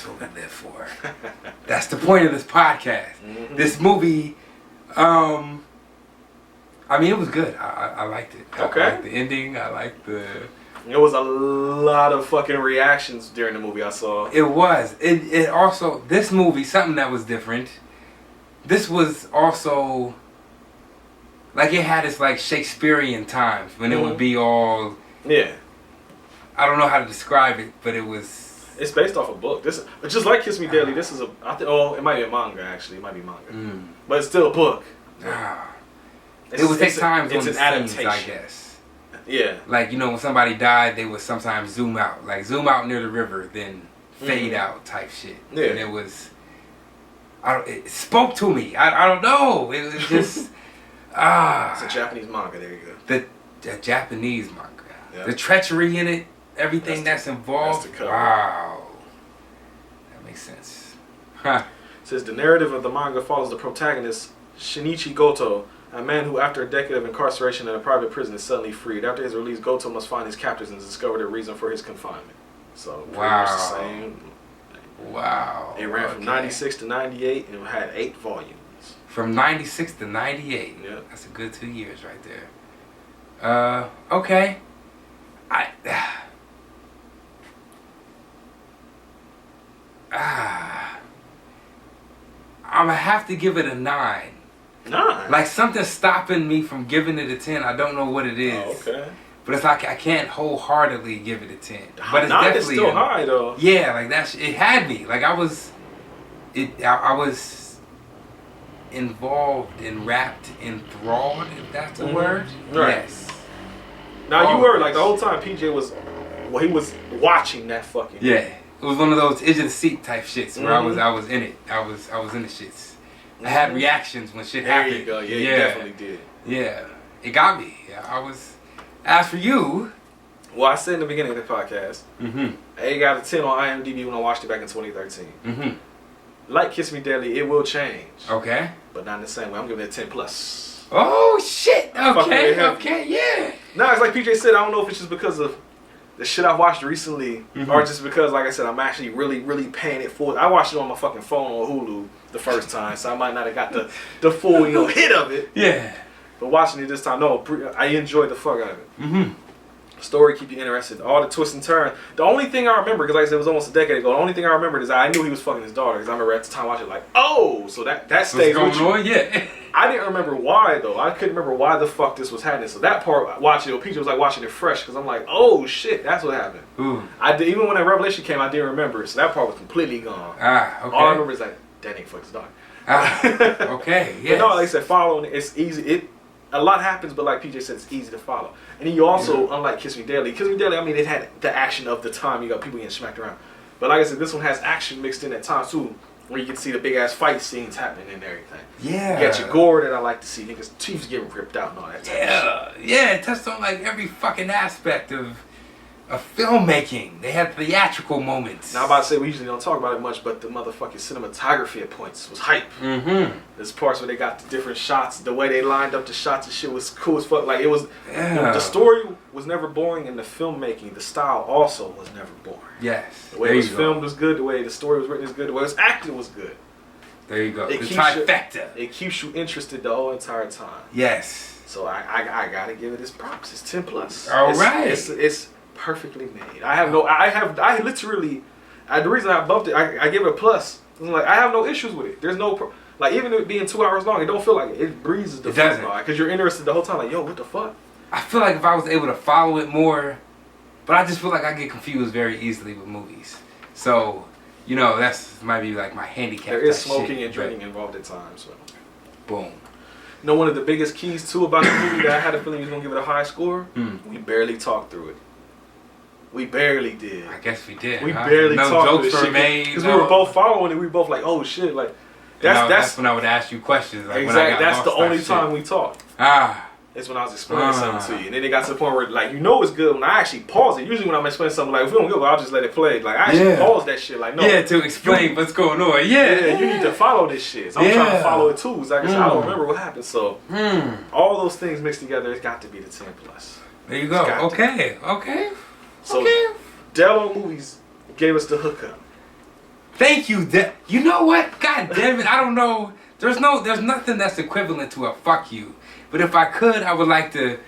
what we live for. That's the point of this podcast. This movie, I mean, it was good. I liked it. Okay. I liked the ending. I liked the... There was a lot of fucking reactions during the movie I saw. It was. It also, this movie, something that was different. This was also... Like it had its like Shakespearean times when it would be all... Yeah. I don't know how to describe it, but it was... It's based off a book. This, just like Kiss Me Daily, this is a... it might be a manga actually. It might be manga. But it's still a book. It would take time it's an adaptation, I guess. Yeah. Like, you know, when somebody died, they would sometimes zoom out. Like, zoom out near the river, then fade out type shit. Yeah. And it was... it spoke to me. I don't know. It was just... It's a Japanese manga. There you go. The Japanese manga. Yeah. The treachery in it, everything that's involved. That's the cover. Wow. That makes sense. Huh. It says the narrative of the manga follows the protagonist Shinichi Goto, a man who, after a decade of incarceration in a private prison, is suddenly freed. After his release, Goto must find his captors and discover the reason for his confinement. So pretty much the same. Wow. It ran from 96 to 98 and it had 8 volumes. From 96 to 98. Yeah. That's a good 2 years right there. Okay. I'm gonna have to give it a 9. 9? Like something's stopping me from giving it a 10. I don't know what it is. Oh, okay. But it's like I can't wholeheartedly give it a 10. But it's 9 is definitely still high though. Yeah, like it had me. Like I was involved and wrapped, enthralled, if that's the word. Right. Yes. Now you Oh, were like yes. the whole time PJ was, well, he was watching that fucking. Yeah. It was one of those edge of the seat type shits where I was in it. I was in the shits. I had reactions when shit There happened. you go. Yeah, you definitely did. Yeah. It got me. Yeah, I was. As for you. Well, I said in the beginning of the podcast, I got a 10 on IMDb when I watched it back in 2013. Like Kiss Me Deadly, it will change. Okay. But not in the same way. I'm giving it a 10 plus. Oh shit. Fuck with it Okay. heavy. Okay. Yeah. Now, it's like PJ said, I don't know if it's just because of the shit I watched recently, or just because, like I said, I'm actually really, really paying it forward. I watched it on my fucking phone on Hulu the first time, so I might not have got the full, hit of it. Yeah. But watching it this time, no, I enjoyed the fuck out of it. Story keep you interested. All the twists and turns. The only thing I remember, because like I said, it was almost a decade ago. The only thing I remembered is I knew he was fucking his daughter. Because I remember at the time watching, like, oh, so that stays with you. On? Yeah. I didn't remember why though. I couldn't remember why the fuck this was happening. So that part, watching it, PJ was like watching it fresh because I'm like, oh shit, that's what happened. Ooh. I did, even when that revelation came, I didn't remember it. So that part was completely gone. Ah. Okay. All I remember is like, that ain't fuck his daughter. Okay. But Yes. no, like I said, following it, it's easy. A lot happens, but like PJ said, it's easy to follow. And then you also, unlike Kiss Me Deadly, I mean, it had the action of the time. You got people getting smacked around. But like I said, this one has action mixed in at times too, where you can see the big ass fight scenes happening and everything. Yeah. You got your gore that I like to see. Niggas' teeth getting ripped out and all that type of shit. Yeah. It touched on like every fucking aspect of filmmaking. They had theatrical moments. Now I'm about to say we usually don't talk about it much, but the motherfucking cinematography at points was hype. There's parts where they got the different shots, the way they lined up the shots and shit was cool as fuck. Like it was, the story was never boring, and the filmmaking, the style also was never boring. Yes. The way it was filmed was good. The way the story was written is good. The way it was acted was good. There you go. It The keeps trifecta. It keeps you interested the whole entire time. Yes. So I gotta give it its props. It's 10 plus. All right. It's perfectly made. I literally, the reason I bumped it, I give it a plus. I'm like, I have no issues with it. There's no, like, even it being 2 hours long, it don't feel like it. It breezes the fuck by because you're interested the whole time. Like, yo, what the fuck? I feel like if I was able to follow it more, but I just feel like I get confused very easily with movies. So, that's might be like my handicap. There is type smoking shit, and drinking involved at times. So. Boom. One of the biggest keys too about the movie that I had a feeling he was gonna give it a high score. We barely talked through it. We barely did. I guess we did. We barely no talked jokes through were shit made. because we were both following it. We were both like, "Oh shit!" Like that's when I would ask you questions. Like exactly. when I got That's lost the only type time shit. we talked. Ah. It's when I was explaining something to you, and then it got to the point where like it's good when I actually pause it. Usually when I'm explaining something like if we don't go, I'll just let it play. Like I actually pause that shit. Like no, to explain what's going on. Yeah, you need to follow this shit. So I'm trying to follow it too. Like I said, I don't remember what happened. So all those things mixed together, it's got to be the 10 plus. There you go. Okay. So Dello Movies gave us the hookup. Thank you, you know what? God damn it! I don't know. There's nothing that's equivalent to a fuck you. But if I could, I would like to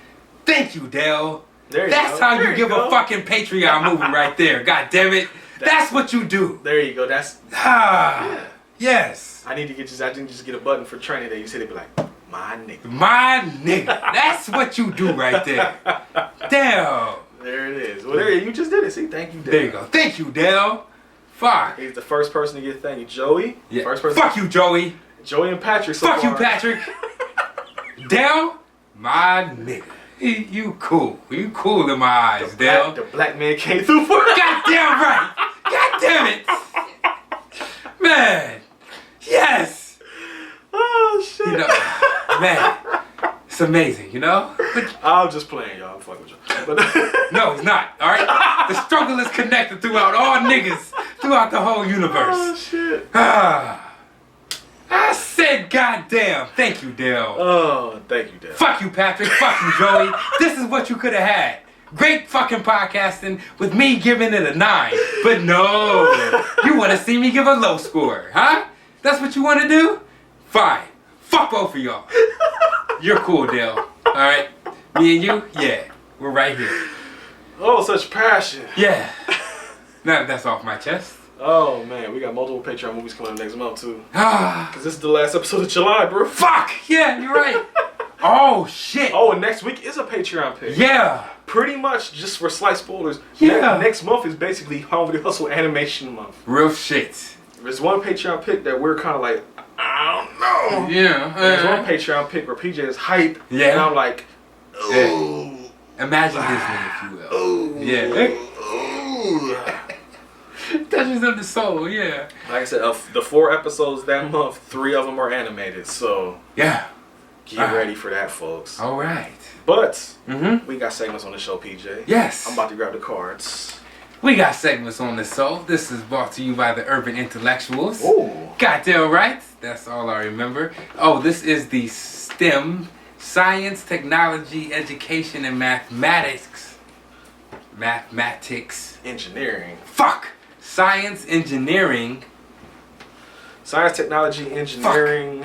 thank you, Dell. That's how you give a fucking Patreon movie right there. God damn it. That's what you do. There you go. That's yes. I didn't just get a button for training day. You said it'd be like, my nigga. My nigga. That's what you do right there. Dell. There it is. Well, you just did it. See, thank you, Dell. There you go. Thank you, Dell. Fuck. He's the first person to get thank you. Joey. Yeah. First person. Fuck you, Joey. Joey and Patrick. So Fuck far. you, Patrick. Dell, my nigga. You cool. You cool in my eyes, Dell. The black man came through for it. Goddamn right. God damn it. Man. Yes. Oh, shit. Man. It's amazing, you know? I'm just playing, y'all. I'm fucking with you. But No, he's not, alright? The struggle is connected throughout all niggas, throughout the whole universe. oh shit. I said goddamn. Thank you, Dale. Oh, thank you, Dale. Fuck you, Patrick. Fuck you, Joey. This is what you could have had. Great fucking podcasting with me giving it a 9. But no. You want to see me give a low score, huh? That's what you want to do? Fine. Fuck both of y'all. You're cool, Dale. Alright? Me and you? Yeah. We're right here. Oh, such passion. Yeah. Now that's off my chest. Oh man, we got multiple Patreon movies coming up next month too. Ah. Cause this is the last episode of July, bro. Fuck! Yeah, you're right. Oh, shit. Oh, and next week is a Patreon pick. Yeah. Pretty much, just for slight spoilers. Yeah. Next month is basically Home Video Hustle Animation Month. Real shit. There's one Patreon pick that we're kind of like, I don't know. Yeah. There's one Patreon pick where PJ is hype. Yeah. And I'm like, ooh. Yeah. Imagine Disney, if you will. Ooh. Yeah. Ooh. Touches of the soul, yeah. Like I said, of the 4 episodes that month, 3 of them are animated. So Yeah. get ready for that, folks. All right. But Mm-hmm. we got segments on the show, PJ. Yes. I'm about to grab the cards. We got segments on the soul. This is brought to you by the Urban Intellectuals. Ooh. Goddamn right. That's all I remember. Oh, this is the STEM, Science, Technology, Education, and Mathematics. Engineering. Fuck! Science, Engineering. Science, technology, engineering,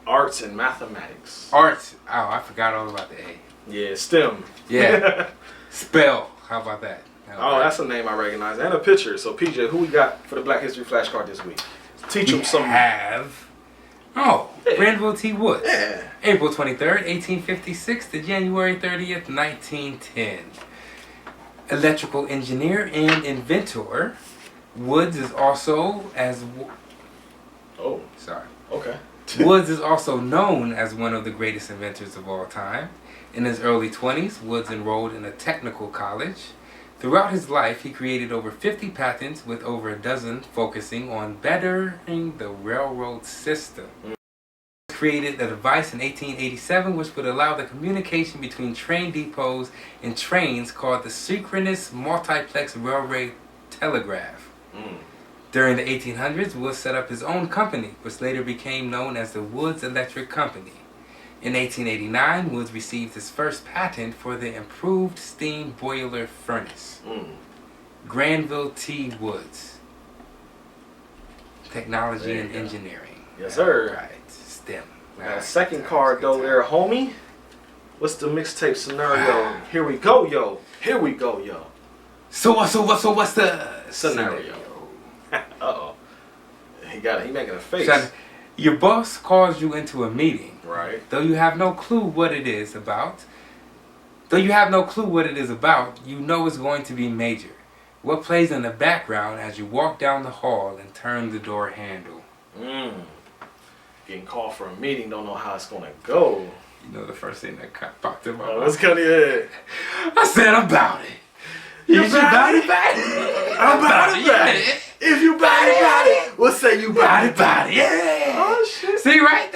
arts, and mathematics. Arts. Oh, I forgot all about the A. Yeah, STEM. Yeah. Spell. How about that? Oh, that's a name I recognize. And a picture. So, PJ, who we got for the Black History flashcard this week? Teach them some. Have. Oh, Yeah. Granville T. Woods. Yeah. April 23rd, 1856 to January 30th, 1910. Electrical engineer and inventor. Woods is also Oh, sorry. okay. Woods is also known as one of the greatest inventors of all time. In his early 20s, Woods enrolled in a technical college. Throughout his life, he created over 50 patents, with over a dozen focusing on bettering the railroad system. He created a device in 1887 which would allow the communication between train depots and trains, called the synchronous multiplex railway telegraph. During the 1800s, Woods set up his own company, which later became known as the Woods Electric Company. In 1889, Woods received his first patent for the improved steam boiler furnace. Granville T. Woods. Technology There you and go. engineering. Yes, sir. Right. STEM. Got a second card, though, there, homie. What's the mixtape scenario? Here we go, yo. Here we go, yo. So what's the Scenario. Uh-oh. He making a face. Son, your boss calls you into a meeting. Right. Though you have no clue what it is about, you know it's going to be major. What plays in the background as you walk down the hall and turn the door handle? Getting called for a meeting, don't know how it's gonna go. You know the first thing that popped in my Oh, mind. what's coming in? I said about it. You Is about it? I'm about it, Yeah. If you about it, we'll say you about it. Yeah. Oh, shit. See, right?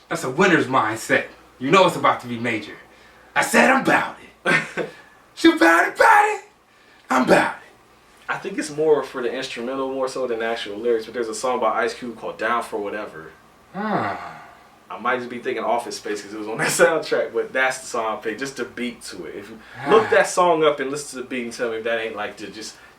That's a winner's mindset. You know it's about to be major. I said I'm about it. You about it? I'm about it. I think it's more for the instrumental more so than the actual lyrics, but there's a song by Ice Cube called Down for Whatever. I might just be thinking Office Space because it was on that soundtrack, but that's the song I picked, just the beat to it. If you look that song up and listen to the beat and tell me if that ain't like you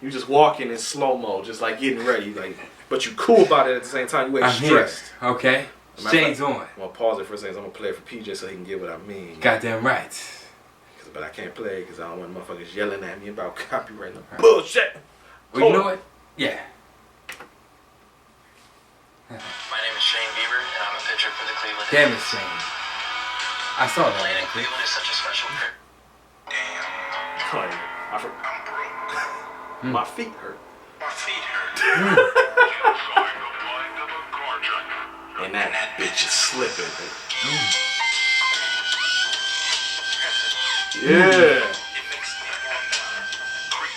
just walking in slow mo, just like getting ready, like, but you cool about it at the same time. You ain't I'm stressed. here. Okay. Shades on. I'm gonna pause it for a second. I'm gonna play it for PJ so he can get what I mean. Goddamn right. But I can't play because I don't want motherfuckers yelling at me about copyright and bullshit. Well, you know what? Yeah. My name is Shane Bieber, and I'm a pitcher for the Cleveland Damn it, Indians. Shane. I saw that. Playing in Actually. Cleveland is such a special trip. Oh, yeah. I'm broke. My feet hurt. My feet hurt. And that bitch is slipping. Yeah. It makes me creep.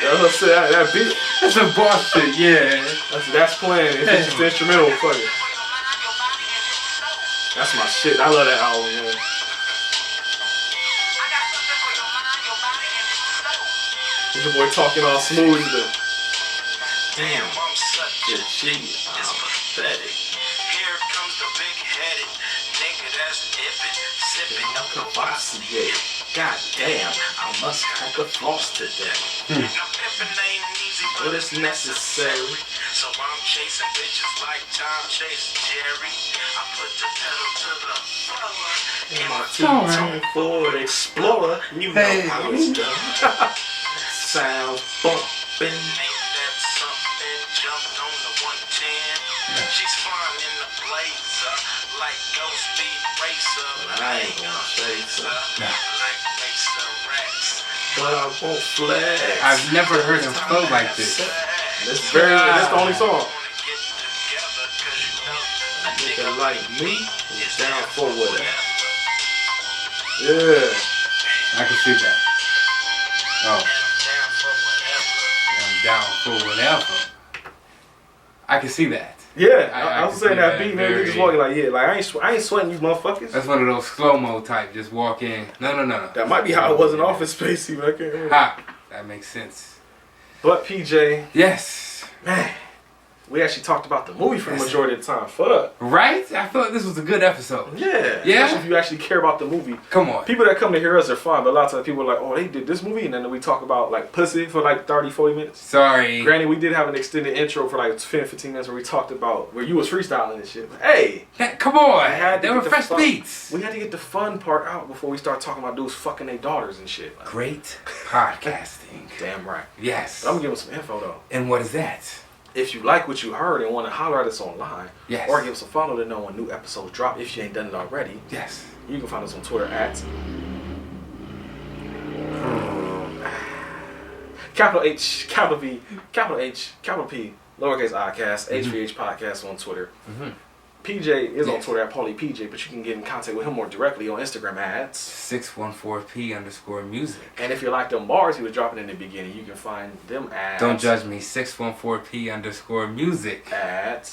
That's what I said. That beat. That's some boss shit, yeah. That's playing. It's just the instrumental. Fuck it. That's my shit. I love that album, man. There's your boy talking all smooth. Damn, I'm such a G. I'm pathetic. Here comes the big-headed nigga that's ippin', sippin' up the Cavassier. God damn, I must have the floss today. Pimpin' ain't easy, But it's necessary. so I'm chasing bitches like Tom chasing Jerry. I put the pedal to the floor. In my two-tone Ford Explorer, you know how it's done. Sounds bumpin'. Ain't that something? Jumped on the 110. She's fine in the blazer, like Ghost Speed Racer. But I ain't gonna chase her. Like Racer Rex. But I won't flex. I've never heard him flow like this. That's the only song. Wanna get together, 'cause you know a Nigga nigga like me is down for whatever. whatever. Yeah. I can see that. Oh, And I'm down for whatever. I'm down for whatever. I can see that. Yeah, I I was can saying see that that beat, man. They just very- walking like, yeah, like I ain't sweating you motherfuckers. That's one of those slow-mo type, just walk in. No. That might be how it was in Office Space, but I can't remember. Ha! That makes sense. But PJ, Yes. man, we actually talked about the movie for the majority of the time. Fuck. Right? I feel like this was a good episode. Yeah. Yeah? Especially if you actually care about the movie. Come on. People that come to hear us are fine, but a lot of times people are like, oh, they did this movie, and then we talk about like pussy for like 30, 40 minutes. Sorry. Granted, we did have an extended intro for like 10, 15 minutes where we talked about where you was freestyling and shit. But hey, Come on. I had to They were get the fresh fun- beats. we had to get the fun part out before we start talking about dudes fucking their daughters and shit. Like, Great podcasting. damn right. Yes. But I'm gonna give them some info though. And what is that? If you like what you heard and want to holler at us online, Yes. or give us a follow to know when new episodes drop if you ain't done it already, Yes. you can find us on Twitter at capital H, capital V, capital H, capital P, lowercase I cast, HVH podcast on Twitter. PJ is on Yes. Twitter at PaulyPJ, but you can get in contact with him more directly on Instagram at. 614p_music. And if you like them bars he was dropping in the beginning, you can find them at. Don't judge me. 614p_music. At.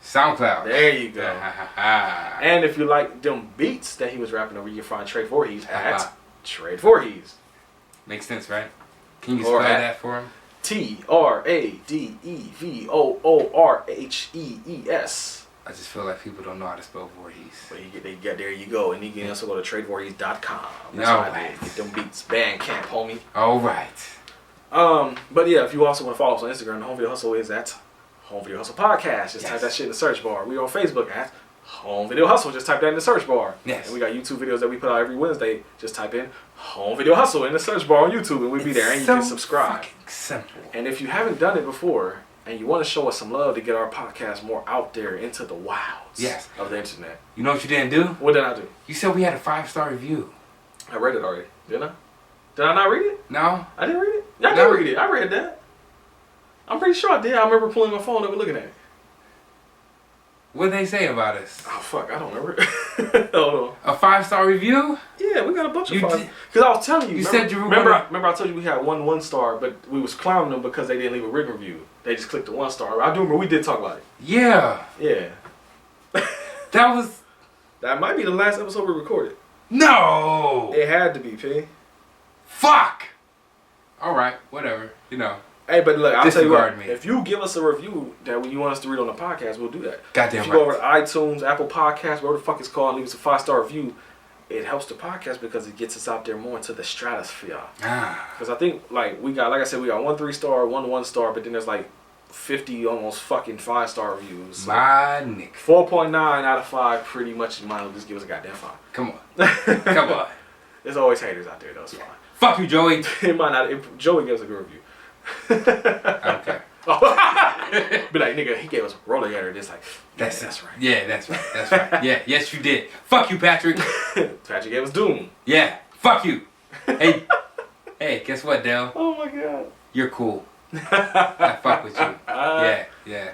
SoundCloud. There you go. And And if you like them beats that he was rapping over, you can find Trade Voorhees at Trade Voorhees. makes sense, right? Can you Or spell at- that for him? TRADEVOORHEES. I just feel like people don't know how to spell Voorhees. But they get there you go, and you can also go to tradevoorhees.com. That's All why right. they get them beats. Bandcamp, homie. All right. But yeah, if you also want to follow us on Instagram, the Home Video Hustle is at Home Video Hustle Podcast. Just type Yes. that shit in the search bar. We're on Facebook at Home Video Hustle. Just type that in the search bar. Yes. And we got YouTube videos that we put out every Wednesday. Just type in Home Video Hustle in the search bar on YouTube, and we'll be there, and you can subscribe. Fucking simple. And if you haven't done it before, and you want to show us some love to get our podcast more out there into the wilds Yes. of the internet, You know what you didn't do? what did I do? You said we had a 5-star review. I read it already, didn't I? Did I not read it? No? I didn't read it? Yeah, I No. did read it. I read that. I'm pretty sure I did. I remember pulling my phone up and looking at it. What'd they say about us? Oh, fuck. I don't remember. Hold on. A 5-star review? Yeah, we got a bunch of You five. did- Because I was telling you. You remember, said you were remember, gonna- remember I told you we had one star, but we was clowning them because they didn't leave a written review. They just clicked the 1 star. I do remember we did talk about it. Yeah. Yeah. That was... That might be the last episode we recorded. No! It had to be, P. Fuck! Alright, whatever. You know. Hey, but look, I'll tell you what. Disregard me. If you give us a review that you want us to read on the podcast, we'll do that. Goddamn If you go over right. to iTunes, Apple Podcasts, whatever the fuck it's called, and leave us a 5-star review, it helps the podcast because it gets us out there more into the stratosphere. Ah. Because I think, like I said, we got 1 3-star, 1 1-star, but then there's like 50 almost fucking 5-star reviews. So My Nick. 4.9 out of 5 pretty much might as well just give us a goddamn 5. Come on. Come on. There's always haters out there, though. It's fine. Fuck you, Joey. It might not. Joey gives a good review. I don't care. Be like, nigga, he gave us a roller gator. Just like, That's that's right. Yeah, that's right. That's right. Yeah, yes you did. Fuck you, Patrick. Patrick gave us Doom. Yeah. Fuck you. Hey. Hey, guess what, Dale? Oh my god. You're cool. I fuck with you. Yeah, yeah.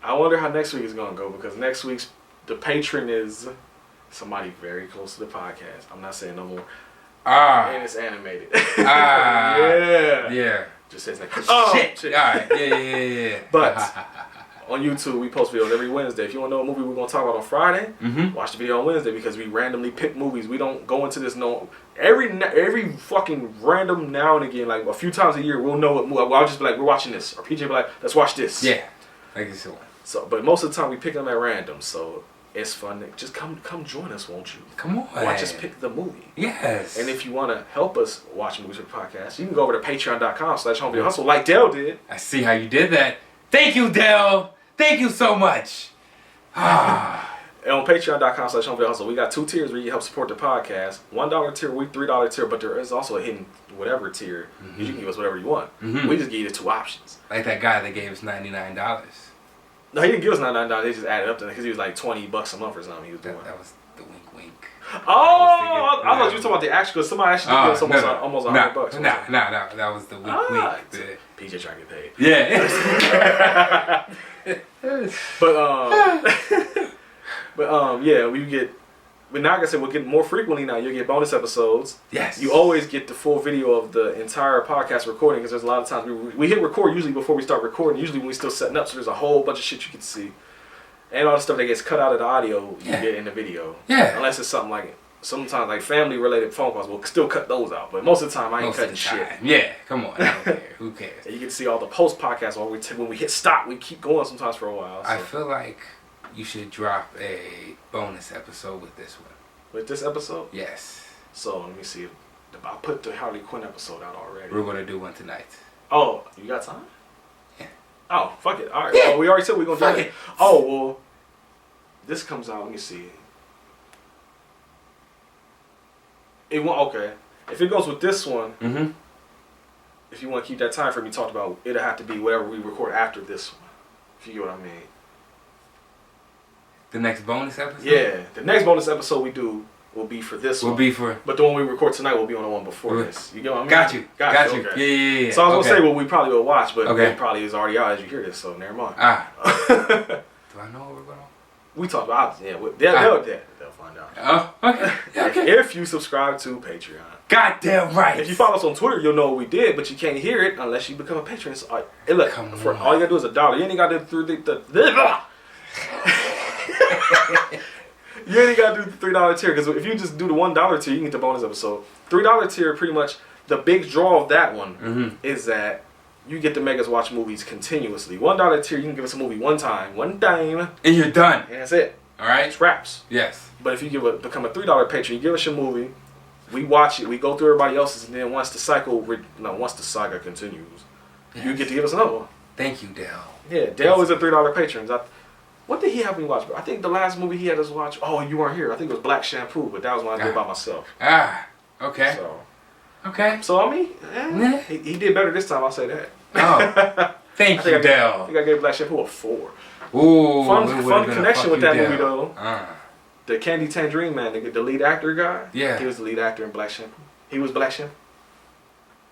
I wonder how next week is gonna go because next week's the patron is somebody very close to the podcast. I'm not saying no more. Ah. And it's animated. Ah. yeah. Yeah. Just says like, oh shit. Alright. Yeah. But on YouTube, we post videos every Wednesday. If you want to know what movie we're going to talk about on Friday, watch the video on Wednesday because we randomly pick movies. We don't go into this every fucking random now and again, like a few times a year, we'll know what movie. I'll just be like, we're watching this. Or PJ be like, let's watch this. Yeah. Like this one. So, but most of the time we pick them at random, so it's fun. Just come join us, won't you? Come on. Watch us pick the movie. Yes. And if you want to help us watch movies for the podcast, you can go over to patreon.com/homevideo hustle like Dale did. I see how you did that. Thank you, Dale. Thank you so much. And on patreon.com/homevideo hustle, we got 2 tiers where you help support the podcast. $1 tier, we $3 tier, but there is also a hidden whatever tier. You can give us whatever you want. We just give you the 2 options. Like that guy that gave us $99. No, he didn't give us $99. They just added up to it because he was like $20 a month or something. He was doing. That was the wink wink. Oh, I thought you were talking about the actual. Because somebody actually gave us almost $100. Nah, that was the wink wink. PJ trying to get paid. Yeah. But yeah, we get. But now, like I said, we'll get more frequently now. You'll get bonus episodes. Yes. You always get the full video of the entire podcast recording because there's a lot of times we hit record usually before we start recording. Usually when we're still setting up, so there's a whole bunch of shit you can see, and all the stuff that gets cut out of the audio you get in the video. Yeah. Unless it's something like sometimes like family related phone calls, we'll still cut those out. But most of the time, I ain't cutting shit. Yeah. Come on. I don't care. Who cares? And you can see all the post podcasts when we hit stop. We keep going sometimes for a while. So. I feel like you should drop a bonus episode with this one. With this episode? Yes. So let me see. I put the Harley Quinn episode out already. We're gonna do one tonight. Oh, you got time? Yeah. Oh, fuck it. All right. Yeah. Well, we already said we're gonna do it. Oh well, this comes out. Let me see. It won't. Okay. If it goes with this one, if you want to keep that time frame you talked about, it'll have to be whatever we record after this one. If you get what I mean. The next bonus episode? Yeah. The next bonus episode we do will be for this one. Will be for... But the one we record tonight will be on the one before this. You get what I mean? Got you. Got you. Okay. Yeah. So I was going to say what we probably will watch, but okay. it probably is already out as you hear this, so never mind. Do I know what we're going to... We talked about they'll find out. Oh, okay. If you subscribe to Patreon. Goddamn right. If you follow us on Twitter, you'll know what we did, but you can't hear it unless you become a patron. So, all you gotta do is $1. You ain't gotta do you ain't gotta do the $3 tier, because if you just do the $1 tier, you can get the bonus episode. $3 tier, pretty much the big draw of that one is that you get to make us watch movies continuously. $1 tier, you can give us a movie one time, and you're done. And that's it. All right. It's wraps. Yes. But if you become a $3 patron, you give us your movie, we watch it, we go through everybody else's, and then once the saga continues, you get to give us another one. Thank you, Dale. Yeah, Dale is a $3 patron. What did he have me watch? I think the last movie he had us watch, oh, you weren't here. I think it was Black Shampoo, but that was when I did it by myself. Okay. So I mean, he did better this time, I'll say that. Oh, thank you, Dale. I think I gave Black Shampoo a 4. Ooh, fun connection with that movie, though. Uh. The Candy Tangerine Man, the lead actor guy. Yeah. He was the lead actor in Black Shampoo. He was Black Shampoo.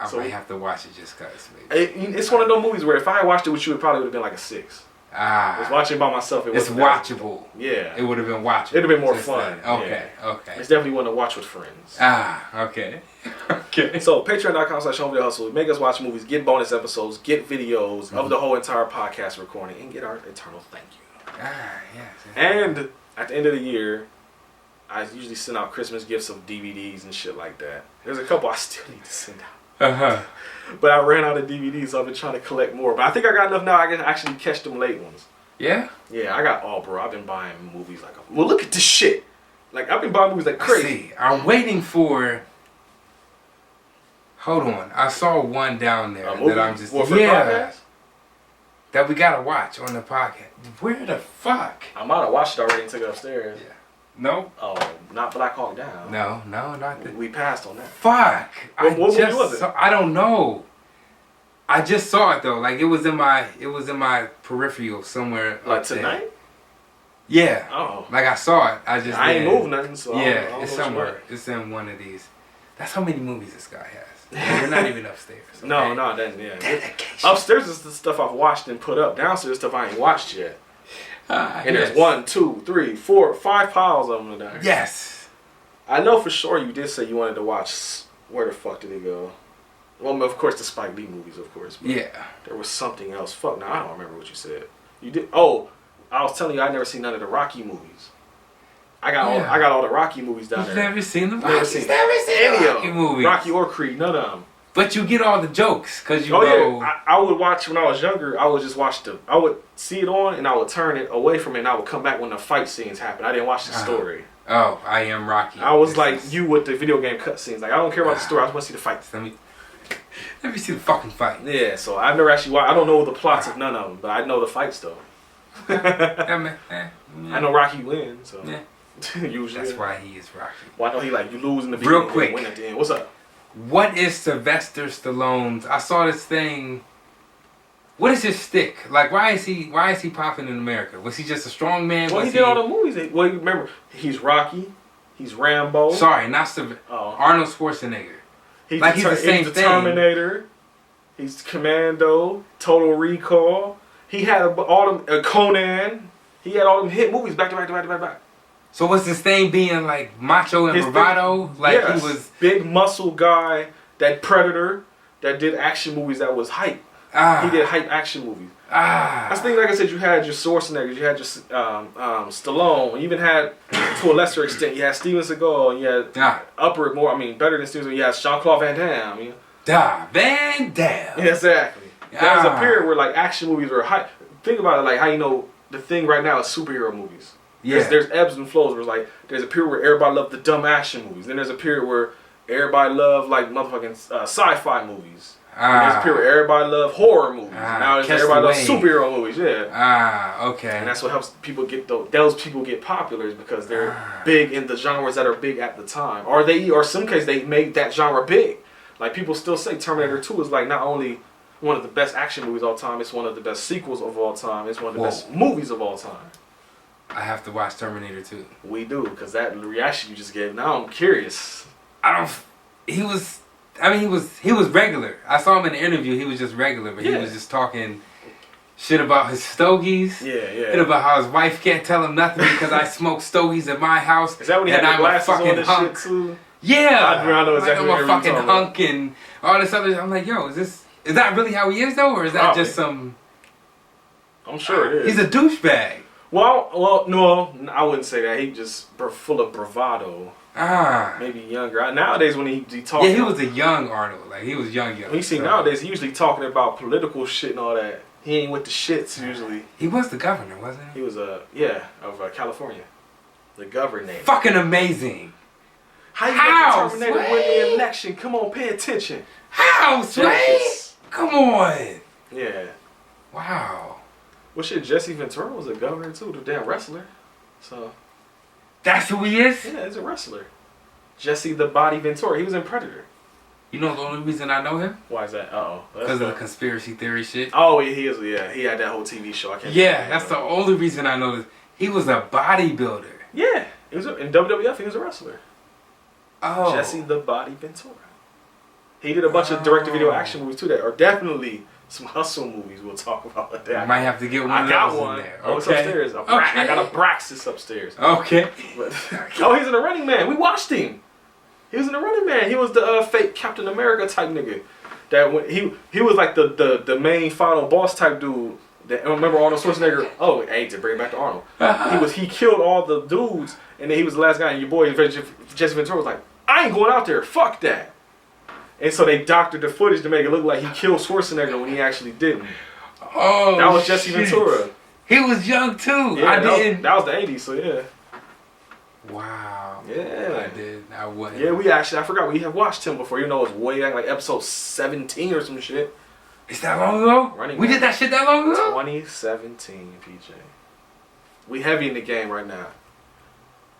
I might have to watch it just because. It's one of those movies where if I had watched it with you, it probably would have been like a 6. I was watching it by myself. It's watchable. Yeah. It would have been watchable. It would have been more fun. Okay. It's definitely one to watch with friends. Okay. Okay. So, patreon.com/homevideo-hustle. Make us watch movies, get bonus episodes, get videos of the whole entire podcast recording, and get our eternal thank you. Yes. And at the end of the year, I usually send out Christmas gifts of DVDs and shit like that. There's a couple I still need to send out. But I ran out of DVDs, so I've been trying to collect more. But I think I got enough now I can actually catch them late ones. Yeah? Yeah, I got bro. I've been buying movies like well, look at this shit. Like, I've been buying movies like crazy. I'm waiting for... Hold on. I saw one down there that I'm just... That we gotta watch on the podcast. Where the fuck? I might have watched it already and took it upstairs. Yeah. No? Oh, not Black Hawk Down. No, not that. We passed on that. Fuck. What movie was it? I don't know. I just saw it though. Like it was in my peripheral somewhere. Like tonight? There. Yeah. Oh. Like I saw it. I ain't moved nothing, so I don't it's know somewhere. It's in one of these. That's how many movies this guy has. They're not even upstairs. Okay? No, dedication. Upstairs is the stuff I've watched and put up. Downstairs is stuff I ain't watched yet. And there's 1, 2, 3, 4, 5 piles of them down. Yes. I know for sure you did say you wanted to watch. Where the fuck did he go? Well, of course the Spike Lee movies, of course. But yeah. There was something else. Fuck, now I don't remember what you said. You did? Oh, I was telling you, I never seen none of the Rocky movies. I got all the Rocky movies down You've there. never seen the Never Rocky? seen Never seen any the of Rocky them. movies. Rocky or Creed, none of them. But you get all the jokes because you Oh know. yeah, I would watch when I was younger. I would just watch I would see it on and I would turn it away from it and I would come back when the fight scenes happen. I didn't watch the story. Oh, I am Rocky. I was you with the video game cutscenes. Like I don't care about the story. I just want to see the fights. Let me see the fucking fight. Yeah, so I've never actually watched. I don't know the plots of none of them, but I know the fights though. I know Rocky wins. So Yeah. usually That's why he is Rocky. Well, I know you lose in the Real beginning, quick. and win at the end. What's up? What is Sylvester Stallone's? I saw this thing. What is his stick? Like, why is he popping in America? Was he just a strong man? Well, he did all the movies. Well, you remember, he's Rocky, he's Rambo. Sorry, not Arnold Schwarzenegger. He's like he's the same he's the thing. Terminator. He's Commando, Total Recall. He had all them Conan. He had all them hit movies back to back to back to back to back. So was his thing being like macho and bravado? Yes, he was big muscle guy, that Predator, that did action movies that was hype. He did hype action movies. That's the thing. Like I said, you had your Schwarzenegger, you had your Stallone. You even had, to a lesser extent, you had Steven Seagal. And you had better than Steven Seagal. You had Jean-Claude Van Damme. Van Damme. Yeah, exactly. There was a period where action movies were hype. Think about it, how the thing right now is superhero movies. Yeah. There's ebbs and flows. Where there's a period where everybody loved the dumb action movies. Then there's a period where everybody loved motherfucking sci-fi movies. There's a period where everybody loved horror movies. Now everybody loves superhero movies. Yeah. Okay. And that's what helps people those people get popular is because they're big in the genres that are big at the time, or in some cases they made that genre big. Like people still say Terminator 2 is not only one of the best action movies of all time, it's one of the best sequels of all time. It's one of the best movies of all time. I have to watch Terminator 2. We do, because that reaction you just gave. Now I'm curious. He was regular. I saw him in an interview. He was just regular, but he was just talking shit about his stogies. Yeah. Shit about how his wife can't tell him nothing because I smoke stogies at my house. Is that when he had the glasses on and shit too? Yeah. I know exactly I'm a fucking hunk and all this other. I'm like, yo, is that really how he is though, or is that just some? I'm sure it is. He's a douchebag. Well, no, I wouldn't say that. He just full of bravado. Maybe younger. Nowadays, when he talks, he was a young Arnold. Like he was young. You see, nowadays he usually talking about political shit and all that. He ain't with the shits usually. He was the governor, wasn't he? He was of California, the governor. Fucking amazing. How you let the Terminator win the election? Come on, pay attention. How, Sway? Come on. Yeah. Wow. Well, shit, Jesse Ventura was a governor too, the damn wrestler. So. That's who he is? Yeah, he's a wrestler. Jesse the Body Ventura. He was in Predator. You know the only reason I know him? Why is that? Because of the conspirasi theory shit. Oh, yeah, he is. Yeah, he had that whole TV show. I can't. Yeah, that's the only reason I know this. He was a bodybuilder. Yeah, he was in WWF. He was a wrestler. Oh. Jesse the Body Ventura. He did a bunch of direct-to-video action movies too that are definitely some hustle movies. We'll talk about that. I might have to get one of those in there. Oh, it's upstairs. I got a Braxis upstairs. Okay. But, he's in The Running Man. We watched him. He was in The Running Man. He was the fake Captain America type nigga. That when he was like the main final boss type dude. That, remember Arnold Schwarzenegger? Oh, hey, to bring it back to Arnold. He killed all the dudes, and then he was the last guy. And your boy Jesse Ventura was like, I ain't going out there. Fuck that. And so they doctored the footage to make it look like he killed Schwarzenegger when he actually didn't. Oh, that was Jesse Ventura. He was young too. Yeah, that was the 80s, so yeah. Wow. Yeah. I wouldn't. Yeah, I forgot we have watched him before, even though it was way back, like episode 17 or some shit. Is that long ago? We did that shit that long ago? 2017, PJ. We heavy in the game right now.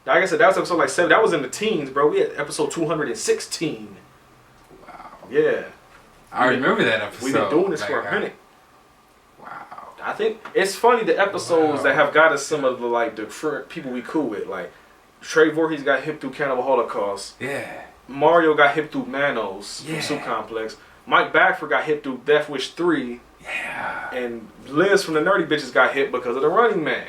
Like I said, that was episode like 7. That was in the teens, bro. We had episode 216. Yeah. I remember that episode. We've been doing this for a minute. Wow. I think it's funny the episodes that have got us some of the current people we cool with. Like Trey Voorhees got hip through Cannibal Holocaust. Yeah. Mario got hip through Manos from Soup Complex. Mike Bagford got hip through Death Wish 3. Yeah. And Liz from the Nerdy Bitches got hit because of The Running Man.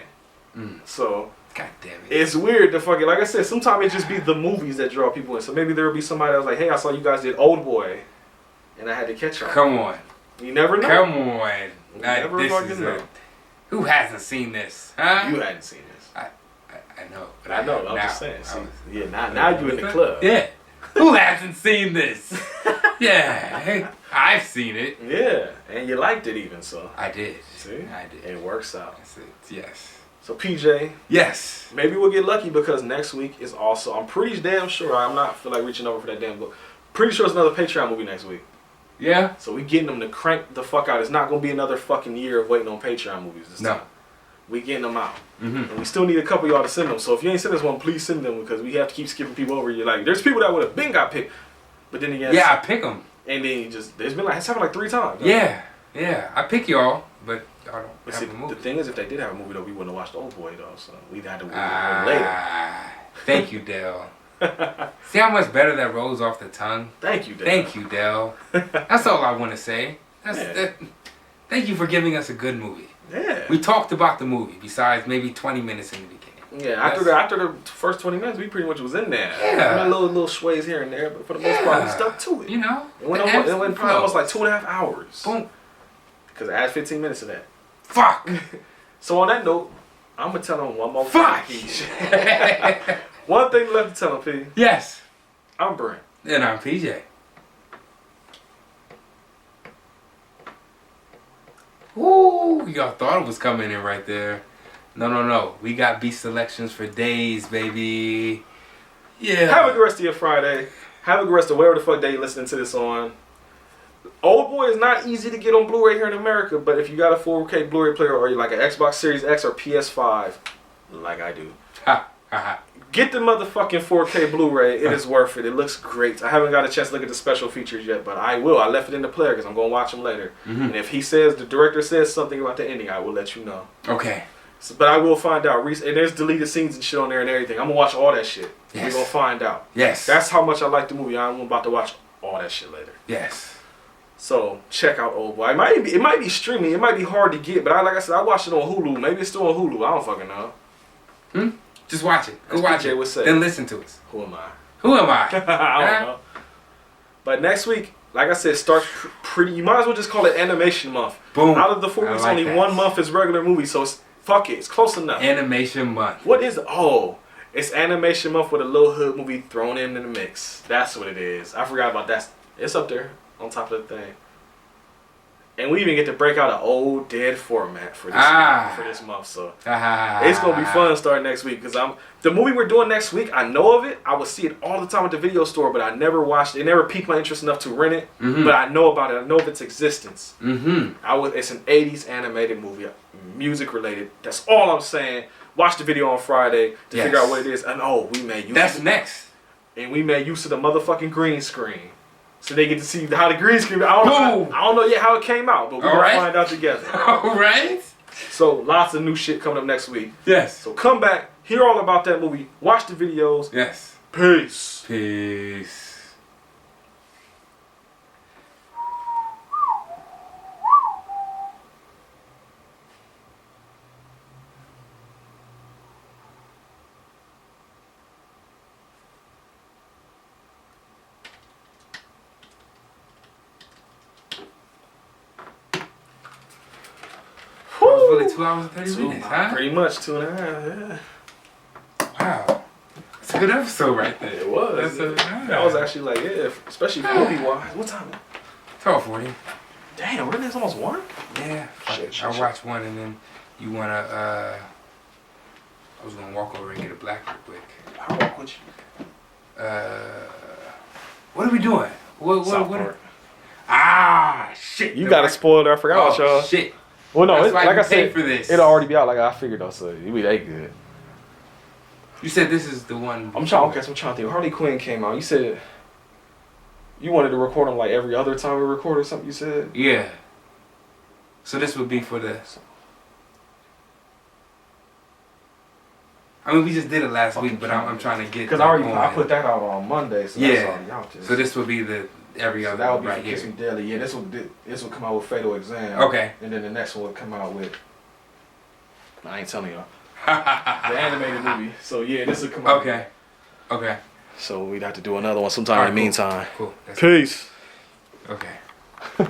So God damn it. It's weird to fucking, like I said, sometimes it just be the movies that draw people in. So maybe there will be somebody that was like, hey, I saw you guys did Oldboy, and I had to catch y'all. Come on. You never know. Come on. You never fucking know. Who hasn't seen this? Huh? You hadn't seen this. I know, but I know. have I'm now. just saying. See, I was- yeah, now you in the club. Yeah. Who hasn't seen this? Yeah. Hey, I've seen it. Yeah, and you liked it even so. I did. See, I did. It works out. That's it. Yes. So PJ, Yes. maybe we'll get lucky because next week is also. I'm pretty damn sure. I'm not feel like reaching over for that damn book. Pretty sure it's another Patreon movie next week. Yeah. So we getting them to crank the fuck out. It's not gonna be another fucking year of waiting on Patreon movies this No. time. We getting them out. Mm-hmm. And we still need a couple of y'all to send them. So if you ain't sent us one, please send them because we have to keep skipping people over. You're like, there's people that would have been got picked, but then again, Yeah, I pick them. and then you just there's been like it's happened like 3 times. Yeah. Yeah. I pick y'all, but I don't But have see, a movie. the thing is, if they did have a movie though, we wouldn't have watched Oldboy though. So we'd have to wait later. Ah, thank you, Dell. See how much better that rolls off the tongue? Thank you, Dad. Thank you, Dell. That's all I want to say. Yeah. Thank you for giving us a good movie. Yeah. We talked about the movie besides maybe 20 minutes in the beginning. Yeah, after the first 20 minutes, we pretty much was in there. Yeah. I mean, little sways here and there, but for the most part, we stuck to it. You know? It went, the almost, ebbs it went and probably almost like flows. 2.5 hours. Boom. Because I added 15 minutes of that. Fuck. So on that note, I'm going to tell them one more Fuck. thing. One thing left to tell them, P. Yes. I'm Brent. And I'm PJ. Ooh, y'all thought it was coming in right there. No. We got beat selections for days, baby. Yeah. Have a good rest of your Friday. Have a good rest of wherever the fuck day you listening to this on. Oldboy is not easy to get on Blu-ray here in America, but if you got a 4K Blu-ray player or you like an Xbox Series X or PS5, like I do, Ha, ha, ha. get the motherfucking 4K Blu-ray. It is worth it. It looks great. I haven't got a chance to look at the special features yet, but I will. I left it in the player because I'm going to watch them later. Mm-hmm. And if the director says something about the ending, I will let you know. Okay. So, but I will find out. And there's deleted scenes and shit on there and everything. I'm going to watch all that shit. Yes. We're going to find out. Yes. That's how much I like the movie. I'm about to watch all that shit later. Yes. So check out Oldboy. It might be streaming. It might be hard to get, but like I said, I watched it on Hulu. Maybe it's still on Hulu. I don't fucking know. Just watch it. Go As watch PJ it. would say. Then listen to us. Who am I? Who am I? I don't know. But next week, like I said, starts pretty. You might as well just call it Animation Month. Boom. Out of the 4 I weeks, like only that. 1 month is regular movie, so fuck it. It's close enough. Animation Month. What is it? Oh, it's Animation Month with a little hood movie thrown in the mix. That's what it is. I forgot about that. It's up there on top of the thing. And we even get to break out an old dead format for this month. So it's gonna be fun starting next week because the movie we're doing next week. I know of it. I would see it all the time at the video store, but I never watched it. It never piqued my interest enough to rent it. Mm-hmm. But I know about it. I know of its existence. Mm-hmm. It's an 80s animated movie, music related. That's all I'm saying. Watch the video on Friday to figure out what it is. And we made use. That's next. And we made use of the motherfucking green screen. So they get to see how the green screen. I don't know yet how it came out, but we're gonna find out together. All right. So lots of new shit coming up next week. Yes. So come back, hear all about that movie, watch the videos. Yes. Peace. Peace. That was really 2 hours and 30 minutes, huh? Pretty much 2.5. Yeah. Wow. It's a good episode right there. It was. That was actually like especially movie wise. What time? 12:40. Damn, really? It's almost 1? Yeah. Shit, I'll watch one and then you wanna I was gonna walk over and get a black real quick. I'll walk with you. What are we doing? South What? Park. Ah, shit. You got a spoiler. I forgot what y'all. Shit. Well, no, That's why like you I said, paid for this. it'll already be out. Like I figured though, so it be that good. You said this is the one. I'm trying to think. Harley Quinn came out. You said you wanted to record them like every other time we recorded something. You said. Yeah. So this would be for the. I mean, we just did it last week, but I'm trying to get. Because I put that out on Monday, so that's already out there. So this would be the every other. That would be right for Kiss here. Me Daily. Yeah, this will come out with Fatal Exam. Okay. And then the next one will come out with. I ain't telling y'all. The animated movie. So yeah, this will come out. Okay. Okay. So we'd have to do another one sometime in the meantime. Cool. Peace. Okay.